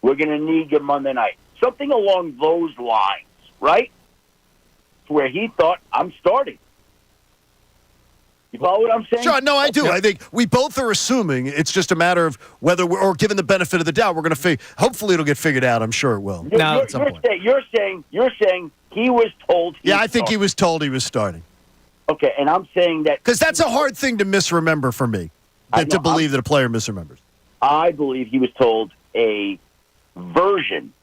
We're going to need you Monday night. Something along those lines, right? Where he thought, I'm starting. You follow what I'm saying? Sure, no, I do. I think we both are assuming it's just a matter of whether or given the benefit of the doubt, we're going to hopefully it'll get figured out. I'm sure it will. You're saying he was told. I think he was told he was starting. Okay, and I'm saying that because that's a hard thing to misremember for me, to believe that a player misremembers. I believe he was told a version,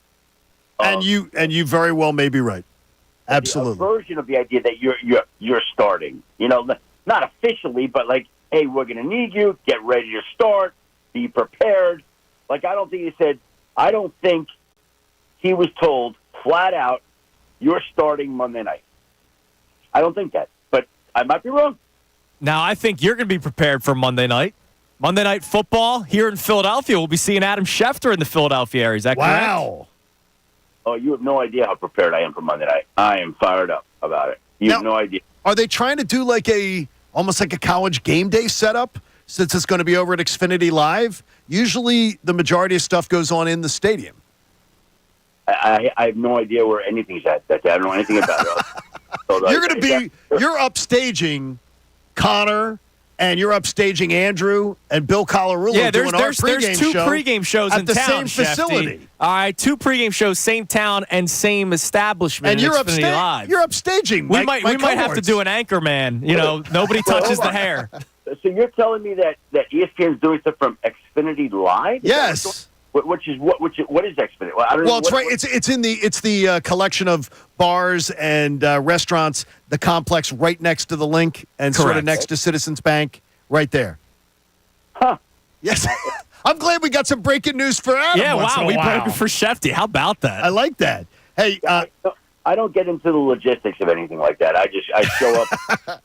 and you very well may be right. Absolutely, a version of the idea that you're starting. Not officially, but like, hey, we're going to need you. Get ready to start. Be prepared. Like, I don't think he was told flat out, you're starting Monday night. I don't think that, but I might be wrong. Now, I think you're going to be prepared for Monday night. Monday Night Football here in Philadelphia. We'll be seeing Adam Schefter in the Philadelphia area. Is that correct? Wow. Oh, you have no idea how prepared I am for Monday night. I am fired up about it. You have no idea. Are they trying to do almost like a college game day setup since it's going to be over at Xfinity Live? Usually the majority of stuff goes on in the stadium. I have no idea where anything's at. I don't know anything about it. So you're upstaging Connor, and you're upstaging Andrew and Bill Colarulo. Yeah, there's two show pregame shows at in the town, same facility. Shefty. All right, two pregame shows, same town and same establishment. And you're Live. You're upstaging. We might have to do an anchor man. Nobody touches the hair. So you're telling me that ESPN is doing stuff from Xfinity Live? Yes. What is Xfinity? Well, I don't know. It's right. It's the collection of bars and restaurants, the complex right next to the link and sort of next to Citizens Bank, right there. Huh? Yes. I'm glad we got some breaking news for Adam. Yeah, wow. We broke it for Shefty. How about that? I like that. Hey, I don't get into the logistics of anything like that. I show up.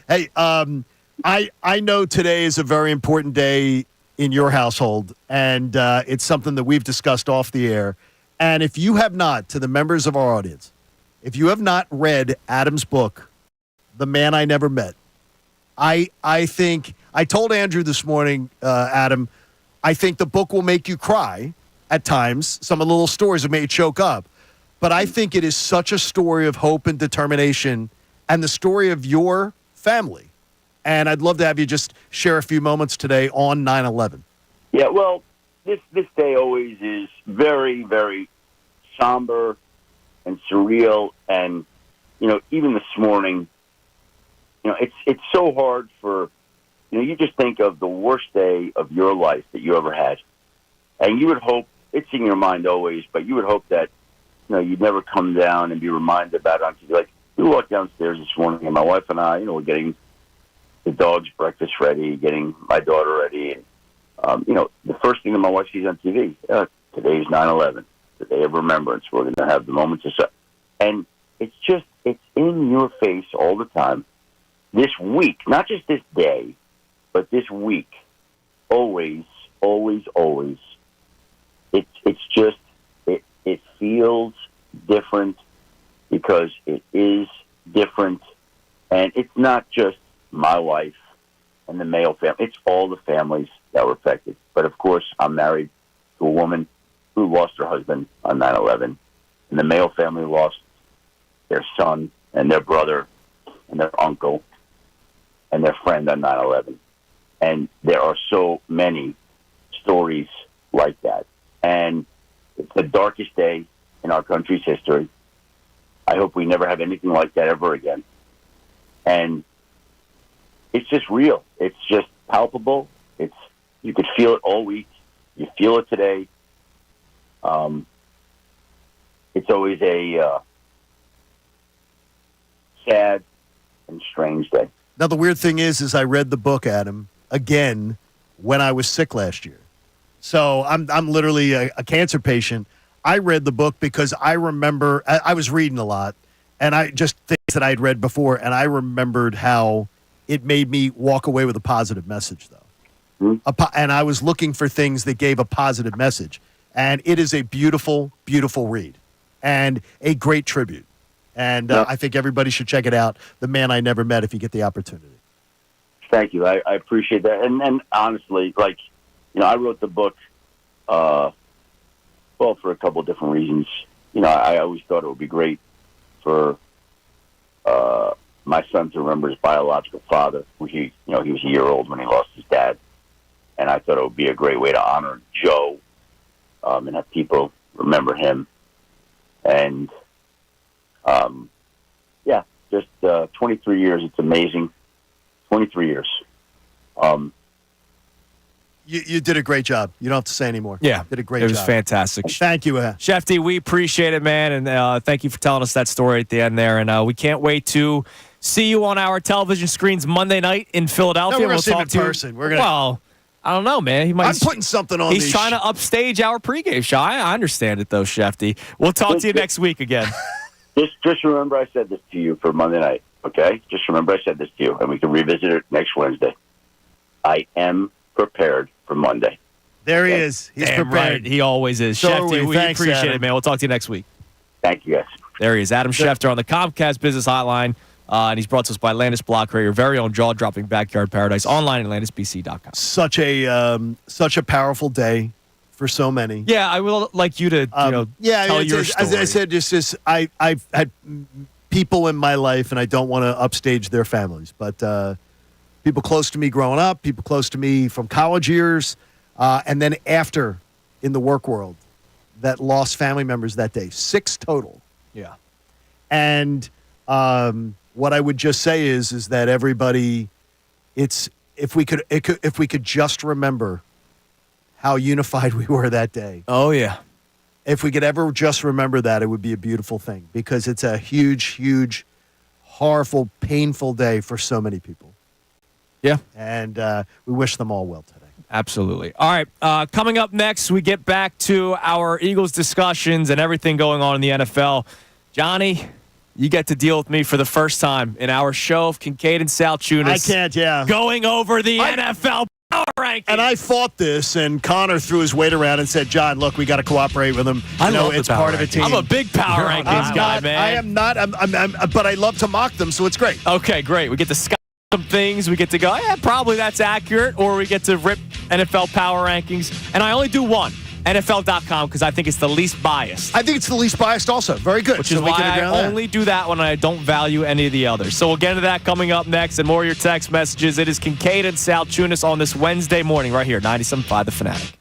Hey, I know today is a very important day in your household, and it's something that we've discussed off the air. And if you have not, to the members of our audience, if you have not read Adam's book, The Man I Never Met, I think, I told Andrew this morning, Adam, I think the book will make you cry at times. Some of the little stories have made you choke up. But I think it is such a story of hope and determination and the story of your family And I'd love to have you just share a few moments today on 9/11. Yeah, well, this day always is very, very somber and surreal. And, even this morning, it's so hard for, you just think of the worst day of your life that you ever had. And you would hope, it's in your mind always, but you would hope that, you'd never come down and be reminded about it on TV. Like, we walked downstairs this morning, and my wife and I, we're getting the dog's breakfast ready, getting my daughter ready. And, the first thing that my wife sees on TV, today's 9/11, the day of remembrance. We're going to have the moments of silence. And it's in your face all the time. This week, not just this day, but this week, always, always, always. It feels different because it is different. And it's not just my wife and the male family. It's all the families that were affected. But, of course, I'm married to a woman who lost her husband on 9/11. And the male family lost their son and their brother and their uncle and their friend on 9/11. And there are so many stories like that. And it's the darkest day in our country's history. I hope we never have anything like that ever again. And it's just real. It's just palpable. You could feel it all week. You feel it today. It's always a sad and strange day. Now, the weird thing is I read the book, Adam, again when I was sick last year. So I'm literally a cancer patient. I read the book because I remember I was reading a lot, and I just things that I'd read before, and I remembered how it made me walk away with a positive message, though. And I was looking for things that gave a positive message. And it is a beautiful, beautiful read and a great tribute. And I think everybody should check it out. The Man I Never Met, if you get the opportunity. Thank you. I appreciate that. And honestly, I wrote the book, for a couple of different reasons. I always thought it would be great for my son to remember his biological father. He was a year old when he lost his dad. And I thought it would be a great way to honor Joe and have people remember him. And, 23 years. It's amazing. 23 years. You did a great job. You don't have to say anymore. Yeah. Did a great job. It was fantastic. Thank you. Shefty, we appreciate it, man. And thank you for telling us that story at the end there. And we can't wait to see you on our television screens Monday night in Philadelphia. No, we're going to see him in to you. person. Well, I don't know, man. I'm putting something on. He's trying to upstage our pregame show. I understand it, though, Shefty. We'll talk to you next week again. Just remember I said this to you for Monday night, okay? Just remember I said this to you, and we can revisit it next Wednesday. I am prepared for Monday. There he is. He's Damn prepared. Right. He always is. So Shefty, we thanks, appreciate Adam. it, man. We'll talk to you next week. Thank you, guys. There he is, Adam Schefter on the Comcast Business Hotline. And he's brought to us by Atlantis Block Radio, your very own jaw-dropping backyard paradise, online at atlantisbc.com. Such a powerful day for so many. Yeah, I will like you to tell your story. As I said, I've had people in my life, and I don't want to upstage their families, but people close to me growing up, people close to me from college years, and then after in the work world that lost family members that day. 6 total. Yeah. And what I would just say is that everybody, if we could just remember how unified we were that day. Oh yeah. If we could ever just remember that, it would be a beautiful thing because it's a huge, huge, horrible, painful day for so many people. Yeah. And we wish them all well today. Absolutely. All right. Coming up next, we get back to our Eagles discussions and everything going on in the NFL. Johnny, you get to deal with me for the first time in our show of Kincade and Salciunas. I can't, yeah. Going over the NFL power rankings. And I fought this, and Connor threw his weight around and said, John, look, we got to cooperate with him. I know it's part of a team. I'm a big power rankings guy, man. I am not, but I love to mock them, so it's great. Okay, great. We get to scout some things. We get to go, yeah, probably that's accurate, or we get to rip NFL power rankings. And I only do one. NFL.com because I think it's the least biased. I think it's the least biased also. Very good. Which is we why can agree I on that. only do that when I don't value any of the others. So we'll get into that coming up next and more of your text messages. It is Kincade and Salciunas on this Wednesday morning right here, 97.5 The Fanatic.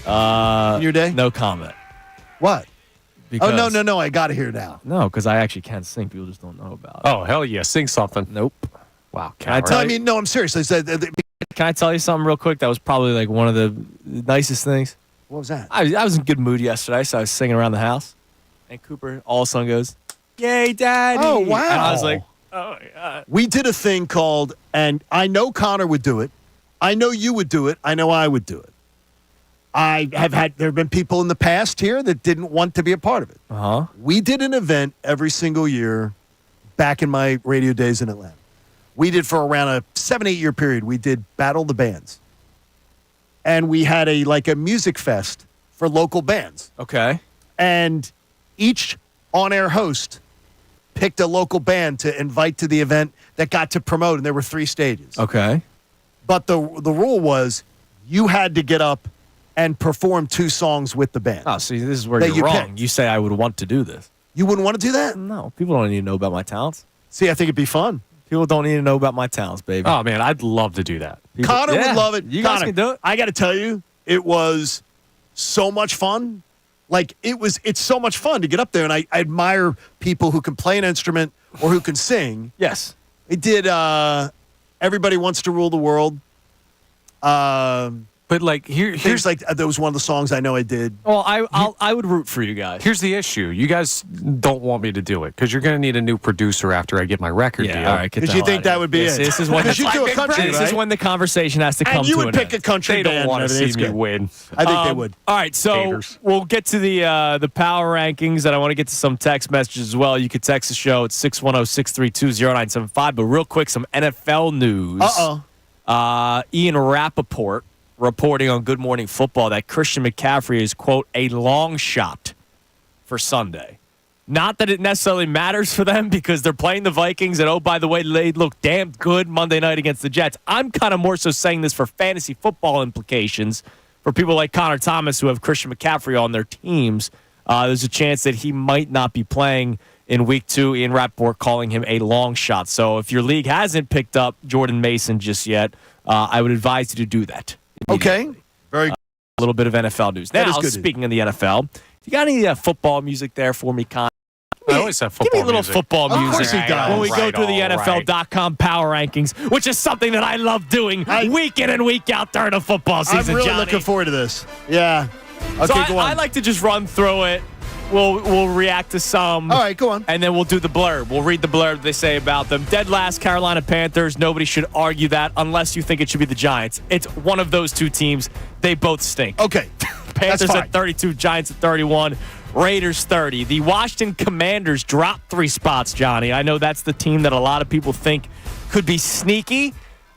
in your day? No comment. What? Because, Oh, no. I got to hear now. No, because I actually can sing. People just don't know about it. Oh, hell yeah. Sing something. Nope. Wow. Can I No, tell I you? mean, no, I'm serious. I said, Can I tell you something real quick? That was probably like one of the nicest things. what was that? I was in good mood yesterday, so I was singing around the house, and Cooper all of a sudden goes, "Yay, Daddy!" Oh, wow. And I was like, "Oh my god!" We did a thing called, and I know Connor would do it. I know you would do it. I know I would do it. There have been people in the past here that didn't want to be a part of it. Uh huh. We did an event every single year back in my radio days in Atlanta. We did for around a 7-8 year period. We did Battle the Bands. And we had a music fest for local bands. Okay. And each on-air host picked a local band to invite to the event that got to promote, and there were 3 stages. Okay. But the rule was you had to get up and perform 2 songs with the band. Oh, see, this is where That you're you wrong. picked. You say I would want to do this. You wouldn't want to do that? No, people don't need to know about my talents. See, I think it'd be fun. People don't need to know about my talents, baby. Oh, man. I'd love to do that. People- Connor Yeah, would love it. You guys Connor, can do it. I got to tell you, it was so much fun. It's so much fun to get up there, and I admire people who can play an instrument or who can sing. Yes. It did Everybody Wants to Rule the World. But, like, here's Things like that was one of the songs I know I did. Well, I would root for you guys. Here's the issue. You guys don't want me to do it because you're going to need a new producer after I get my record deal. All right. get the Because you hell think outta that here. would be This- it. This is when Because you do a country, This is right? when the conversation has to come And you to would an pick end. a country They band. don't want to and see it's me good. win. I think they would. All right, so Haters. we'll get to the power rankings, and I want to get to some text messages as well. You could text the show at 610-632-0975. But real quick, some NFL news. Ian Rappaport reporting on Good Morning Football that Christian McCaffrey is, quote, a long shot for Sunday. Not that it necessarily matters for them because they're playing the Vikings, and, oh, by the way, they look damn good Monday night against the Jets. I'm kind of more so saying this for fantasy football implications for people like Connor Thomas who have Christian McCaffrey on their teams. There's a chance that he might not be playing in Week 2. Ian Rappaport calling him a long shot. So if your league hasn't picked up Jordan Mason just yet, I would advise you to do that. Okay. Very good. A little bit of NFL news. That Now, is good. speaking of the NFL, you got any football music there for me, Con? I always have football Give me a little music. football Of music course he does. when we go Right, through the all right. NFL.com power rankings, which is something that I love doing week in and week out during the football season, I'm really Johnny. looking forward to this. Yeah. Okay, So go on. I like to just run through it. We'll react to some. All right, go on. And then we'll do the blurb. We'll read the blurb they say about them. Dead last, Carolina Panthers. Nobody should argue that unless you think it should be the Giants. It's one of those two teams. They both stink. Okay. Panthers fine. at 32, Giants at 31, Raiders 30. The Washington Commanders dropped 3 spots, Johnny. I know that's the team that a lot of people think could be sneaky.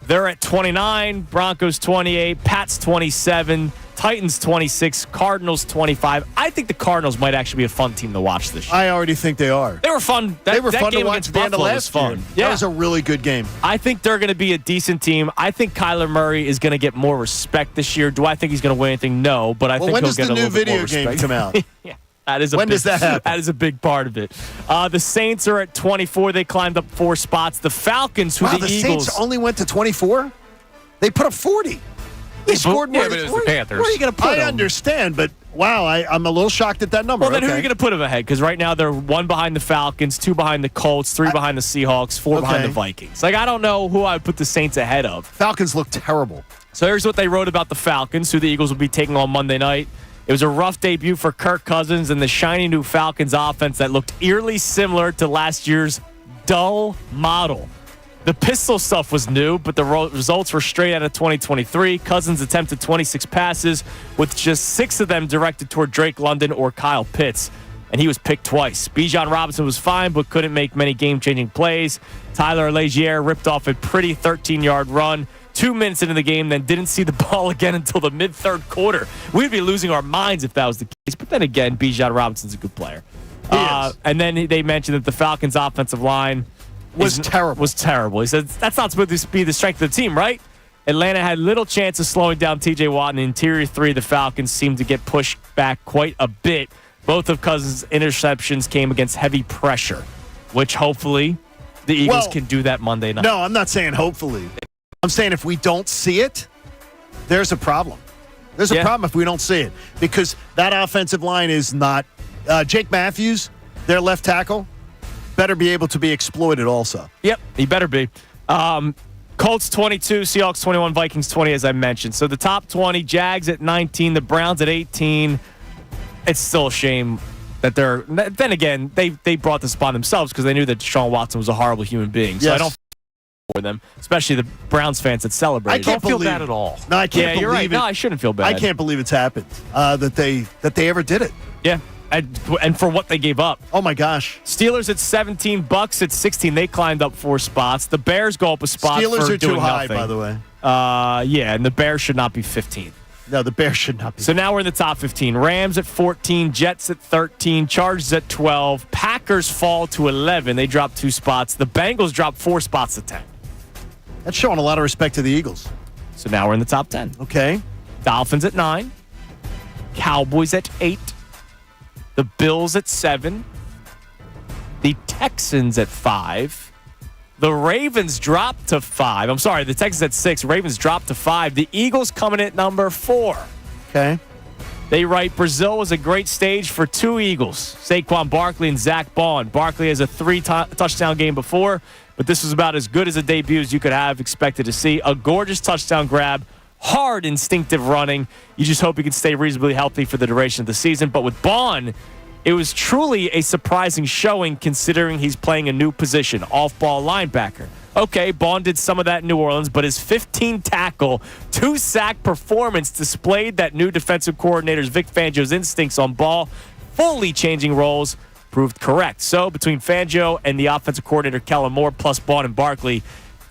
They're at 29, Broncos 28, Pats 27, Titans 26, Cardinals 25. I think the Cardinals might actually be a fun team to watch this year. I already think they are. They were fun. They were that fun to game watch against at the end of Buffalo was last fun. year. Yeah. That was a really good game. I think they're going to be a decent team. I think Kyler Murray is going to get more respect this year. Do I think he's going to win anything? No, but I think When he'll does get the a new little bit more video game respect. come out? Yeah. That is When does that happen? That is a big part of it. The Saints are at 24. They climbed up 4 spots. The Falcons, who Wow, the the Eagles. Saints only went to 24? They put up 40. They scored more. Yeah, but it was the Panthers. Where are you going to put I them? understand, but wow, I'm a little shocked at that number. Well, then who are Okay. you going to put them ahead? Because right now they're 1 behind the Falcons, 2 behind the Colts, 3 behind the Seahawks, 4 behind Okay. the Vikings. Like, I don't know who I would put the Saints ahead of. Falcons look terrible. So here's what they wrote about the Falcons, who the Eagles will be taking on Monday night. It was a rough debut for Kirk Cousins and the shiny new Falcons offense that looked eerily similar to last year's dull model. The pistol stuff was new, but the results were straight out of 2023. Cousins attempted 26 passes, with just 6 of them directed toward Drake London or Kyle Pitts, and he was picked twice. Bijan Robinson was fine, but couldn't make many game-changing plays. Tyler Allgeier ripped off a pretty 13-yard run 2 minutes into the game, then didn't see the ball again until the mid-third quarter. We'd be losing our minds if that was the case, but then again, Bijan Robinson's a good player. He is. And then they mentioned that the Falcons' offensive line Was terrible. Was terrible. He said, that's not supposed to be the strength of the team, right? Atlanta had little chance of slowing down T.J. Watt, and the interior 3 of the Falcons seemed to get pushed back quite a bit. Both of Cousins' interceptions came against heavy pressure, which hopefully the Eagles can do that Monday night. No, I'm not saying hopefully. I'm saying if we don't see it, there's a problem. There's a problem if we don't see it because that offensive line is not. Jake Matthews, their left tackle, better be able to be exploited also. Yep, he better be. Colts 22, Seahawks 21, Vikings 20, as I mentioned. So the top 20, Jags at 19, the Browns at 18. It's still a shame that they're. Then again, they brought this upon themselves because they knew that Deshaun Watson was a horrible human being. So I don't for them, especially the Browns fans that celebrate. I can't feel bad at all. No, I can't believe you're right. it. No, I shouldn't feel bad. I can't believe it's happened that they ever did it. Yeah, and for what they gave up. Oh my gosh. Steelers at 17, Bucks at 16. They climbed up 4 spots. The Bears go up a spot. Steelers for are too doing high, nothing. by the way. Yeah, and the Bears should not be 15th. No, the Bears should not be. So now we're in the top 15. Rams at 14, Jets at 13, Chargers at 12, Packers fall to 11. They drop 2 spots. The Bengals drop 4 spots to 10. That's showing a lot of respect to the Eagles. So now we're in the top 10. Okay. Dolphins at 9, Cowboys at 8, the Bills at 7, the Texans at 5, the Ravens drop to 5. I'm sorry, the Texans at 6, Ravens drop to 5. The Eagles coming in at number 4. Okay. They write, Brazil was a great stage for 2 Eagles, Saquon Barkley and Zach Bond. Barkley has a 3-touchdown game before, but this was about as good as a debut as you could have expected to see. A gorgeous touchdown grab, hard instinctive running. You just hope he can stay reasonably healthy for the duration of the season. But with Bond, it was truly a surprising showing considering he's playing a new position, off-ball linebacker. Okay, Bond did some of that in New Orleans, but his 15-tackle, 2-sack performance displayed that new defensive coordinator's Vic Fangio's instincts on ball, fully changing roles, proved correct. So between Fangio and the offensive coordinator Kellen Moore plus Bond and Barkley,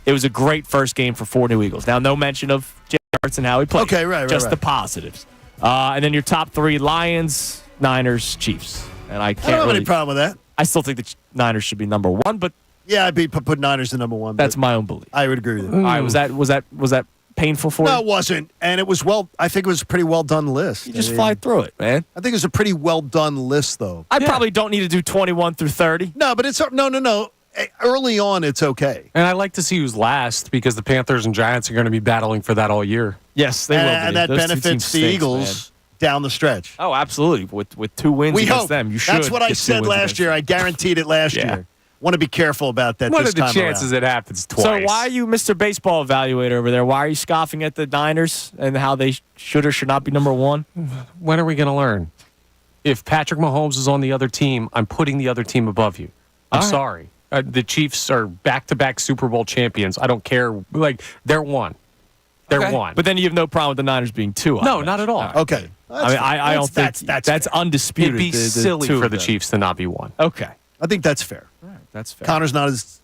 it was a great first game for 4 new Eagles. Now, no mention of Jalen Hurts and how he played. Okay, right. Just the positives. And then your top 3, Lions, Niners, Chiefs. And I don't have any problem with that. I still think the Niners should be number 1, but Yeah, I'd be put Niners in number 1. that's my own belief. I would agree with that. All right, was that painful for No, you? it wasn't. And it was I think it was a pretty well done list. You just fly through it, man. I think it was a pretty well done list, though. I probably don't need to do 21 through 30. No, but it's no. Early on, it's okay. And I like to see who's last because the Panthers and Giants are going to be battling for that all year. Yes, they will be. And that Those two benefits teams the stinks, Eagles down the stretch. Man. Oh, absolutely. With 2 wins We against hope. them, you should. That's what I get 2 said wins last against year. them. I guaranteed it last Yeah. year. Want to be careful about that What this are the time chances around. it happens twice? So why are you Mr. Baseball Evaluator over there? Why are you scoffing at the Niners and how they should or should not be number 1? When are we going to learn? If Patrick Mahomes is on the other team, I'm putting the other team above you. I'm All right. sorry. The Chiefs are back-to-back Super Bowl champions. I don't care. Like, they're 1. They're 1. But then you have no problem with the Niners being 2. no, not at all. Okay. I mean, I don't think that's fair. undisputed. It'd be the silly 2 for of the them. Chiefs to not be 1. Okay. I think that's fair. That's fair. Connor's not as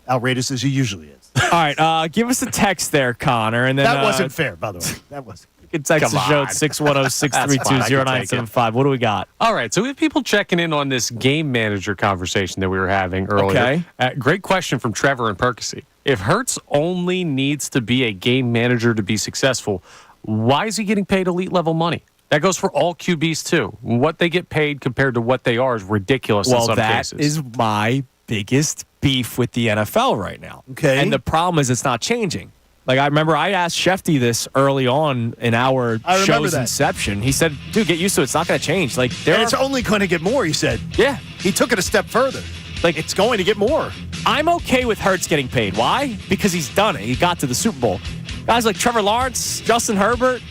outrageous as he usually is. All right, give us a text there, Connor, and then That wasn't fair, by the way. That wasn't. you can text the Come show on. at 610-632-0975. What do we got? All right, so we have people checking in on this game manager conversation that we were having earlier. Okay. Great question from Trevor and Percy. If Hurts only needs to be a game manager to be successful, why is he getting paid elite level money? That goes for all QBs too. What they get paid compared to what they are is ridiculous in some that cases. is my biggest beef with the NFL right now. Okay. And the problem is it's not changing. Like, I remember I asked Schefter this early on in our I remember show's that. inception. He said, dude, get used to it. It's not going to change. Like, And it's only going to get more, he said. yeah. He took it a step further. Like, It's going to get more. I'm okay with Hurts getting paid. Why? Because he's done it. He got to the Super Bowl. Guys like Trevor Lawrence, Justin Herbert,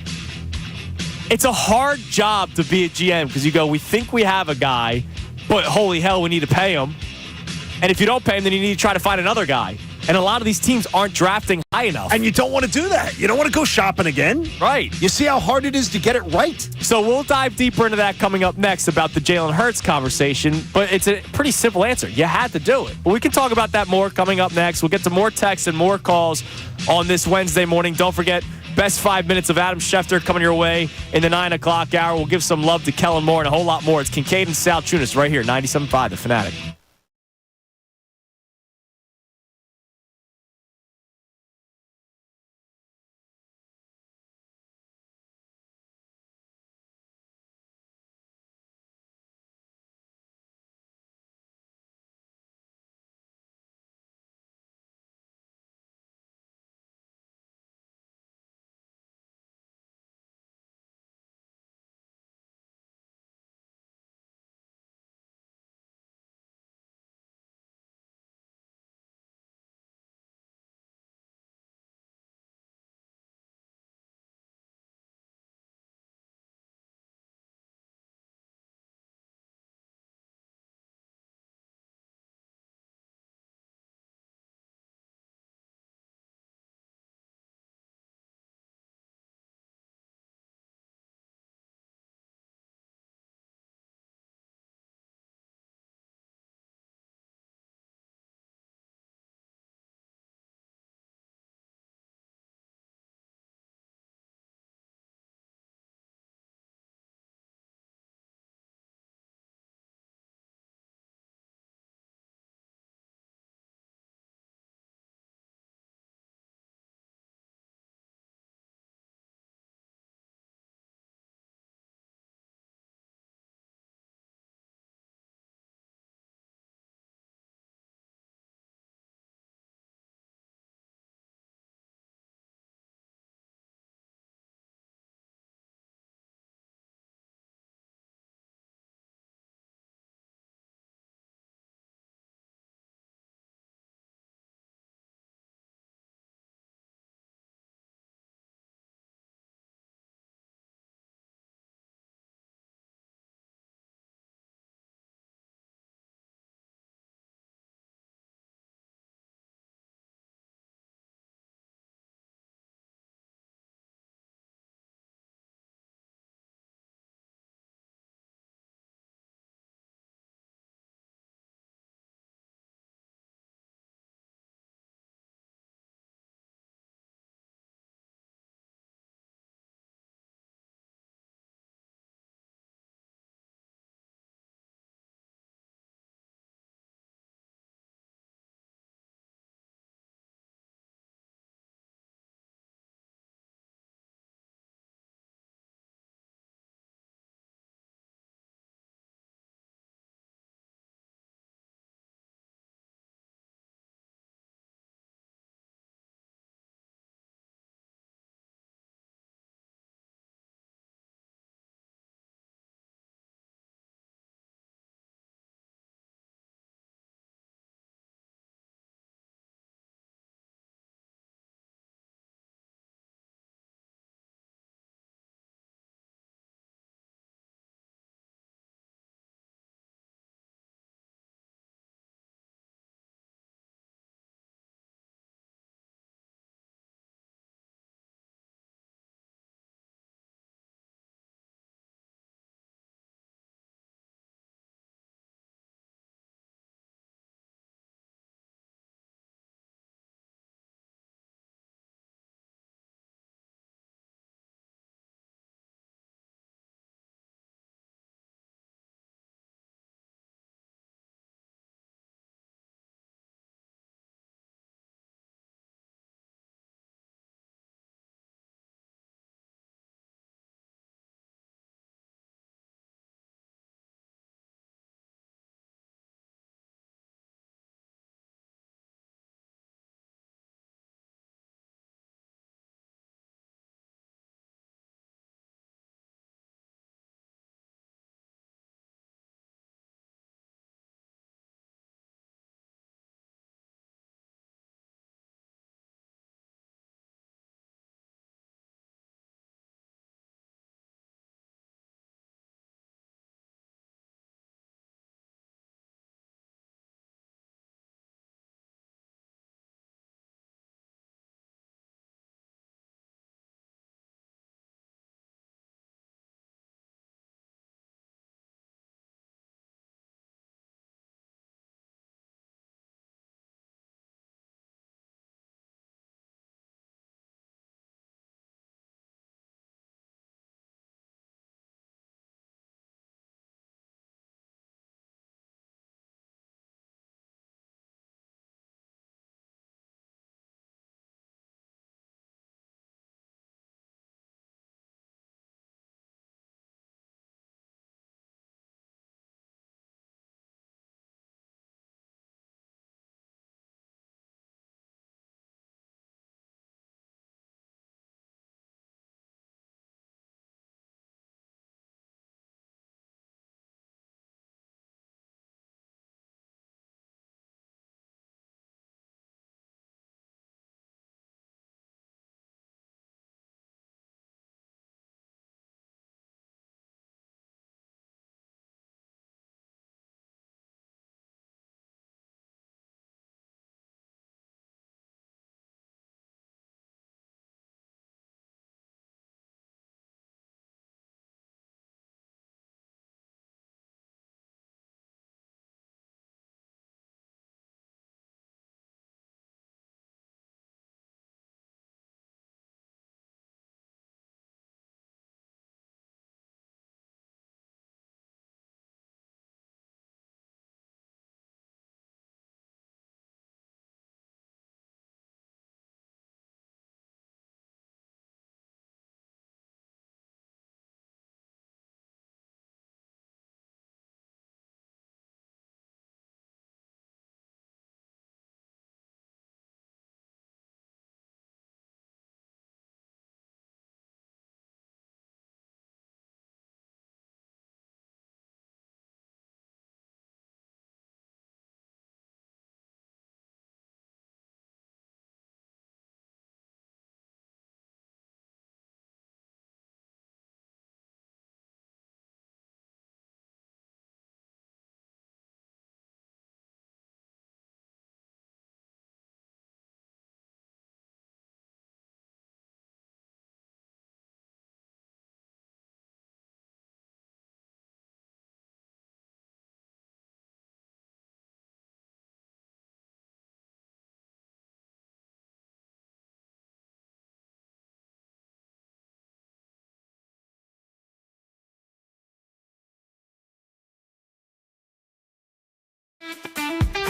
it's a hard job to be a GM because you go, we think we have a guy, but holy hell, we need to pay him. And if you don't pay him, then you need to try to find another guy. And a lot of these teams aren't drafting high enough. And you don't want to do that. You don't want to go shopping again. Right. You see how hard it is to get it right? So we'll dive deeper into that coming up next about the Jalen Hurts conversation, but it's a pretty simple answer. You had to do it. But we can talk about that more coming up next. We'll get to more texts and more calls on this Wednesday morning. Don't forget, best 5 minutes of Adam Schefter coming your way in the 9 o'clock hour. We'll give some love to Kellen Moore and a whole lot more. It's Kincade and Salciunas right here, 97.5 The Fanatic.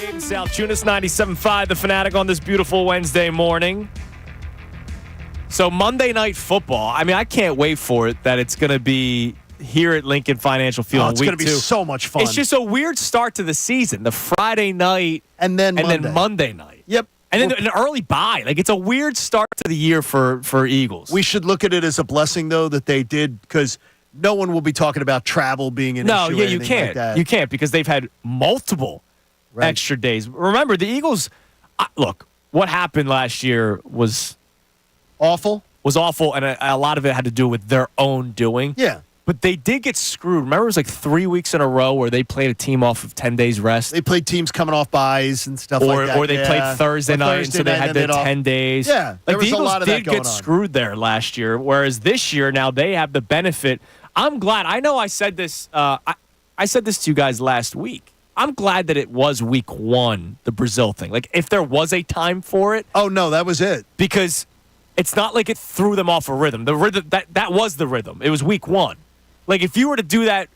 Kincade Salciunas, 97.5, The Fanatic on this beautiful Wednesday morning. So Monday Night Football, I mean, I can't wait for it that it's going to be here at Lincoln Financial Field. It's going to be so much fun. It's just a weird start to the season. The Friday night and then Monday night. Yep. And then an early bye. Like, it's a weird start to the year for Eagles. We should look at it as a blessing, though, that they did, because no one will be talking about travel being an issue. No, yeah, or you anything can't. Like that. You can't, because they've had multiple extra days. Remember, the Eagles, look, what happened last year was awful, and a lot of it had to do with their own doing. Yeah. But they did get screwed. Remember, it was like 3 weeks in a row where they played a team off of 10 days rest. They played teams coming off buys and stuff like that. Or they played Thursday night, and so they had their 10 days. Yeah, there was the Eagles a lot of that did going get on. screwed there last year, whereas this year, now they have the benefit. I'm glad. I know I said this. I said this to you guys last week. I'm glad that it was week 1, the Brazil thing. Like, if there was a time for it. Oh, no, that was it. Because it's not like it threw them off a rhythm. The rhythm that was the rhythm. It was week 1. Like, if you were to do that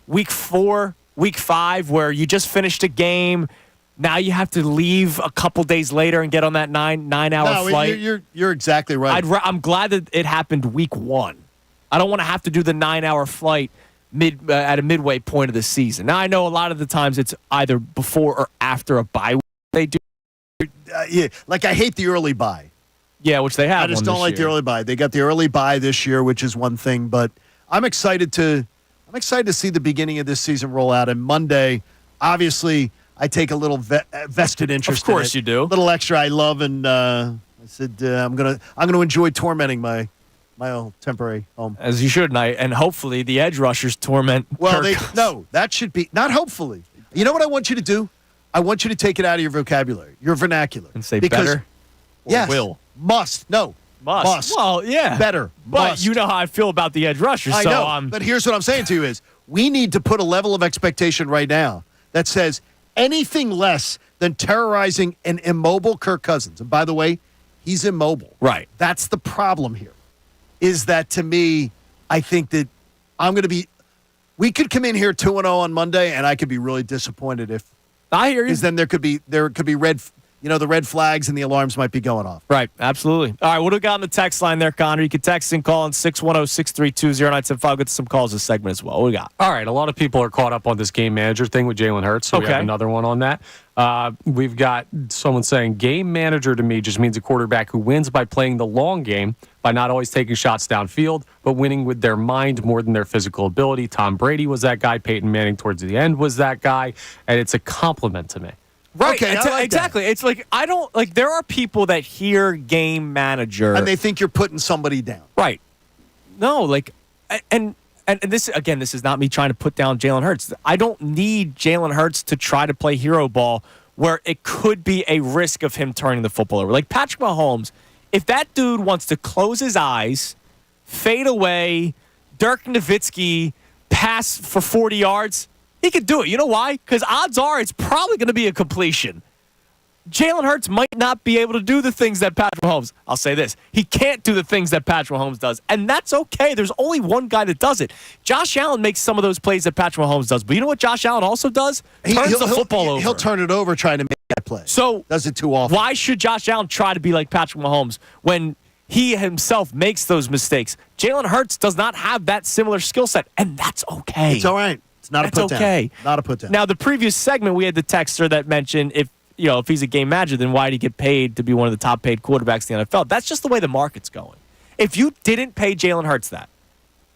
week 4, week 5, where you just finished a game, now you have to leave a couple days later and get on that nine-hour flight. You're exactly right. I'm glad that it happened week 1. I don't want to have to do the 9-hour flight at a midway point of the season. Now, I know a lot of the times it's either before or after a bye week they do. Yeah, like, I hate the early bye. Yeah, which they have. I just don't like the early bye. They got the early bye this year, which is one thing, but I'm excited to see the beginning of this season roll out. And Monday, obviously, I take a little vested interest. Of course, in it. you do. A little extra. I love, and I said I'm gonna enjoy tormenting my own temporary home, as you should, and hopefully the edge rushers torment. Well, that should be not hopefully. You know what I want you to do? I want you to take it out of your vocabulary, your vernacular, and say better. Or yes, will must. Well, yeah, better. But must. You know how I feel about the edge rushers. I know. But here's what I'm saying to you is we need to put a level of expectation right now that says anything less than terrorizing an immobile Kirk Cousins. And by the way, he's immobile. Right. That's the problem here. Is that, to me, I think that we could come in here 2-0 on Monday, and I could be really disappointed if. I hear you. Because then there could be the red flags and the alarms might be going off. Right, absolutely. All right, what do we got on the text line there, Connor? You can text and call in 610-632-0975. We'll get to some calls this segment as well. What do we got? All right, a lot of people are caught up on this game manager thing with Jalen Hurts, so we have another one on that. We've got someone saying game manager to me just means a quarterback who wins by playing the long game, by not always taking shots downfield, but winning with their mind more than their physical ability. Tom Brady was that guy. Peyton Manning towards the end was that guy, and it's a compliment to me. Right, okay, exactly. It's like, I don't, like, there are people that hear game manager. And they think you're putting somebody down. Right. No, like, and this, again, this is not me trying to put down Jalen Hurts. I don't need Jalen Hurts to try to play hero ball where it could be a risk of him turning the football over. Like Patrick Mahomes, if that dude wants to close his eyes, fade away, Dirk Nowitzki, pass for 40 yards, he could do it. You know why? Because odds are it's probably going to be a completion. Jalen Hurts might not be able to do the things that Patrick Mahomes. I'll say this. He can't do the things that Patrick Mahomes does. And that's okay. There's only one guy that does it. Josh Allen makes some of those plays that Patrick Mahomes does. But you know what Josh Allen also does? Turns the football over. He'll turn it over trying to make that play. So does it too often. Why should Josh Allen try to be like Patrick Mahomes when he himself makes those mistakes? Jalen Hurts does not have that similar skill set. And that's okay. It's all right. Not That's a put down. Okay. Not a put down. Now, the previous segment, we had the texter that mentioned if he's a game manager, then why did he get paid to be one of the top paid quarterbacks in the NFL? That's just the way the market's going. If you didn't pay Jalen Hurts that,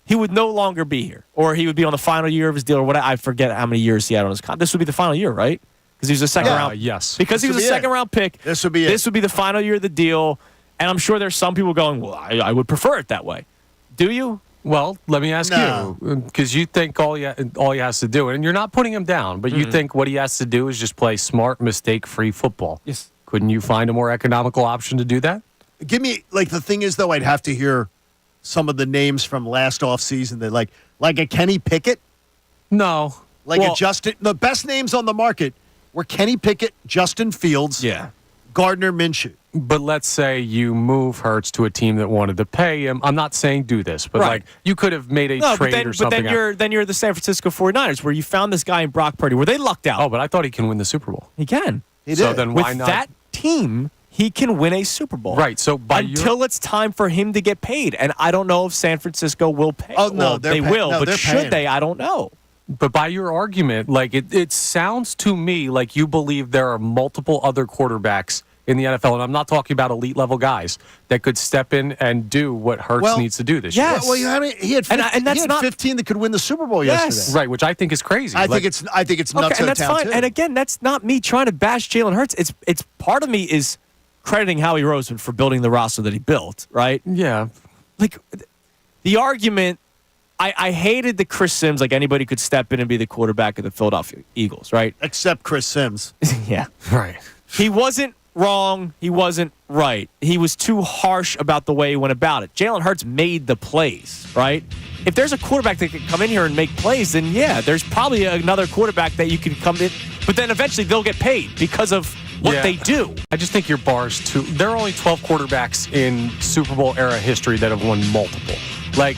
he would no longer be here, or he would be on the final year of his deal, or what? I forget how many years he had on his contract. This would be the final year, right? Because he was a second round. Yes. Because he was a second round pick. This would be it. This would be the final year of the deal, and I'm sure there's some people going, well, I would prefer it that way. Do you? Well, let me ask you, because you think all he has to do, and you're not putting him down, but you think what he has to do is just play smart, mistake-free football. Yes. Couldn't you find a more economical option to do that? Give me, like, the thing is, though, I'd have to hear some of the names from last offseason that, like a Kenny Pickett? No. A Justin, the best names on the market were Kenny Pickett, Justin Fields, Gardner Minshew. But let's say you move Hurts to a team that wanted to pay him. I'm not saying do this, but Right. like you could have made a trade or something. But then you're the San Francisco 49ers, where you found this guy in Brock Purdy, where they lucked out. Oh, but I thought he can win the Super Bowl. He can. He So did. then With why not? that team, he can win a Super Bowl. Right. So until it's time for him to get paid, and I don't know if San Francisco will pay. Oh, no, Well, they're they pay- will, no, but they're should paying. they? I don't know. But by your argument, like it sounds to me like you believe there are multiple other quarterbacks in the NFL, and I'm not talking about elite level guys that could step in and do what Hurts needs to do this year. yes. Well, he had 15, And that's he had not- 15 that could win the Super Bowl Yes. yesterday. Right, which I think is crazy. I think it's nuts Okay, and that's fine. too. And again, that's not me trying to bash Jalen Hurts. It's part of me is crediting Howie Roseman for building the roster that he built. Right? yeah. Like the argument. I hated that Chris Sims, like anybody could step in and be the quarterback of the Philadelphia Eagles. Right? Except Chris Sims. Yeah. Right. He wasn't wrong. He wasn't right. He was too harsh about the way he went about it. Jalen Hurts made the plays, right? If there's a quarterback that can come in here and make plays, then yeah, there's probably another quarterback that you can come in. But then eventually they'll get paid because of what Yeah. they do. I just think your bar's too. There are only 12 quarterbacks in Super Bowl era history that have won multiple. Like,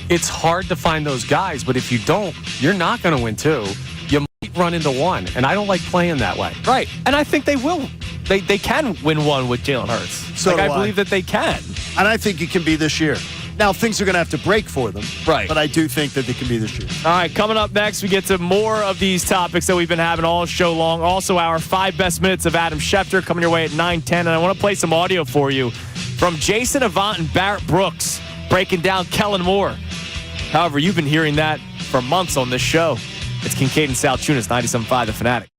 it's hard to find those guys, but if you don't, you're not going to win two. You might run into one, and I don't like playing that way. Right. And I think they will. They can win one with Jalen Hurts. So I do I. believe that they can. And I think it can be this year. Now, things are going to have to break for them. Right. But I do think that they can be this year. All right, coming up next, we get to more of these topics that we've been having all show long. Also, our 5 best minutes of Adam Schefter coming your way at 9:10. And I want to play some audio for you from Jason Avant and Barrett Brooks breaking down Kellen Moore. However, you've been hearing that for months on this show. It's Kincade and Salciunas, 97.5 The Fanatic.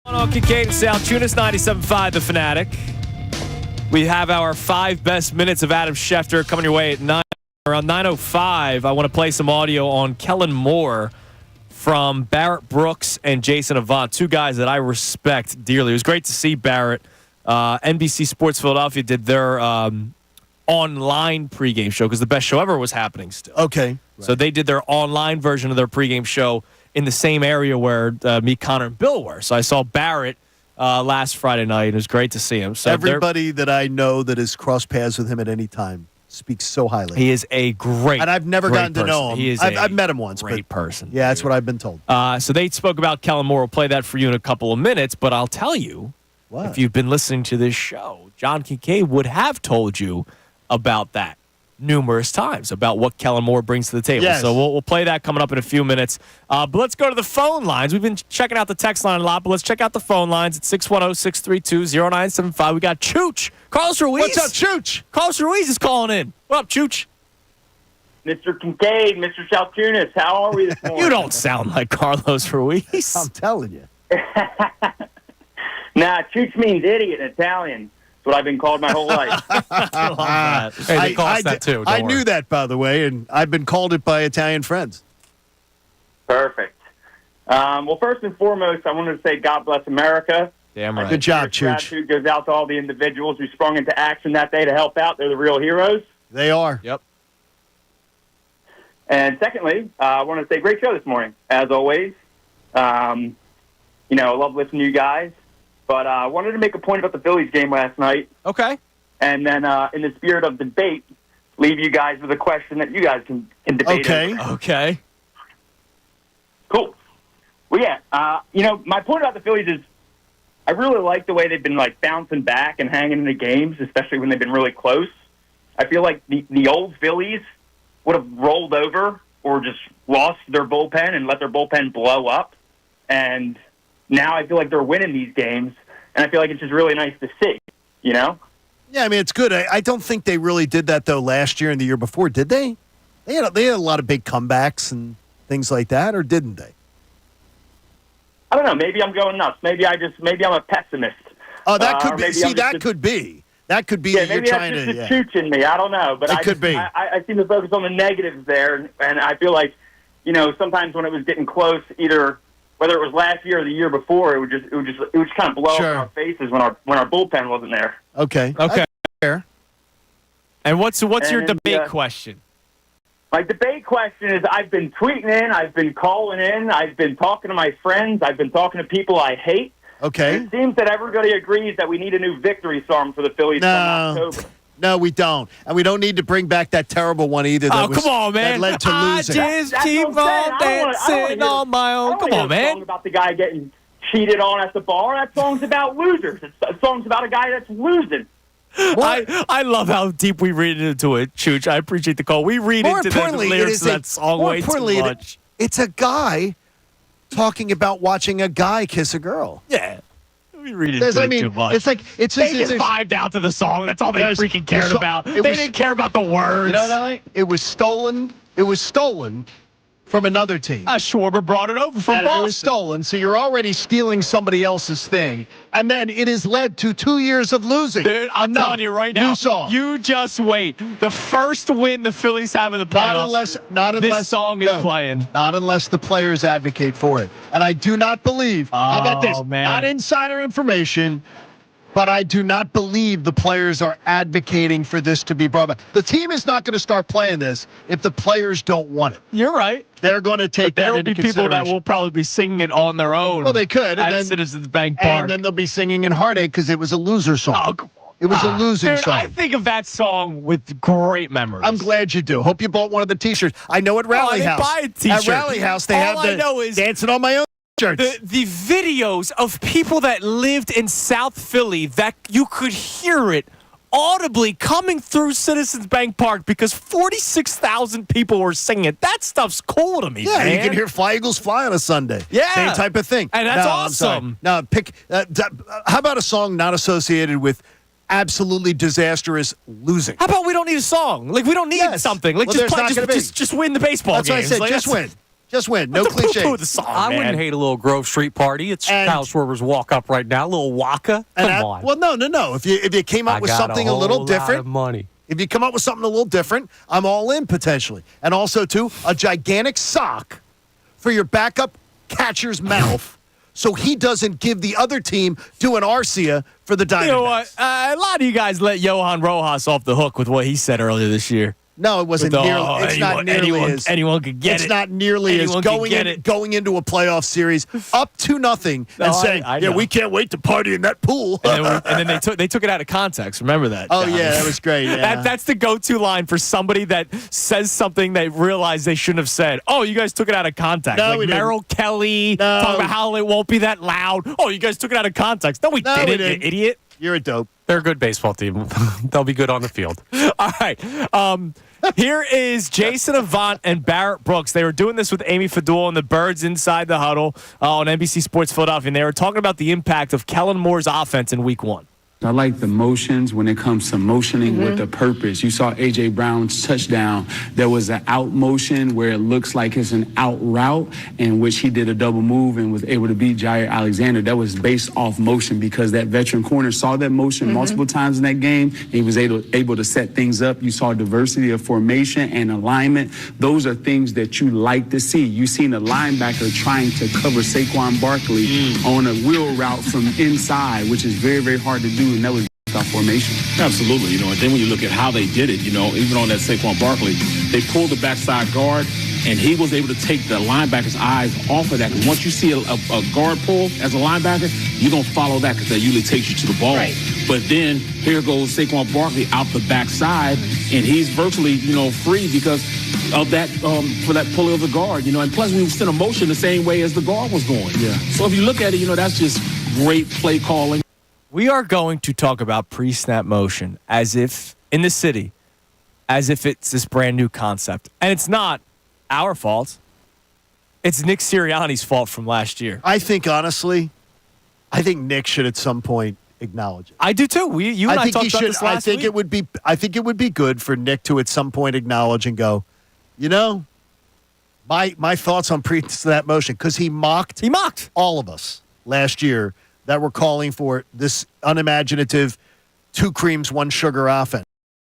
On Kincade Salciunas, 97.5 The Fanatic. We have our 5 best minutes of Adam Schefter coming your way at around 9:05. I want to play some audio on Kellen Moore from Barrett Brooks and Jason Avant, 2 guys that I respect dearly. It was great to see Barrett. NBC Sports Philadelphia did their online pregame show because the best show ever was happening still. Okay. Right. So they did their online version of their pregame show in the same area where me, Connor, and Bill were. So I saw Barrett last Friday night. It was great to see him. So everybody that I know that has crossed paths with him at any time speaks so highly. He is a great, and I've never gotten to know him. He is I've met him once. Great person. Yeah, that's what I've been told. So they spoke about Kellen Moore. We'll play that for you in a couple of minutes. But I'll tell you, if you've been listening to this show, John Kincade would have told you about that numerous times, about what Kellen Moore brings to the table. Yes. So we'll play that coming up in a few minutes. But let's go to the phone lines. We've been checking out the text line a lot, but let's check out the phone lines at 610-632-0975. We got Chooch. Carlos Ruiz. What's up, Chooch? Carlos Ruiz is calling in. What up, Chooch? Mr. Kincade, Mr. Salciunas, how are we this morning? You don't sound like Carlos Ruiz. I'm telling you. Nah, Chooch means idiot in Italian. That's what I've been called my whole life. I love that. Hey, they call us that too. I knew that, by the way, and I've been called it by Italian friends. Perfect. Well, first and foremost, I wanted to say God bless America. Damn right. Good job, Chooch. Gratitude goes out to all the individuals who sprung into action that day to help out. They're the real heroes. They are. Yep. And secondly, I want to say great show this morning, as always. I love listening to you guys. But I wanted to make a point about the Phillies game last night. Okay. And then in the spirit of debate, leave you guys with a question that you guys can debate. Okay. Cool. Well, yeah. My point about the Phillies is I really like the way they've been, bouncing back and hanging in the games, especially when they've been really close. I feel like the old Phillies would have rolled over or just lost their bullpen and let their bullpen blow up. And now I feel like they're winning these games, and I feel like it's just really nice to see, Yeah, I mean, it's good. I don't think they really did that, though, last year and the year before, did they? They had a lot of big comebacks and things like that, or didn't they? I don't know. Maybe I'm going nuts. Maybe I'm a pessimist. Oh, that could be. See, that could be. That could be that you're trying to. Maybe that's just a chooch in me. I don't know. But it could be. I seem to focus on the negatives there, and I feel like, sometimes when it was getting close, either whether it was last year or the year before, it would just kind of blow up in our faces when our bullpen wasn't there. Okay. Fair. And what's your debate question? My debate question is: I've been tweeting in, I've been calling in, I've been talking to my friends, I've been talking to people I hate. Okay. And it seems that everybody agrees that we need a new victory song for the Phillies come October. No, we don't. And we don't need to bring back that terrible one either. Come on, man. That led to losing. I just keep on dancing on my own. Come on, man. Song about the guy getting cheated on at the bar. That song's about losers. That song's about a guy that's losing. I love how deep we read into it, Chooch. I appreciate the call. We read into the lyrics of that song way too much. It's a guy talking about watching a guy kiss a girl. Yeah. We read into it too much. It's like they just vibed out to the song. That's all they freaking cared about. They didn't care about the words. You know that? It was stolen. It was stolen from another team. Schwarber brought it over from Boston. It was stolen, so you're already stealing somebody else's thing. And then it has led to 2 years of losing. Dude, I'm telling you right now. New song. You just wait. The first win the Phillies have in the playoffs, not unless this song is playing. Not unless the players advocate for it. And I do not believe, how about this? Man. Not insider information, but I do not believe the players are advocating for this to be brought back. The team is not going to start playing this if the players don't want it. You're right. They're going to take that into consideration. There will be people that will probably be singing it on their own. Well, they could. At Citizens Bank Park. And then they'll be singing in Heartache because it was a loser song. Oh, come on. It was a losing song. I think of that song with great memories. I'm glad you do. Hope you bought one of the T-shirts. I know at Rally House. I didn't buy a T-shirt. At Rally House, they have Dancing on My Own shirts. The videos of people that lived in South Philly that you could hear it audibly coming through Citizens Bank Park because 46,000 people were singing it. That stuff's cool to me, man. You can hear Fly Eagles Fly on a Sunday. Yeah. Same type of thing. And that's awesome. Now, how about a song not associated with absolutely disastrous losing? How about we don't need a song? Like, we don't need something. Like, just win the baseball games. That's what I said. Just win. Just win. No Poo-poo cliches. the song, I man. wouldn't hate a little Grove Street party. It's And- Kyle Schwarber's walk up right now. A little Waka. Come on. Well, no. If you came up I with got something a whole little lot different, of money. if you come up with something a little different, I'm all in potentially. And also, too, a gigantic sock for your backup catcher's mouth so he doesn't give the other team to an Arcia for the Diamondbacks. You know what? A lot of you guys let Johan Rojas off the hook with what he said earlier this year. No, it wasn't With the, nearly. It's not nearly as anyone could get it's it. not nearly as Anyone going can get it. going into a playoff series up 2-0 No, and saying, I "Yeah, know. we can't wait to party in that pool." And then they took it out of context. Remember that? Oh John? yeah, that was great. Yeah. That's the go-to line for somebody that says something they realize they shouldn't have said. Oh, you guys took it out of context. No, like we didn't. Merrill Kelly No. talking about how it won't be that loud. Oh, you guys took it out of context. No, we No, we didn't, didn't. you idiot. You're a dope. They're a good baseball team. They'll be good on the field. All right. Here is Jason Avant and Barrett Brooks. They were doing this with Amy Fadul and the Birds inside the huddle on NBC Sports Philadelphia, and they were talking about the impact of Kellen Moore's offense in Week 1. I like the motions when it comes to motioning with a purpose. You saw A.J. Brown's touchdown. There was an out motion where it looks like it's an out route in which he did a double move and was able to beat Jair Alexander. That was based off motion because that veteran corner saw that motion multiple times in that game. He was able to set things up. You saw diversity of formation and alignment. Those are things that you like to see. You seen a linebacker trying to cover Saquon Barkley on a wheel route from inside, which is very, very hard to do. And that was off formation. Absolutely, and then when you look at how they did it, even on that Saquon Barkley, they pulled the backside guard, and he was able to take the linebacker's eyes off of that. Because once you see a guard pull as a linebacker, you're going to follow that because that usually takes you to the ball. Right. But then here goes Saquon Barkley out the backside, and he's virtually, free because of that, for that pull of the guard, and plus we sent a motion the same way as the guard was going. Yeah. So if you look at it, that's just great play calling. We are going to talk about pre-snap motion as if, in the city, as if it's this brand new concept. And it's not our fault. It's Nick Sirianni's fault from last year. I think honestly, Nick should at some point acknowledge it. I do too. You and I talked about this last week. I think it would be good for Nick to at some point acknowledge and go, my thoughts on pre-snap motion, because he mocked all of us last year that were calling for this unimaginative 2 creams, 1 sugar offense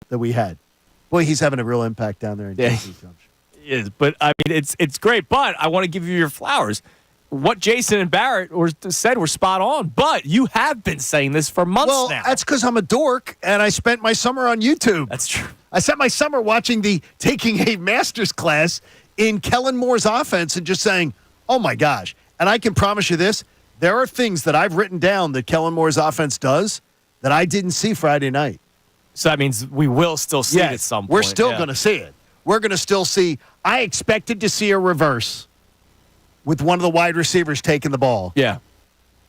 that we had. Boy, he's having a real impact down there in Jersey. It is, but I mean, it's great. But I want to give you your flowers. What Jason and Barrett said were spot on. But you have been saying this for months now. Well, that's because I'm a dork, and I spent my summer on YouTube. That's true. I spent my summer watching taking a master's class in Kellen Moore's offense and just saying, oh, my gosh. And I can promise you this. There are things that I've written down that Kellen Moore's offense does that I didn't see Friday night. So that means we will still see it at some point. We're still going to see it. We're going to still see. I expected to see a reverse with one of the wide receivers taking the ball. Yeah.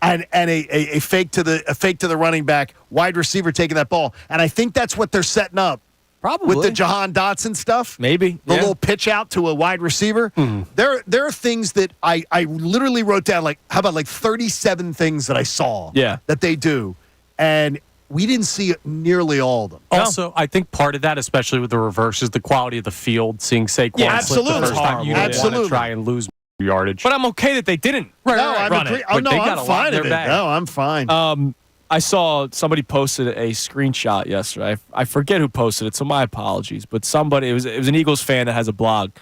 And a fake to the running back, wide receiver taking that ball. And I think that's what they're setting up. Probably. With the Jahan Dotson stuff. Maybe. The little pitch out to a wide receiver. There are things that I literally wrote down, how about 37 things that I saw that they do. And we didn't see nearly all of them. Also, I think part of that, especially with the reverse, is the quality of the field. Seeing Saquon slip the first time, you don't want to try and lose yardage. But I'm okay that they didn't run it. Oh, no, they got I'm a lot fine in their with it. bag. No, I'm fine. I saw somebody posted a screenshot yesterday. I forget who posted it, so my apologies. But somebody, it was an Eagles fan that has a blog,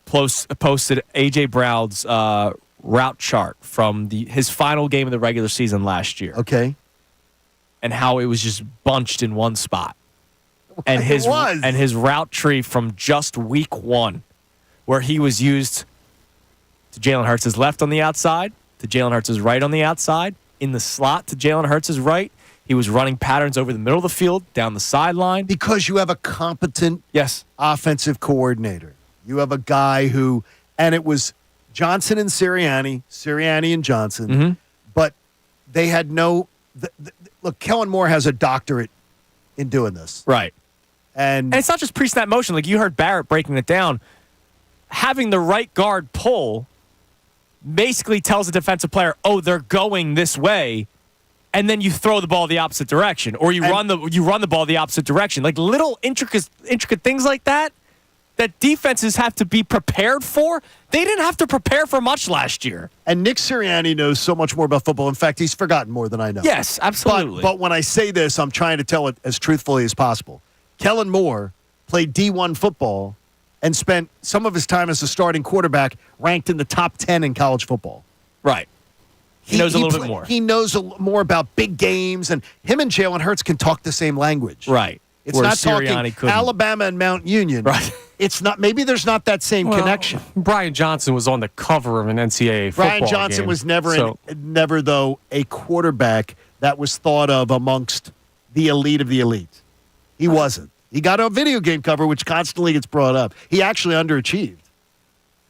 posted A.J. Brown's route chart from his final game of the regular season last year. Okay. And how it was just bunched in one spot. And It was. And his route tree from just week 1, where he was used to Jalen Hurts' left on the outside, to Jalen Hurts' right on the outside, in the slot to Jalen Hurts' right. He was running patterns over the middle of the field, down the sideline. Because you have a competent offensive coordinator. You have a guy who, and it was Johnson and Sirianni and Johnson, but they had no, look, Kellen Moore has a doctorate in doing this. Right. And it's not just pre-snap motion. Like you heard Barrett breaking it down. Having the right guard pull basically tells a defensive player, oh, they're going this way, and then you throw the ball the opposite direction, or you run the ball the opposite direction. Like little intricate things like that that defenses have to be prepared for. They didn't have to prepare for much last year. And Nick Sirianni knows so much more about football. In fact, he's forgotten more than I know. Yes, absolutely. But when I say this, I'm trying to tell it as truthfully as possible. Kellen Moore played D1 football and spent some of his time as a starting quarterback ranked in the top 10 in college football. Right. He knows a little bit more. He knows more about big games, and him and Jalen Hurts can talk the same language. Right. It's Where not Sirianni talking couldn't. Alabama and Mount Union. Right. It's not. Maybe there's not that same connection. Brian Johnson was on the cover of an NCAA football Brian Johnson game, was never, never though, a quarterback that was thought of amongst the elite of the elite. He wasn't. He got a video game cover, which constantly gets brought up. He actually underachieved.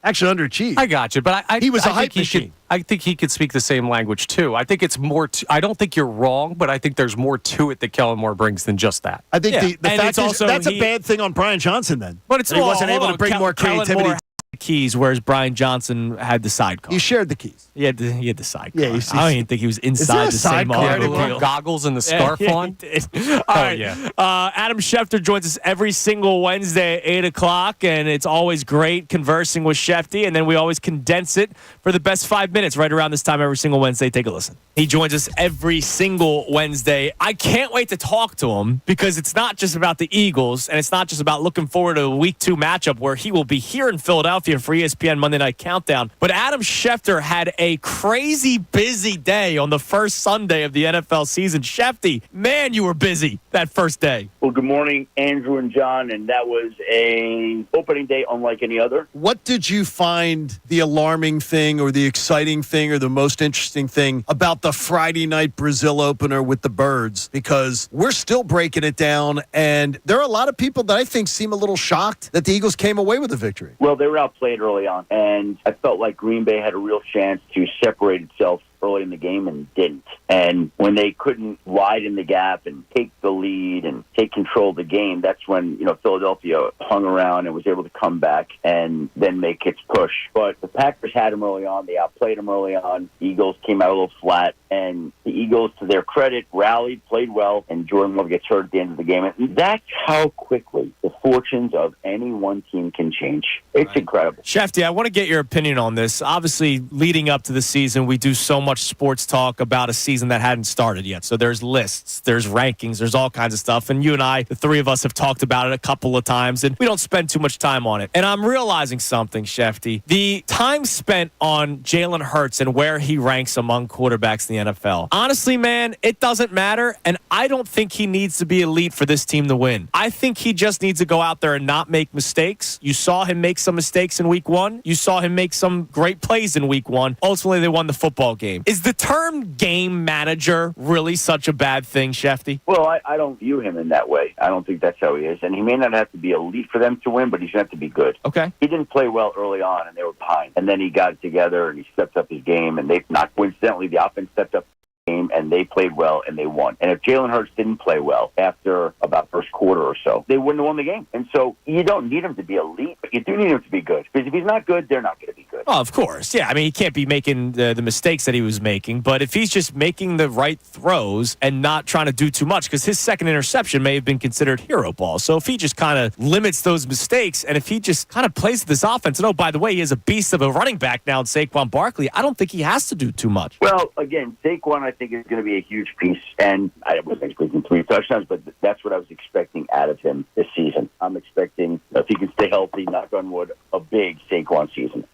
I got you, but he was a hype machine. I think he could speak the same language too. I think it's more. I don't think you're wrong, but I think there's more to it that Kellen Moore brings than just that. I think the And fact it's is also that's a bad thing on Brian Johnson then. But it's he wasn't able to bring more creativity. Kellen Moore had the keys, whereas Brian Johnson had the sidecar. He shared the keys. He had the sidecar. Yeah, I don't even think he was inside the same sidecar? He had the automobile. little goggles and the scarf on. He did. All right. yeah. Adam Schefter joins us every single Wednesday at 8 o'clock, and it's always great conversing with Schefty, and then we always condense it for the best 5 minutes right around this time every single Wednesday. Take a listen. He joins us every single Wednesday. I can't wait to talk to him because it's not just about the Eagles, and it's not just about looking forward to a Week 2 matchup where he will be here in Philadelphia for ESPN Monday Night Countdown. But Adam Schefter had a crazy busy day on the first Sunday of the NFL season. Schefty, man, you were busy that first day. Well, good morning, Andrew and John, and that was a opening day unlike any other. What did you find the alarming thing or the exciting thing or the most interesting thing about the Friday night Brazil opener with the Birds? Because we're still breaking it down, and there are a lot of people that I think seem a little shocked that the Eagles came away with a victory. Well, they were outplayed early on, and I felt like Green Bay had a real chance to separate itself early in the game and didn't. And when they couldn't widen the gap and take the lead and take control of the game, that's when, Philadelphia hung around and was able to come back and then make its push. But the Packers had them early on. They outplayed them early on. The Eagles came out a little flat, and the Eagles, to their credit, rallied, played well, and Jordan Love gets hurt at the end of the game. And that's how quickly the fortunes of any one team can change. It's incredible. Schefty, I want to get your opinion on this. Obviously, leading up to the season, we do so much sports talk about a season that hadn't started yet. So there's lists, there's rankings, there's all kinds of stuff. And you and I, the three of us, have talked about it a couple of times, and we don't spend too much time on it. And I'm realizing something, Schefty. The time spent on Jalen Hurts and where he ranks among quarterbacks in the NFL. Honestly, man, it doesn't matter. And I don't think he needs to be elite for this team to win. I think he just needs to go out there and not make mistakes. You saw him make some mistakes in week 1. You saw him make some great plays in week 1. Ultimately, they won the football game. Is the term game manager really such a bad thing, Schefty? Well, I don't view him in that way. I don't think that's how he is. And he may not have to be elite for them to win, but he's going to have to be good. Okay. He didn't play well early on, and they were behind. And then he got it together, and he stepped up his game, and they, not coincidentally, the offense stepped up game, and they played well, and they won. And if Jalen Hurts didn't play well after about first quarter or so, they wouldn't have won the game. And so you don't need him to be elite, but you do need him to be good. Because if he's not good, they're not going to be good. Oh, of course. Yeah, I mean, he can't be making the mistakes that he was making, but if he's just making the right throws and not trying to do too much, because his second interception may have been considered hero ball. So if he just kind of limits those mistakes, and if he just kind of plays this offense, and oh, by the way, he has a beast of a running back now in Saquon Barkley, I don't think he has to do too much. Well, again, Saquon, I think, is going to be a huge piece, and I wasn't expecting 3 touchdowns, but that's what I was expecting out of him this season. I'm expecting, if he can stay healthy, knock on wood, a big Saquon season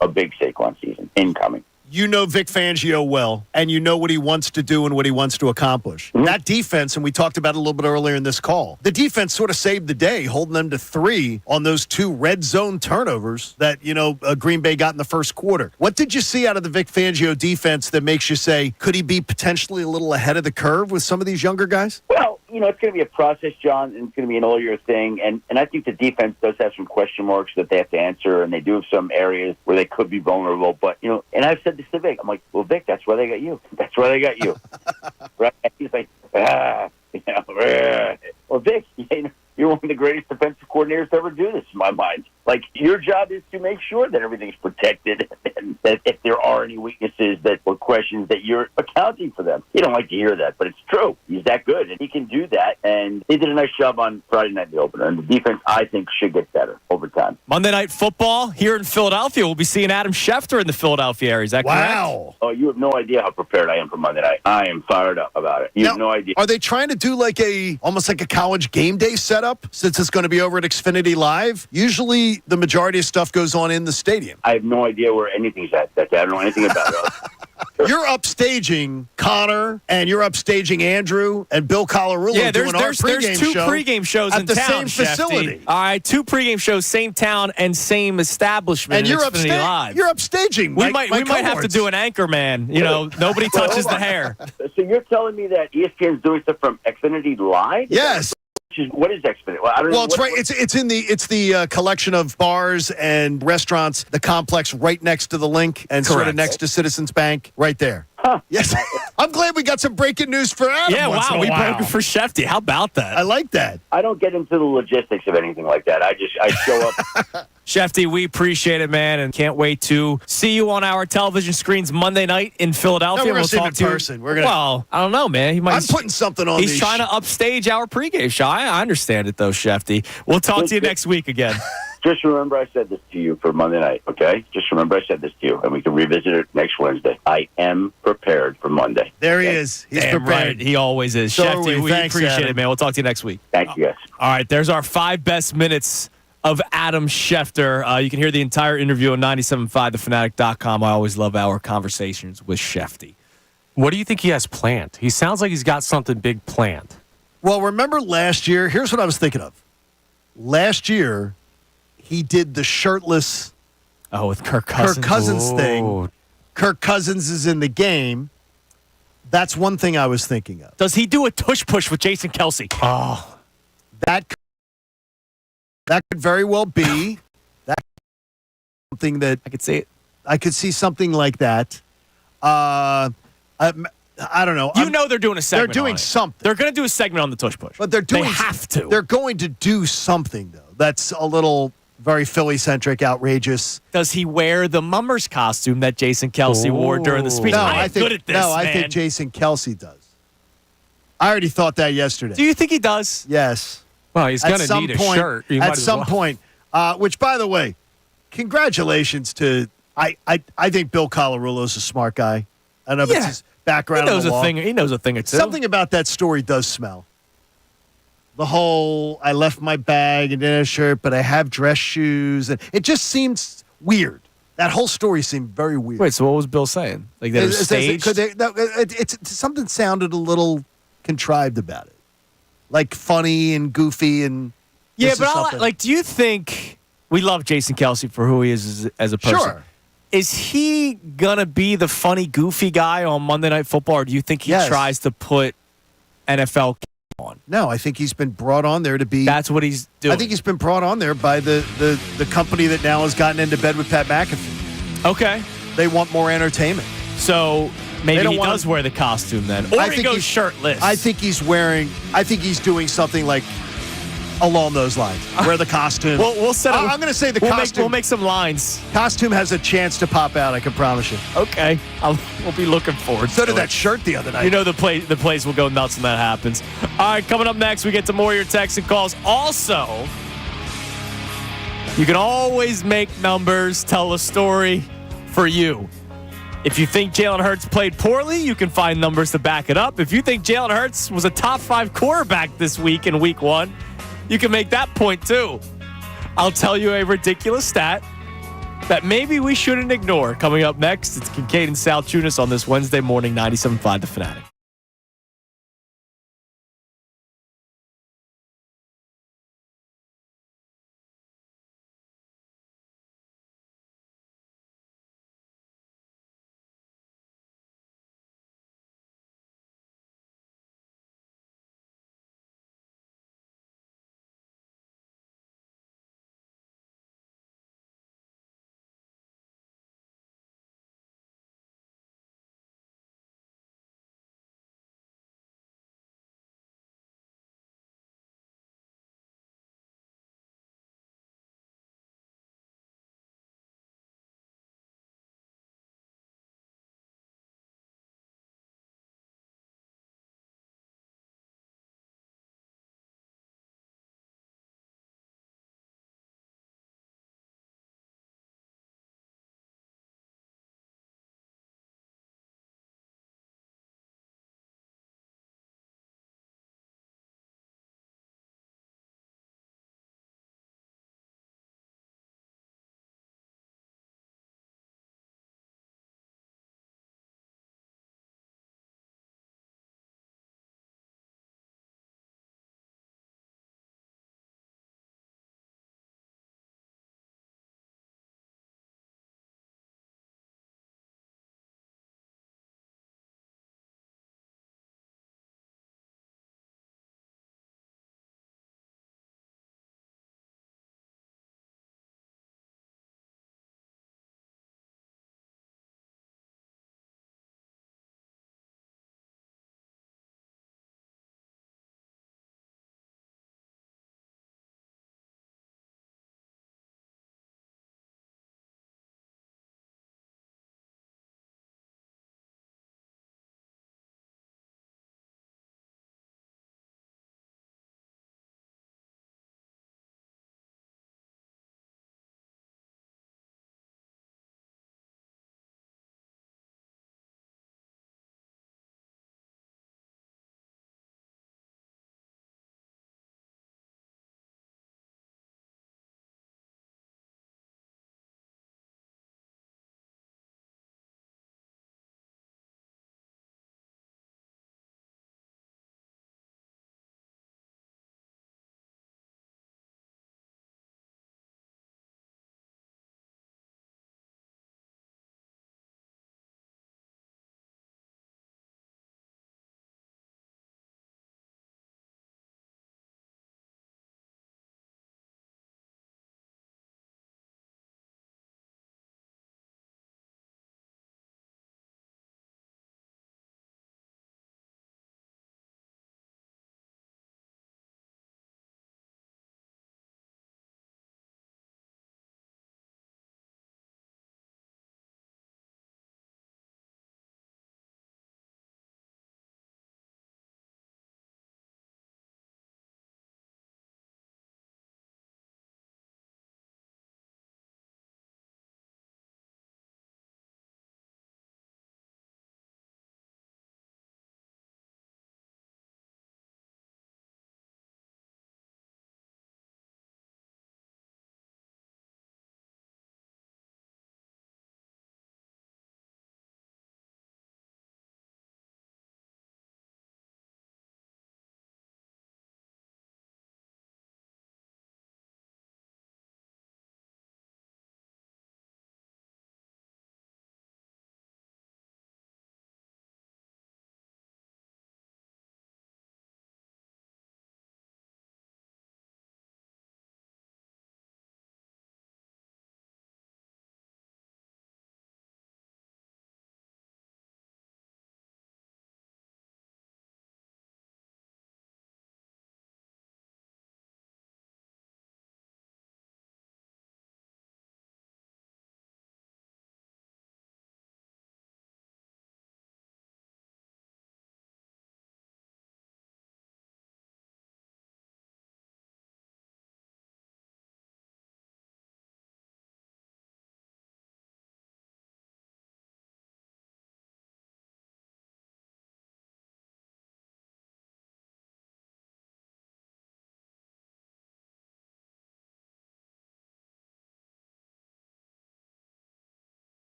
incoming. You know Vic Fangio well, and you know what he wants to do and what he wants to accomplish. Mm-hmm. That defense, and we talked about it a little bit earlier in this call, the defense sort of saved the day, holding them to 3 on those 2 red zone turnovers that, Green Bay got in the first quarter. What did you see out of the Vic Fangio defense that makes you say, could he be potentially a little ahead of the curve with some of these younger guys? Well, it's going to be a process, John, and it's going to be an all-year thing. And I think the defense does have some question marks that they have to answer, and they do have some areas where they could be vulnerable. But, and I've said this to Vic. I'm like, well, Vic, that's why they got you. That's why they got you. Right? And he's like, Well, Vic, you're one of the greatest defensive coordinators to ever do this, in my mind. Like, your job is to make sure that everything's protected and that if there are any weaknesses or questions that you're accounting for them. You don't like to hear that, but it's true. He's that good, and he can do that. And they did a nice job on Friday night, the opener. And the defense, I think, should get better over time. Monday Night Football here in Philadelphia. We'll be seeing Adam Schefter in the Philadelphia area. Is that correct? Wow. Oh, you have no idea how prepared I am for Monday night. I am fired up about it. You have no idea. Are they trying to do almost like a college game day setup since it's going to be over at Xfinity Live? Usually the majority of stuff goes on in the stadium. I have no idea where anything's at. I don't know anything about it. You're upstaging Connor, and you're upstaging Andrew and Bill Colarulo. Yeah, doing our there's two pregame shows at in the town, same Shefty. facility. All right, 2 pregame shows, same town and same establishment. And you're Live. You're upstaging. We might have to do an anchor man. You know, nobody touches the hair. So you're telling me that ESPN's doing stuff from Xfinity Live? Yes. What is Xfinity? Well, I don't know. It's right. It's the collection of bars and restaurants, the complex right next to the link and sort of next to Citizens Bank, right there. Huh. Yes, I'm glad we got some breaking news for Adam. Yeah, wow, we broke it for Shefty. How about that? I like that. I don't get into the logistics of anything like that. I show up. Shefty, we appreciate it, man, and can't wait to see you on our television screens Monday night in Philadelphia. No, we're we'll see him talk in to you. person. Well, I don't know, man. I'm putting something on. He's trying to upstage our pregame show. I understand it, though, Shefty. We'll talk to you next week again. Just remember I said this to you for Monday night, okay? Just remember I said this to you, and we can revisit it next Wednesday. I am prepared for Monday. There he is. He's Damn prepared. right. He always is. So Shefty, we thanks, appreciate Adam. it, man. We'll talk to you next week. Thank you, guys. All right, there's our 5 best minutes of Adam Schefter. You can hear the entire interview on 97.5thefanatic.com. I always love our conversations with Shefty. What do you think he has planned? He sounds like he's got something big planned. Well, remember last year? Here's what I was thinking of. Last year, he did the shirtless with Kirk Cousins. Thing. Kirk Cousins is in the game. That's one thing I was thinking of. Does he do a tush push with Jason Kelce? Oh, that could very well be. That something that I could see it. I could see something like that. I don't know. You know they're doing a segment. They're doing on it. something. They're going to do a segment on the tush push. But they have to. They're going to do something though. That's a little very Philly-centric, outrageous. Does he wear the Mummers costume that Jason Kelce wore during the speech? No, I think good at this. No, man. I think Jason Kelce does. I already thought that yesterday. Do you think he does? Yes. Well, he's going to need a shirt. At some point. Which, by the way, congratulations to. I think Bill Colarulo's a smart guy. I don't know if it's his background. He knows in the law. He knows a thing or two. Something about that story does smell. The whole I left my bag and in a shirt, but I have dress shoes, and it just seems weird. That whole story seemed very weird. Wait, so what was Bill saying? Like that it was staged? It's something sounded a little contrived about it, like funny and goofy and. Yeah, but do you think we love Jason Kelce for who he is as a person? Sure. Is he gonna be the funny, goofy guy on Monday Night Football, or do you think he tries to put NFL on? No, I think he's been brought on there to be. That's what he's doing. I think he's been brought on there by the company that now has gotten into bed with Pat McAfee. Okay. They want more entertainment. So maybe he does wear the costume then, or he goes shirtless. I think he's doing something like along those lines. Wear the costume. We'll set up. I'm going to say the costume. We'll make some lines. Costume has a chance to pop out. I can promise you. Okay, we'll be looking forward. So to did it. that shirt the other night. You know the place will go nuts when that happens. All right, coming up next, we get to more of your texts and calls. Also, you can always make numbers tell a story for you. If you think Jalen Hurts played poorly, you can find numbers to back it up. If you think Jalen Hurts was a top 5 quarterback this week in week 1, you can make that point too. I'll tell you a ridiculous stat that maybe we shouldn't ignore. Coming up next, it's Kincade and Salciunas on this Wednesday morning, 97.5 The Fanatic.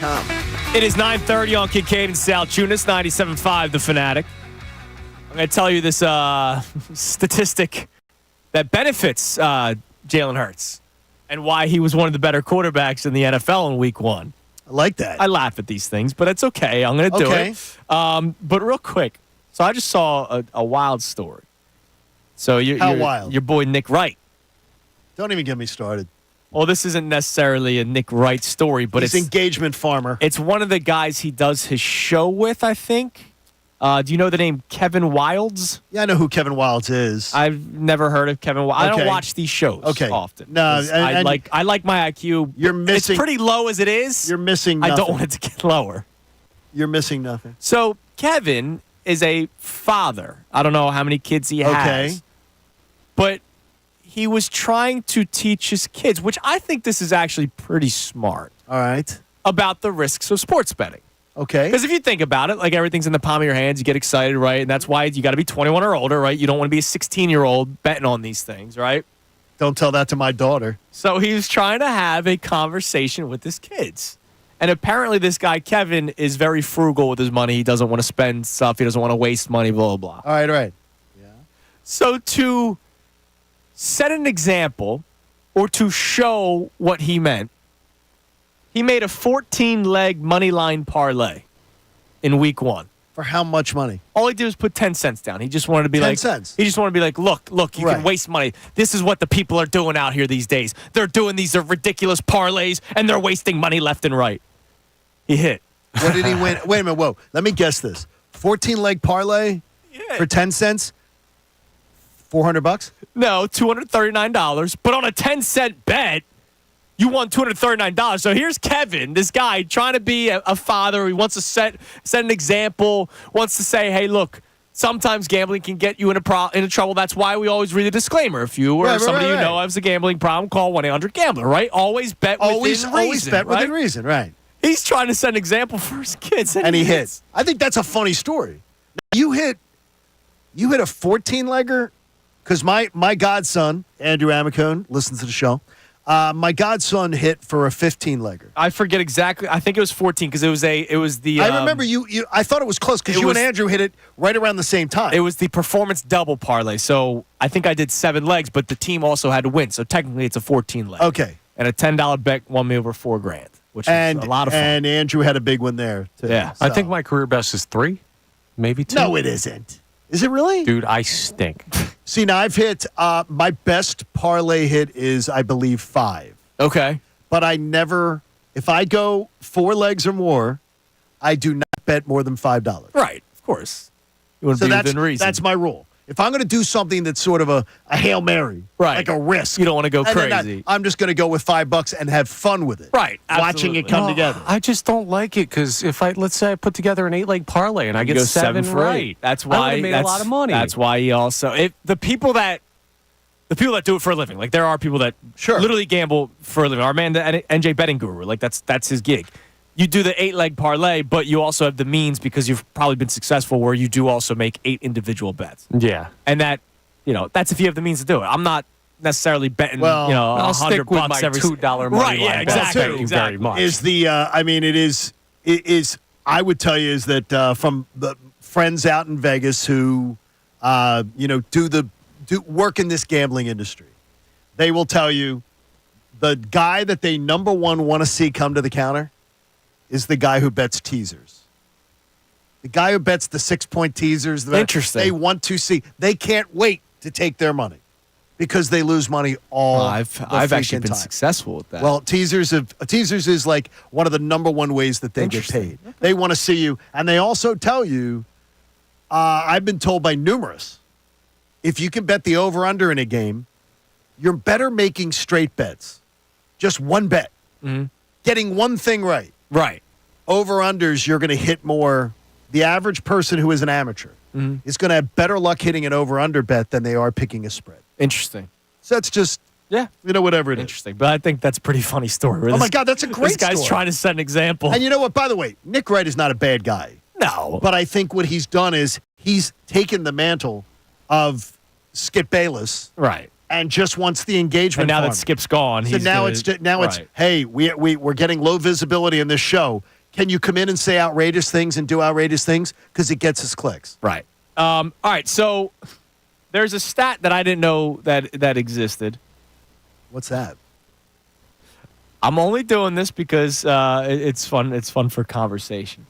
It is 9:30 on Kincade Salciunas, 97.5 The Fanatic. I'm going to tell you this statistic that benefits Jalen Hurts and why he was one of the better quarterbacks in the NFL in Week 1. I like that. I laugh at these things, but it's okay. I'm going to do it. But real quick, so I just saw a wild story. So How wild? Your boy Nick Wright. Don't even get me started. Well, this isn't necessarily a Nick Wright story, but He's engagement farmer. It's one of the guys he does his show with, I think. Do you know the name Kevin Wildes? Yeah, I know who Kevin Wildes is. I've never heard of Kevin Wildes. I don't Okay. watch these shows often. No, I like my IQ. You're missing. It's pretty low as it is. You're missing nothing. I don't want it to get lower. You're missing nothing. So Kevin is a father. I don't know how many kids he has. Okay. But he was trying to teach his kids, which I think this is actually pretty smart, All right. about the risks of sports betting. Okay. Because if you think about it, like everything's in the palm of your hands, you get excited, right? And that's why you got to be 21 or older, right? You don't want to be a 16-year-old betting on these things, right? Don't tell that to my daughter. So he was trying to have a conversation with his kids. And apparently this guy, Kevin, is very frugal with his money. He doesn't want to spend stuff. He doesn't want to waste money, blah, blah, blah. All right. Yeah. So to set an example or to show what he meant, he made a 14-leg money line parlay in Week 1. For how much money? All he did was put 10 cents down. He just wanted to be 10 like, cents. He just wanted to be like, look, you Right. can waste money. This is what the people are doing out here these days. They're doing these ridiculous parlays and they're wasting money left and right. He hit. What did he win? Wait a minute. Whoa. Let me guess this. 14-leg parlay for 10 cents? $400? No, $239. But on a 10-cent bet, you won $239. So here's Kevin, this guy trying to be a father. He wants to set an example, wants to say, hey, look, sometimes gambling can get you into trouble. That's why we always read a disclaimer. If you or somebody you know has a gambling problem, call 1-800-GAMBLER, right? Always bet within reason. Always bet right? within reason, right. He's trying to set an example for his kids. And he hits. I think that's a funny story. You hit a 14-legger? Because my godson, Andrew Amicone, listens to the show. My godson hit for a 15-legger. I forget exactly. I think it was 14 because it was the. I remember you. I thought it was close because you and Andrew hit it right around the same time. It was the performance double parlay. So I think I did 7 legs, but the team also had to win. So technically, it's a 14-leg. Okay. And a $10 bet won me over $4,000, which is a lot of fun. And Andrew had a big one there too. Yeah. I think my career best is 3, maybe 2. No, it isn't. Is it really? Dude, I stink. See, now I've hit, my best parlay hit is, I believe, 5. Okay. But I never, if I go 4 legs or more, I do not bet more than $5. Right. Of course. You want to be within reason. That's my rule. If I'm going to do something that's sort of a Hail Mary, right, like a risk. You don't want to go crazy. I'm just going to go with $5 and have fun with it. Right. Watching it come together. I just don't like it because let's say I put together an 8-leg parlay and I get 7 right. That's why I made a lot of money. That's why he also the people that do it for a living. Like there are people that literally gamble for a living. Our man, the NJ betting guru, like that's his gig. You do the 8-leg parlay, but you also have the means because you've probably been successful where you do also make 8 individual bets. Yeah. And that's if you have the means to do it. I'm not necessarily betting, I'll stick with $100 my every $2 money right, yeah, exactly. Thank you very much. Is the it is I would tell you is that from the friends out in Vegas who do work in this gambling industry, they will tell you the guy that they number one want to see come to the counter is the guy who bets teasers. The guy who bets the 6-point teasers. Interesting. They want to see. They can't wait to take their money because they lose money all I've actually been time. successful with that. Well, teasers is like one of the number one ways that they get paid. Okay. They want to see you, and they also tell you. I've been told by numerous, if you can bet the over/under in a game, you're better making straight bets. Just one bet, getting one thing right. Right. Over/unders, you're going to hit more. The average person who is an amateur is going to have better luck hitting an over/under bet than they are picking a spread. Interesting. So that's just, whatever it is. Interesting. But I think that's a pretty funny story. Oh, my God, that's a great story. This guy's trying to set an example. And you know what? By the way, Nick Wright is not a bad guy. No. But I think what he's done is he's taken the mantle of Skip Bayless. Right. and just wants the engagement. And now farm. that Skip's gone, So it's hey, we're getting low visibility in this show. Can you come in and say outrageous things and do outrageous things because it gets us clicks? Right. All right. So there's a stat that I didn't know that existed. What's that? I'm only doing this because it's fun. It's fun for conversation.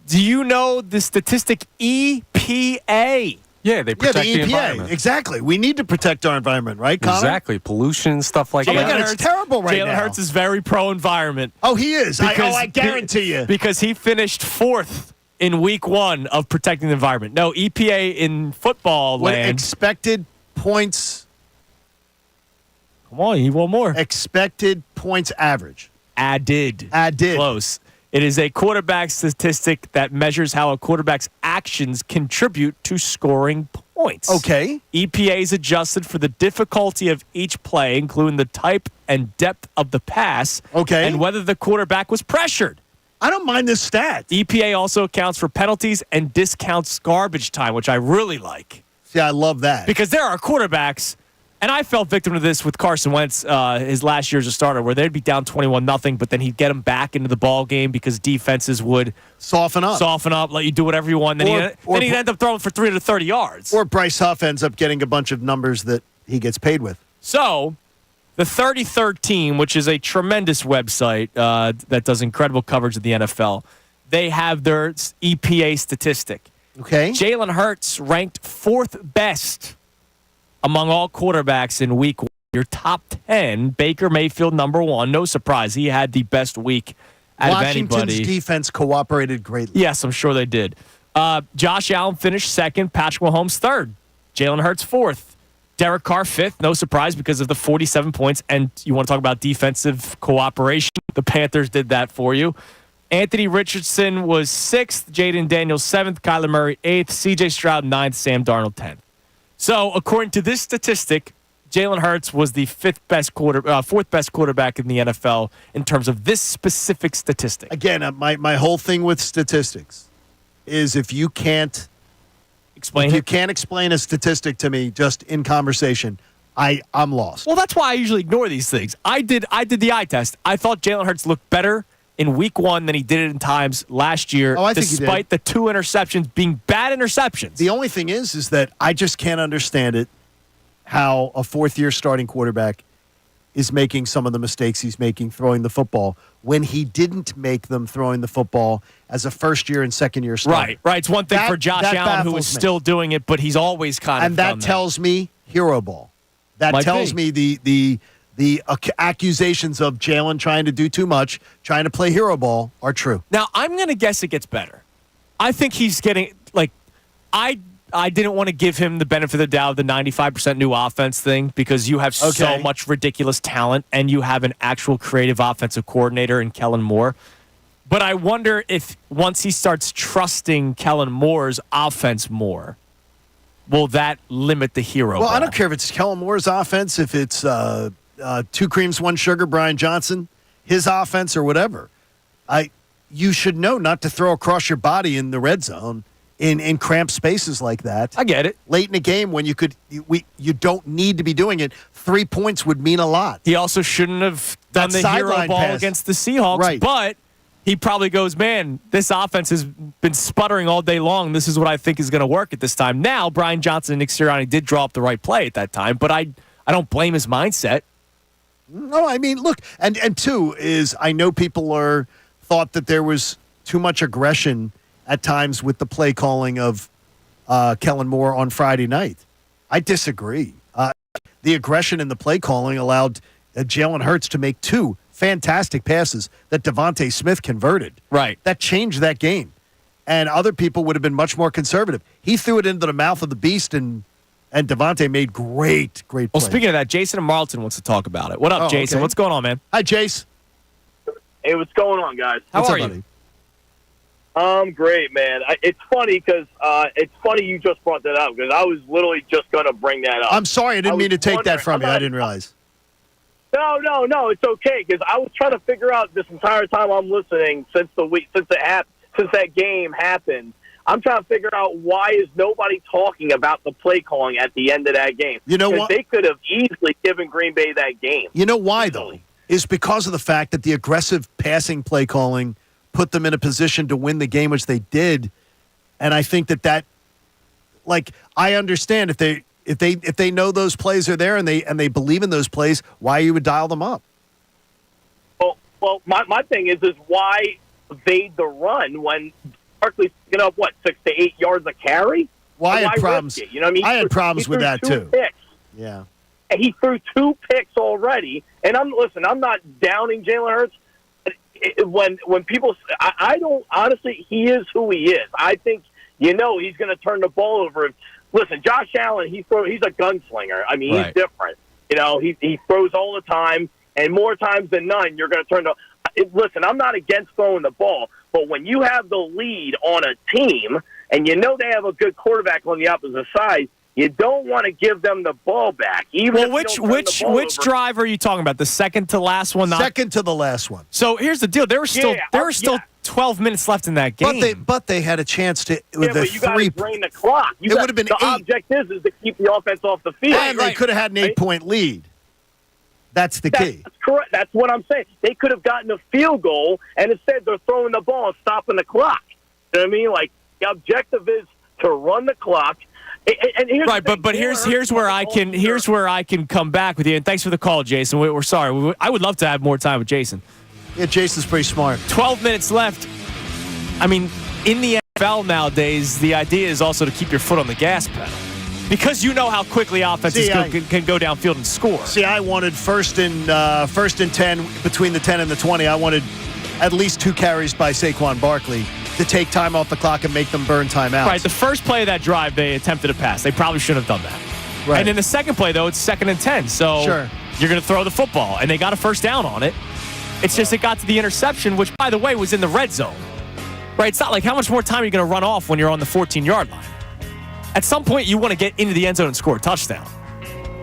Do you know the statistic EPA? Yeah, they protect the environment. Exactly. We need to protect our environment, right, Connor? Exactly. Pollution, stuff like Oh, my that. God, it's terrible right now. Jalen Hurts is very pro-environment. Oh, he is. I guarantee you. Because he finished 4th in week 1 of protecting the environment. No, EPA in football land. Expected points. Come on, you need one more. Expected points average. Added. Close. It is a quarterback statistic that measures how a quarterback's actions contribute to scoring points. Okay. EPA is adjusted for the difficulty of each play, including the type and depth of the pass. Okay. And whether the quarterback was pressured. I don't mind this stat. EPA also accounts for penalties and discounts garbage time, which I really like. See, I love that. Because there are quarterbacks, and I fell victim to this with Carson Wentz his last year as a starter, where they'd be down 21-0, but then he'd get them back into the ball game because defenses would soften up, let you do whatever you want. Then he'd end up throwing for 330 yards. Or Bryce Huff ends up getting a bunch of numbers that he gets paid with. So the 33rd team, which is a tremendous website that does incredible coverage of the NFL, they have their EPA statistic. Okay. Jalen Hurts ranked 4th best among all quarterbacks in week 1. Your top 10, Baker Mayfield number 1. No surprise. He had the best week out of anybody. Washington's defense cooperated greatly. Yes, I'm sure they did. Josh Allen finished 2nd. Patrick Mahomes 3rd. Jalen Hurts 4th. Derek Carr 5th. No surprise because of the 47 points. And you want to talk about defensive cooperation. The Panthers did that for you. Anthony Richardson was 6th. Jaden Daniels 7th. Kyler Murray 8th. C.J. Stroud 9th. Sam Darnold 10th. So, according to this statistic, Jalen Hurts was the 4th best quarterback in the NFL in terms of this specific statistic. Again, my whole thing with statistics is if you can't explain a statistic to me just in conversation, I'm lost. Well, that's why I usually ignore these things. I did the eye test. I thought Jalen Hurts looked better in week 1 than he did it in times last year, despite the 2 interceptions being bad interceptions. The only thing is that I just can't understand it, how a 4th-year starting quarterback is making some of the mistakes he's making throwing the football when he didn't make them throwing the football as a first-year and second-year starter. Right. It's one thing for Josh Allen, who is still doing it, but he's always kind of and that tells me hero ball. That tells me the accusations of Jalen trying to do too much, trying to play hero ball, are true. Now, I'm going to guess it gets better. I think he's getting, I didn't want to give him the benefit of the doubt of the 95% new offense thing because you have so much ridiculous talent and you have an actual creative offensive coordinator in Kellen Moore. But I wonder if once he starts trusting Kellen Moore's offense more, will that limit the hero ball? I don't care if it's Kellen Moore's offense, if it's 2 creams, 1 sugar, Brian Johnson, his offense or whatever. You should know not to throw across your body in the red zone in cramped spaces like that. I get it. Late in the game when you don't need to be doing it, 3 points would mean a lot. He also shouldn't have done the hero ball against the Seahawks, right. But he probably goes, man, this offense has been sputtering all day long. This is what I think is going to work at this time. Now, Brian Johnson and Nick Sirianni did draw up the right play at that time, but I don't blame his mindset. No, I mean, look, and 2 is I know people thought that there was too much aggression at times with the play calling of Kellen Moore on Friday night. I disagree. The aggression in the play calling allowed Jalen Hurts to make 2 fantastic passes that Devontae Smith converted. Right. That changed that game. And other people would have been much more conservative. He threw it into the mouth of the beast, and Devontae made great plays. Well, speaking of that, Jason and Marlton wants to talk about it. What up, Jason? Okay. What's going on, man? Hi, Jace. Hey, what's going on, guys? How are you? Great, man. It's funny because you just brought that up because I was literally just going to bring that up. I'm sorry. I didn't mean to take that from you. I didn't realize. No. It's okay because I was trying to figure out this entire time I'm listening since that game happened. I'm trying to figure out why is nobody talking about the play calling at the end of that game. You know Because what? they could have easily given Green Bay that game. You know why, though? Is because of the fact that the aggressive passing play calling put them in a position to win the game, which they did. And I think that like, I understand if they know those plays are there and they believe in those plays, why you would dial them up. Well, my thing is why evade the run when Barkley's picking up 6 to 8 yards a carry? Well, I Why had problems. risk it? You know what I mean? I had problems with that two too. Picks. Yeah. And he threw 2 picks already. And I'm not downing Jalen Hurts. When people, I don't honestly. He is who he is. I think he's going to turn the ball over. Listen, Josh Allen, he's a gunslinger. I mean, He's different. He throws all the time, and more times than none, you're going to turn the. Listen, I'm not against throwing the ball, but when you have the lead on a team, and they have a good quarterback on the opposite side, you don't want to give them the ball back. Which drive are you talking about? The second to last one? Second to the last one. So here's the deal. There were still 12 minutes left in that game. But they had a chance to. But you got to drain the clock. It would have been the 8. object is to keep the offense off the field. And they could have had an 8-point lead. That's the key. That's correct. That's what I'm saying. They could have gotten a field goal, and instead they're throwing the ball and stopping the clock. You know what I mean? Like, the objective is to run the clock. And here's where I can come back with you. And thanks for the call, Jason. We're sorry. I would love to have more time with Jason. Yeah, Jason's pretty smart. 12 minutes left. I mean, in the NFL nowadays, the idea is also to keep your foot on the gas pedal. Because you know how quickly offenses can go downfield and score. See, I wanted first and 10, between the 10 and the 20, I wanted at least 2 carries by Saquon Barkley to take time off the clock and make them burn timeouts. Right, the first play of that drive, they attempted a pass. They probably should have done that. Right. And in the second play, though, it's 2nd and 10. So you're going to throw the football. And they got a first down on it. It's just it got to the interception, which, by the way, was in the red zone. Right, it's not like how much more time are you going to run off when you're on the 14-yard line. At some point, you want to get into the end zone and score a touchdown.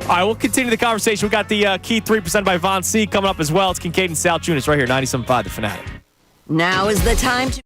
All right, we'll continue the conversation. We got the key 3% by Von C coming up as well. It's Kincade and Salciunas right here, 97.5 The Fanatic. Now is the time to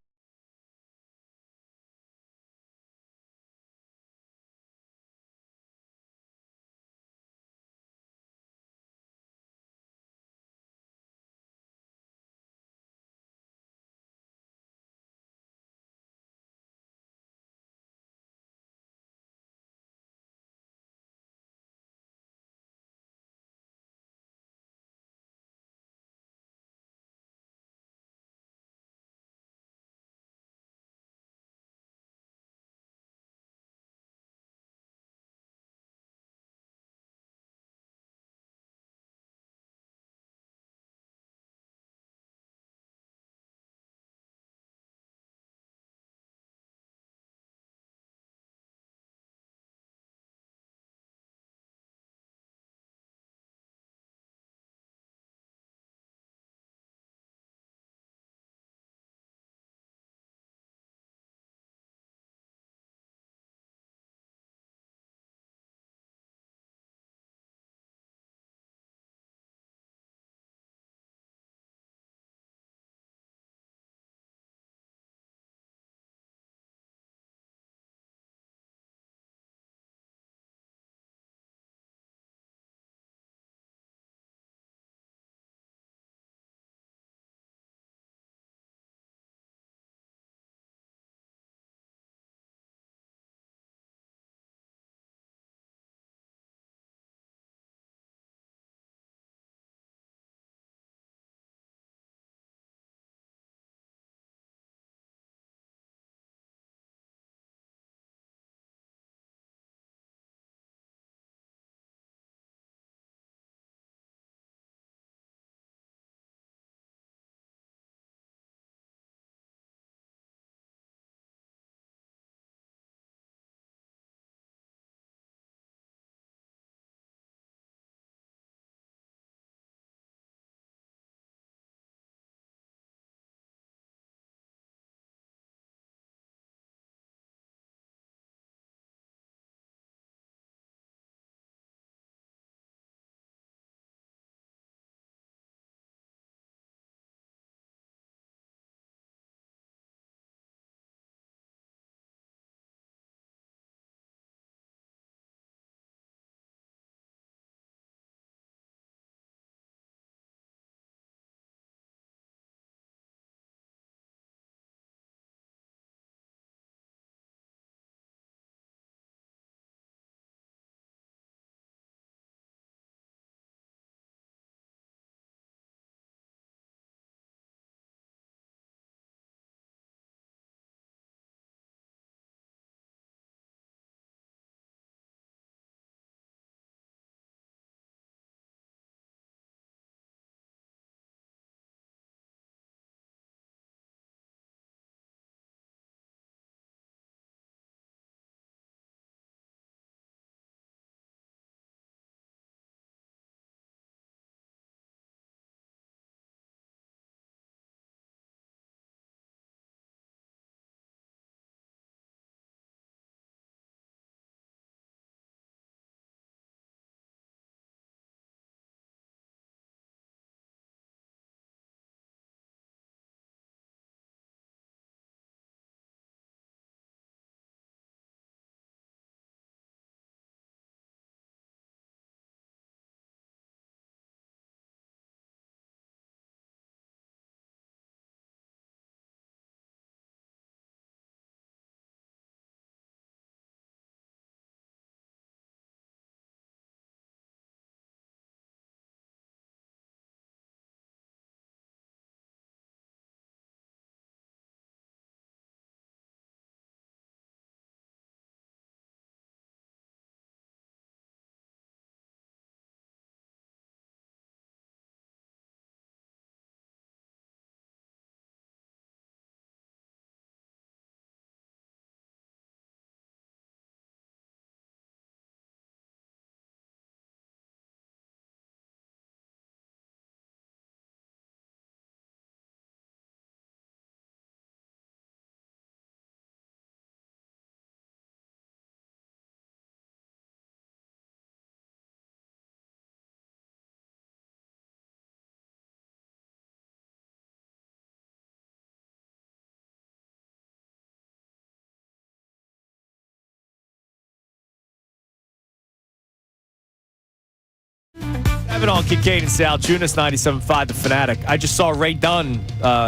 Kevin on Kincade and Salciunas, 97.5 The Fanatic. I just saw Ray Dunn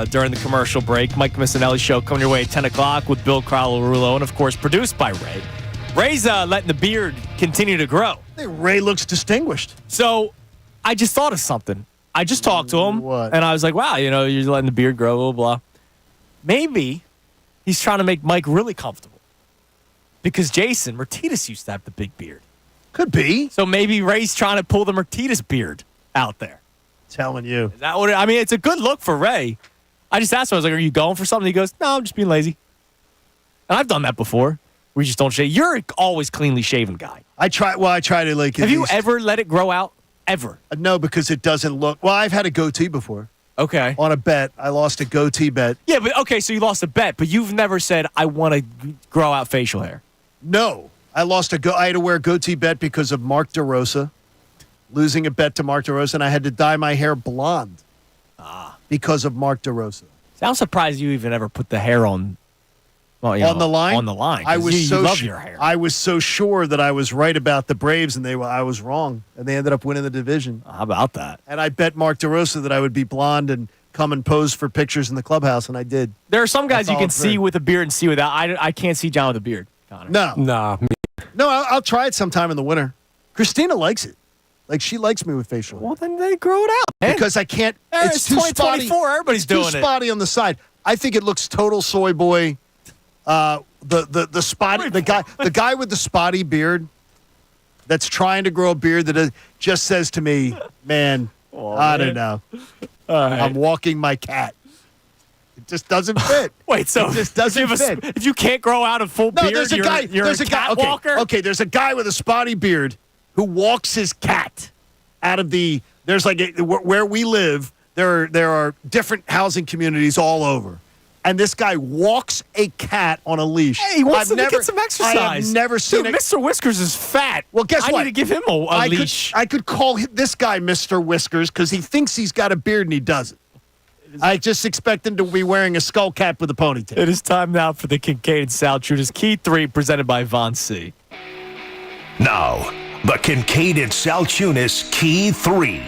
during the commercial break. Mike Missanelli show coming your way at 10 o'clock with Bill Crowell-Rulo, and, of course, produced by Ray. Ray's letting the beard continue to grow. I think Ray looks distinguished. So I just thought of something. I just talked to him, and I was like, wow, you're letting the beard grow, blah, blah, blah. Maybe he's trying to make Mike really comfortable. Because Jason Martinez used to have the big beard. Could be. So maybe Ray's trying to pull the Martinez beard out there. Telling you. Is that what I mean, it's a good look for Ray. I just asked him, I was like, are you going for something? He goes, no, I'm just being lazy. And I've done that before. We just don't shave. You're an always cleanly shaven guy. I try to like. Have you ever let it grow out? Ever? No, because it doesn't look. Well, I've had a goatee before. Okay. On a bet. I lost a goatee bet. Yeah, but okay, so you lost a bet, but you've never said, I want to grow out facial hair. No. I had to wear a goatee bet because of Mark DeRosa. Losing a bet to Mark DeRosa, and I had to dye my hair blonde because of Mark DeRosa. See, I'm surprised you even ever put the hair on. Well, on the line? On the line. You love your hair. I was so sure that I was right about the Braves, and I was wrong, and they ended up winning the division. How about that? And I bet Mark DeRosa that I would be blonde and come and pose for pictures in the clubhouse, and I did. There are some guys you can see with a beard and see without. I can't see John with a beard, Connor. No. Nah. No, I'll try it sometime in the winter. Christina likes it. Like, she likes me with facial hair. Well, then they grow it out, man. Because I can't. It's too spotty. 2024. Everybody's doing it. It's too spotty on the side. I think it looks total soy boy. The spotty, the guy with the spotty beard that's trying to grow a beard that just says to me, man, I don't know. Right. I'm walking my cat. It just doesn't fit. Wait, so it just doesn't fit. If you can't grow out a full beard, there's a guy. You're There's a a guy. cat walker? Okay, there's a guy with a spotty beard who walks his cat out of the. There's where we live. There are different housing communities all over. And this guy walks a cat on a leash. Hey, he wants to get some exercise. I have never seen Dude, Mr. Whiskers is fat. Well, guess what? I need to give him a leash. I could call this guy Mr. Whiskers because he thinks he's got a beard and he doesn't. I just expect him to be wearing a skull cap with a ponytail. It is time now for the Kincade Salciunas Key 3 presented by Von C. Now, the Kincade Salciunas Key 3.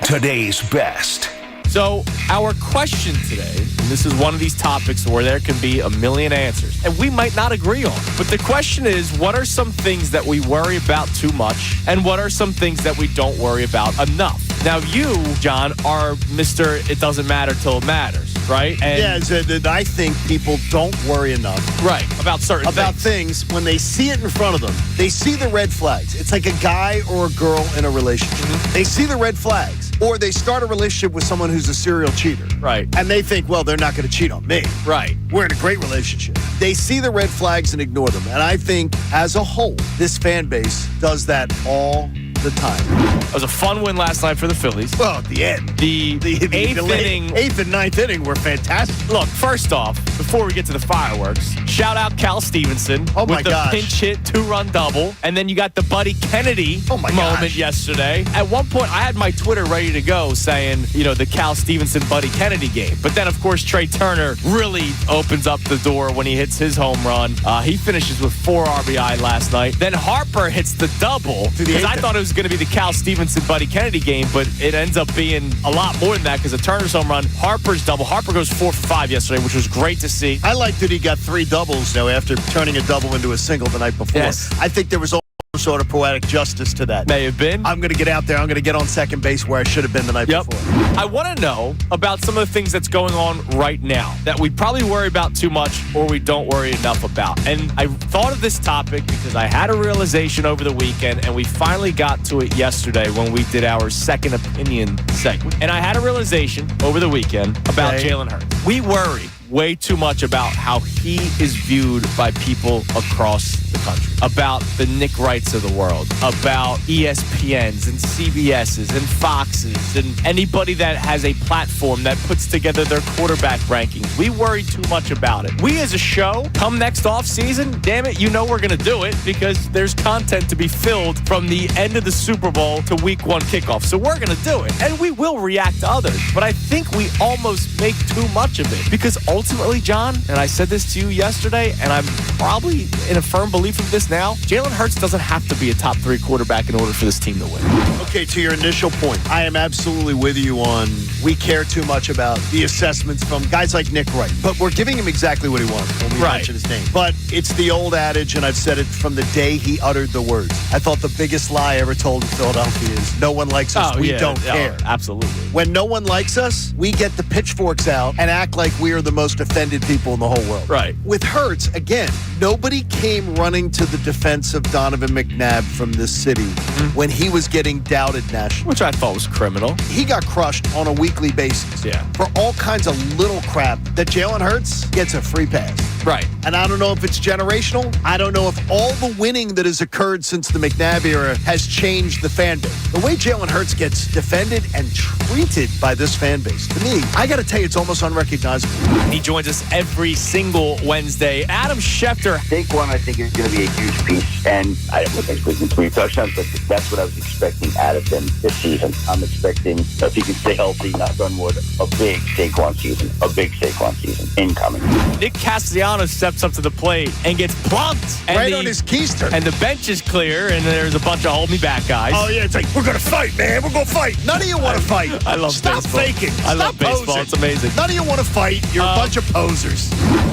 Today's best. So, our question today, and this is one of these topics where there can be a million answers, and we might not agree on. But the question is, what are some things that we worry about too much, and what are some things that we don't worry about enough? Now, you, John, are Mr. It doesn't matter till it matters, right? And I think people don't worry enough. Right, about certain things. When they see it in front of them, they see the red flags. It's like a guy or a girl in a relationship. Mm-hmm. They see the red flags, or they start a relationship with someone who's a serial cheater. Right. And they think, well, they're not going to cheat on me. Right. We're in a great relationship. They see the red flags and ignore them. And I think, as a whole, this fan base does that all the time. It was a fun win last night for the Phillies. Well, at the end. The eighth and ninth inning were fantastic. Look, first off, before we get to the fireworks, shout out Cal Stevenson with the pinch hit 2-run double. And then you got the Buddy Kennedy moment yesterday. At one point, I had my Twitter ready to go saying, the Cal Stevenson Buddy Kennedy game. But then, of course, Trey Turner really opens up the door when he hits his home run. He finishes with 4 RBI last night. Then Harper hits the double because I thought it was going to be the Cal Stevenson Buddy Kennedy game, but it ends up being a lot more than that because of Turner's home run, Harper's double. Harper goes 4 for 5 yesterday, which was great to see. I like that he got 3 doubles, though, after turning a double into a single the night before. Yes. I think there was some sort of poetic justice to that. May have been. I'm going to get out there. I'm going to get on second base where I should have been the night before. I want to know about some of the things that's going on right now that we probably worry about too much or we don't worry enough about. And I thought of this topic because I had a realization over the weekend, and we finally got to it yesterday when we did our second opinion segment. And I had a realization over the weekend about Jaylen Hurts. We worry way too much about how he is viewed by people across the country, about the Nick Wrights of the world, about ESPNs and CBSs and Foxes and anybody that has a platform that puts together their quarterback rankings. We worry too much about it. We as a show, come next offseason, damn it, we're going to do it because there's content to be filled from the end of the Super Bowl to week 1 kickoff. So we're going to do it. And we will react to others. But I think we almost make too much of it because ultimately, John, and I said this to you yesterday, and I'm probably in a firm belief of this Hurts now, Jalen Hurts doesn't have to be a top 3 quarterback in order for this team to win. Okay, to your initial point, I am absolutely with you on we care too much about the assessments from guys like Nick Wright, but we're giving him exactly what he wants when we mention his name. But it's the old adage, and I've said it from the day he uttered the words. I thought the biggest lie ever told in Philadelphia is no one likes us, we don't care. Absolutely. When no one likes us, we get the pitchforks out and act like we are the most offended people in the whole world. Right. With Hurts, again, nobody came running to the defense of Donovan McNabb from this city when he was getting doubted nationally. Which I thought was criminal. He got crushed on a weekly basis. Yeah. For all kinds of little crap that Jalen Hurts gets a free pass. Right. And I don't know if it's generational. I don't know if all the winning that has occurred since the McNabb era has changed the fan base. The way Jalen Hurts gets defended and treated by this fan base, to me, I got to tell you, it's almost unrecognizable. He joins us every single Wednesday. Adam Schefter. Saquon, I think, is going to be a huge piece. And I don't think he's 3 touchdowns, but that's what I was expecting out of him this season. I'm expecting, if he can stay healthy, knock on wood, a big Saquon season. A big Saquon season incoming. Nick Castellanos steps up to the plate and gets plunked. And right on his keister. And the bench is clear, and there's a bunch of hold-me-back guys. Oh, yeah, it's like, we're going to fight, man. We're going to fight. None of you want to fight. I love Stop baseball. faking. I Stop love baseball. posing. It's amazing. None of you want to fight. You're a bunch of posers.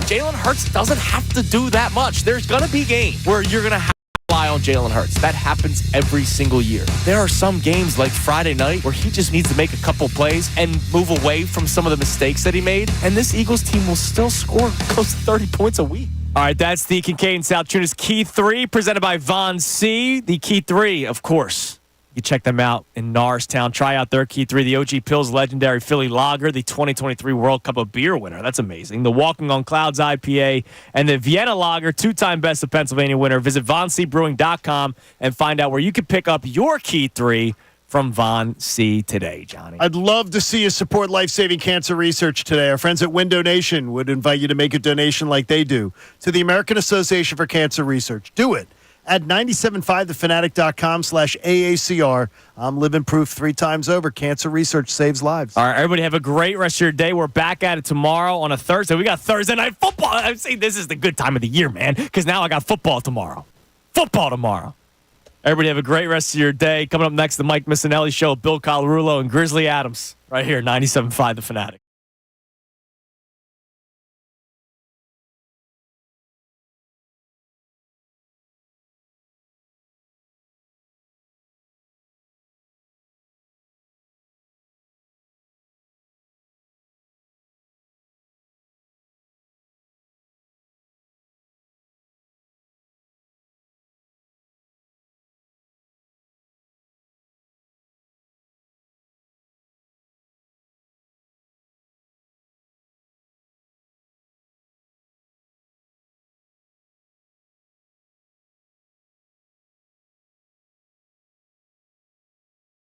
Jalen Hurts doesn't have to do that much. There's going to be games where you're going to have to rely on Jalen Hurts. That happens every single year. There are some games like Friday night where he just needs to make a couple plays and move away from some of the mistakes that he made, and this Eagles team will still score close to 30 points a week. All right, that's the Kincade Salciunas Key 3 presented by Von C. The Key 3, of course. You check them out in Norristown. Try out their Key 3, the OG Pills Legendary Philly Lager, the 2023 World Cup of Beer winner. That's amazing. The Walking on Clouds IPA, and the Vienna Lager, 2-time Best of Pennsylvania winner. Visit VonCBrewing.com and find out where you can pick up your Key 3 from Von C today, Johnny. I'd love to see you support life-saving cancer research today. Our friends at Window Nation would invite you to make a donation like they do to the American Association for Cancer Research. Do it at 975thefanatic.com/AACR. I'm living proof 3 times over. Cancer research saves lives. All right, everybody have a great rest of your day. We're back at it tomorrow on a Thursday. We got Thursday night football. I'm saying this is the good time of the year, man, because now I got football tomorrow. Football tomorrow. Everybody have a great rest of your day. Coming up next, the Mike Missanelli Show, Bill Colarulo and Grizzly Adams. Right here, 97.5 The Fanatic.